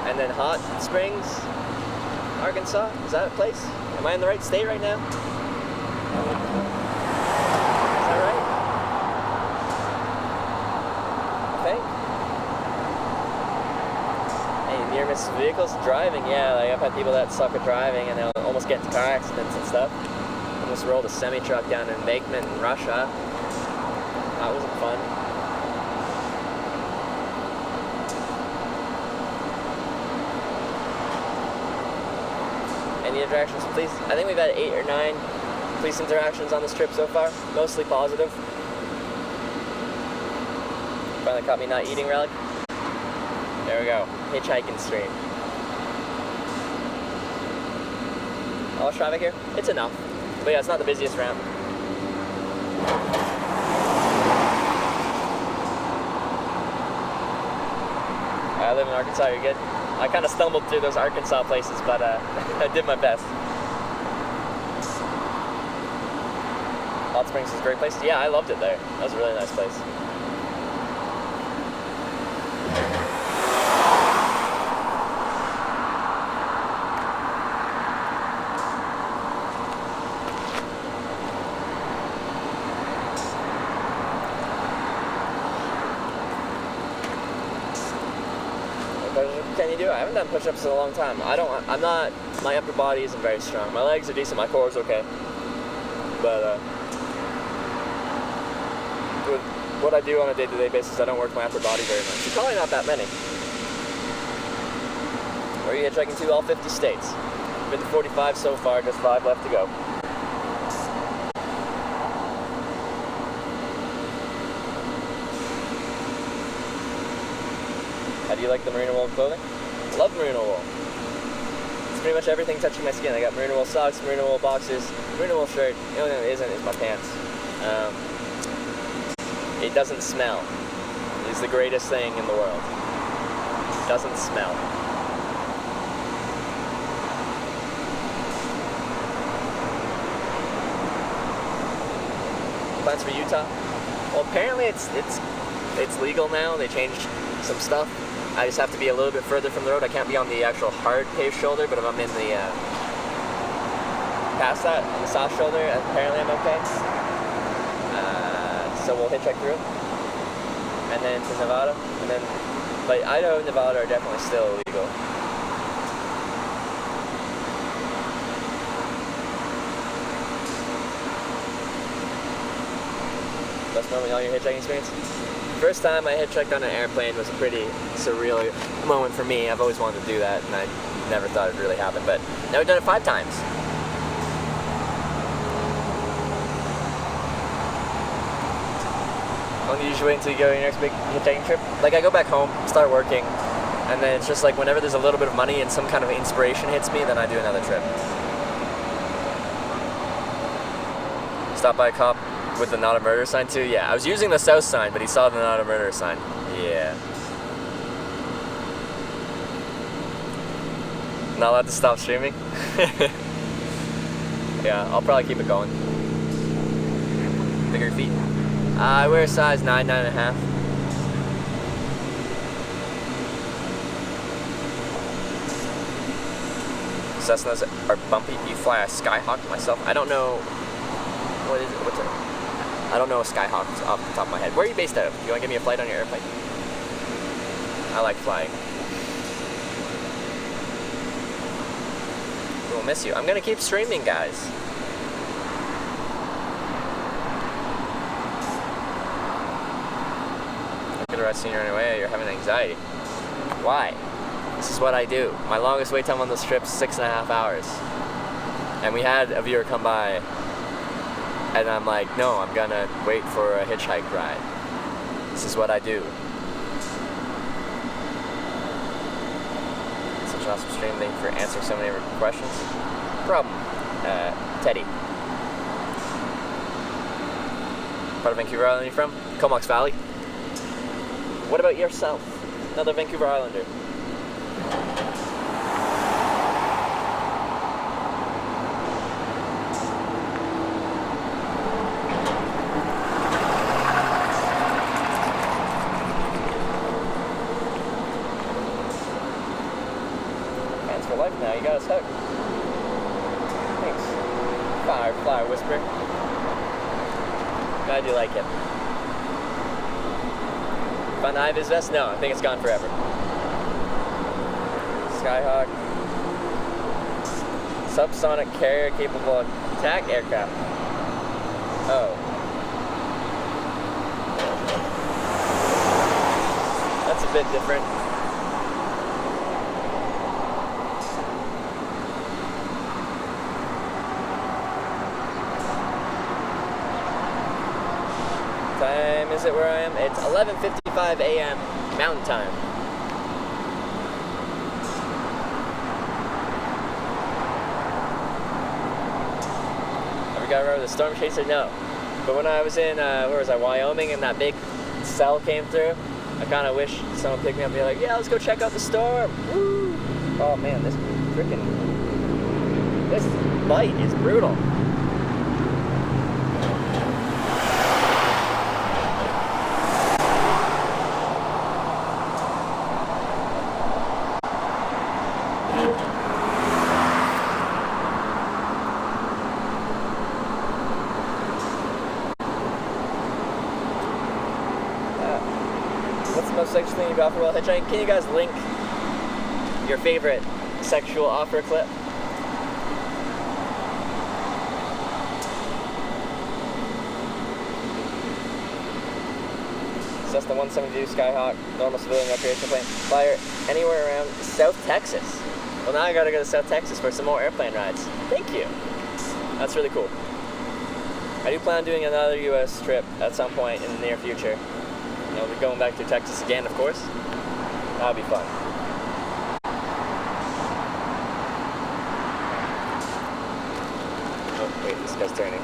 and then Hot Springs, Arkansas. Is that a place? Am I in the right state right now? Dangerous vehicles driving, yeah. Like I've had people that suck at driving and they'll almost get into car accidents and stuff. Almost rolled a semi-truck down an embankment in Russia. That wasn't fun. Any interactions with police? I think we've had 8 or 9 police interactions on this trip so far. Mostly positive. Finally caught me not eating relic. There we go. Hitchhiking stream. How much traffic here? It's enough. But yeah, it's not the busiest route. I live in Arkansas, you're good? I kind of stumbled through those Arkansas places, but I did my best. Hot Springs is a great place. Yeah, I loved it there. That was a really nice place. Can you do it? I haven't done push-ups in a long time. My upper body isn't very strong. My legs are decent, my core is okay. But with what I do on a day-to-day basis, I don't work my upper body very much. So probably not that many. Where are you hitchhiking to? All 50 states. Been to 45 so far, just 5 left to go. How do you like the merino wool clothing? Love merino wool. It's pretty much everything touching my skin. I got merino wool socks, merino wool boxers, merino wool shirt. The only thing that isn't is my pants. It doesn't smell. It's the greatest thing in the world. It doesn't smell. Plans for Utah? Well, apparently it's legal now. They changed some stuff. I just have to be a little bit further from the road. I can't be on the actual hard paved shoulder, but if I'm in the past that, on the soft shoulder, apparently I'm okay. So we'll hitchhike through, and then to Nevada, and then, but Idaho and Nevada are definitely still illegal. Best moment on your hitchhiking experience? First time I hitchhiked on an airplane was a pretty surreal moment for me. I've always wanted to do that, and I never thought it'd really happen, but now we've done it 5 times. How long do you usually wait until you go on your next big hitchhiking trip? Like, I go back home, start working, and then it's just like whenever there's a little bit of money and some kind of inspiration hits me, then I do another trip. Stop by a cop with the not a murder sign too? Yeah, I was using the south sign, but he saw the not a murder sign. Yeah. Not allowed to stop streaming? Yeah, I'll probably keep it going. Bigger feet? I wear a size 9, 9.5. Cessnas are bumpy. You fly a Skyhawk myself? I don't know. What is it? What's it? I don't know a Skyhawk off the top of my head. Where are you based out of? You want to give me a flight on your airplane? I like flying. We'll miss you. I'm going to keep streaming, guys. Look at the rest senior anyway. You're having anxiety. Why? This is what I do. My longest wait time on this trip is 6.5 hours. And we had a viewer come by, and I'm like, no, I'm gonna wait for a hitchhike ride. This is what I do. Such an awesome stream. Thank you for answering so many questions. No problem. Teddy. Part of Vancouver Island you from? Comox Valley. What about yourself? Another Vancouver Islander. Fans for life now, you got us hooked. Thanks. Firefly Whisper. Glad you like it. Found the Ivis vest? No, I think it's gone forever. Skyhawk. Subsonic carrier capable of attack aircraft. Oh. That's a bit different. Time is it where I am? It's 11:55 a.m. Mountain Time. Have you got rid of the storm chaser? No. But when I was in, where was I, Wyoming, and that big cell came through, I kind of wish someone picked me up and be like, yeah, let's go check out the storm. Woo! Oh man, this bite is brutal. What's the most sexual thing you've offered while hitchhiking? Can you guys link your favorite sexual offer clip? Cessna 172 Skyhawk, normal civilian recreational plane. Flyer anywhere around South Texas. Well, now I gotta go to South Texas for some more airplane rides. Thank you. That's really cool. I do plan on doing another U.S. trip at some point in the near future. We'll be going back to Texas again, of course. That'll be fun. Oh, wait, this guy's turning.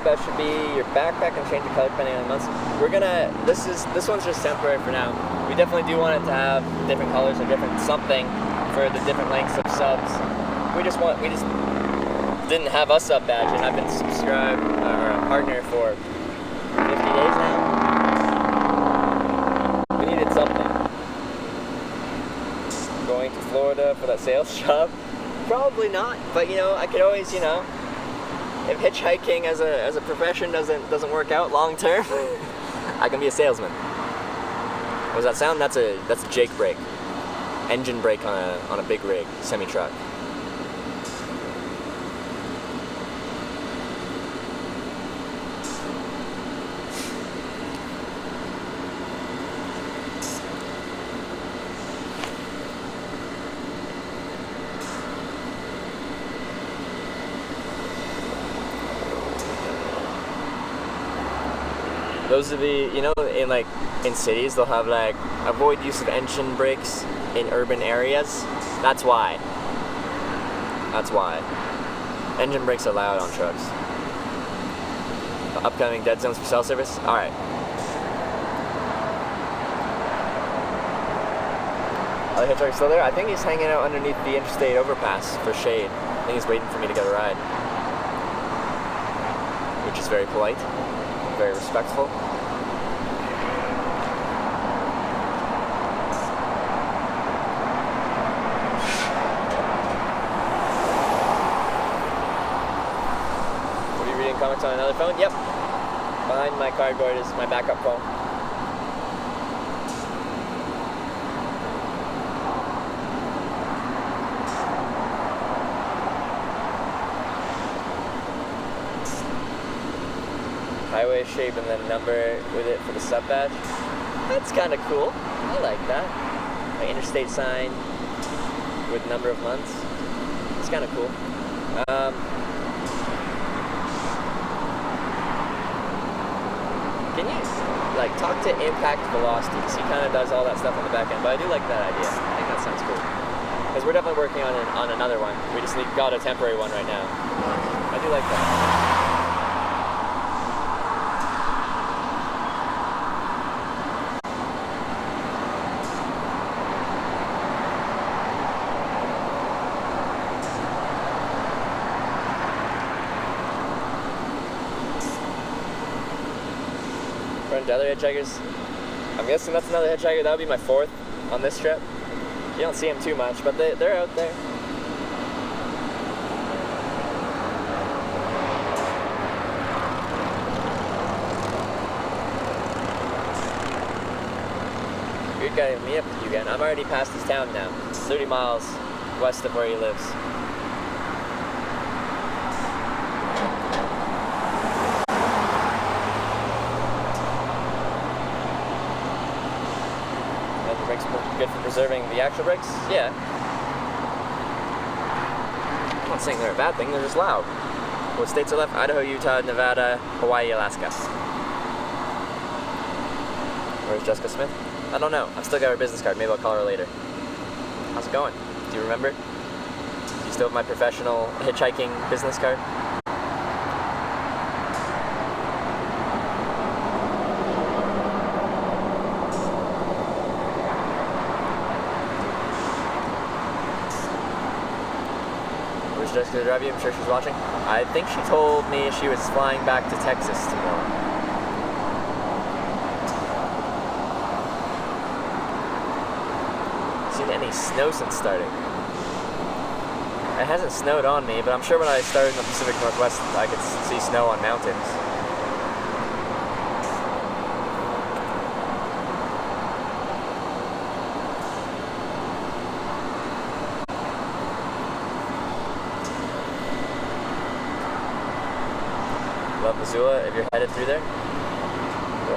That should be your backpack and change the color depending on the months. We're gonna, this one's just temporary for now. We definitely do want it to have different colors or different something for the different lengths of subs. We just didn't have a sub badge, and I've been subscribed or a partner for 50 days now. We needed something. Going to Florida for that sales job? Probably not, but I could always, if hitchhiking as a profession doesn't work out long term, I can be a salesman. What does that sound? That's a Jake brake, engine brake on a big rig semi truck. Those are the, in cities they'll have avoid use of engine brakes in urban areas. That's why. Engine brakes are allowed on trucks. Upcoming dead zones for cell service? Alright. Are the hitchhiker still there? I think he's hanging out underneath the interstate overpass for shade. I think he's waiting for me to get a ride. Which is very polite. Very respectful. What are you reading comics on another phone? Yep. Behind my cardboard is my backup phone. Highway shape and then number with it for the sub badge. That's kind of cool. I like that. Like interstate sign with number of months. It's kind of cool. Can you talk to impact velocity? Because he kind of does all that stuff on the back end, but I do like that idea. I think that sounds cool. Because we're definitely working on another one. We just got a temporary one right now. I do like that. run into other hitchhikers. I'm guessing that's another hitchhiker. That would be my 4th on this trip. You don't see them too much, but they're out there. Weird guy to meet up with you again. I'm already past his town now. It's 30 miles west of where he lives. And the brakes are good for preserving the actual brakes? Yeah. I'm not saying they're a bad thing, they're just loud. What states are left? Idaho, Utah, Nevada, Hawaii, Alaska. Where's Jessica Smith? I don't know. I've still got her business card. Maybe I'll call her later. How's it going? Do you remember? Do you still have my professional hitchhiking business card? Where's Jessica to drive you? I'm sure she's watching. I think she told me she was flying back to Texas tomorrow. Seen any snow since starting? It hasn't snowed on me, but I'm sure when I started in the Pacific Northwest, I could see snow on mountains. Love Missoula, if you're headed through there.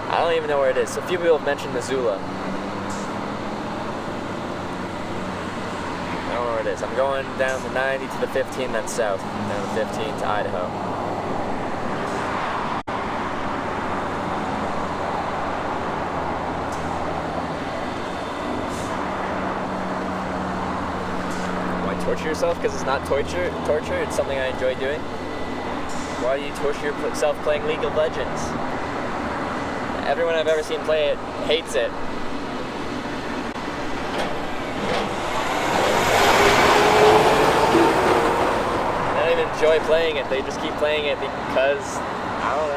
I don't even know where it is. A few people have mentioned Missoula. I don't know where it is. I'm going down the 90 to the 15, then south. Down the 15 to Idaho. Why torture yourself? Because it's not torture. It's something I enjoy doing. Why do you torture yourself playing League of Legends? Everyone I've ever seen play it hates it. Enjoy playing it. They just keep playing it because, I don't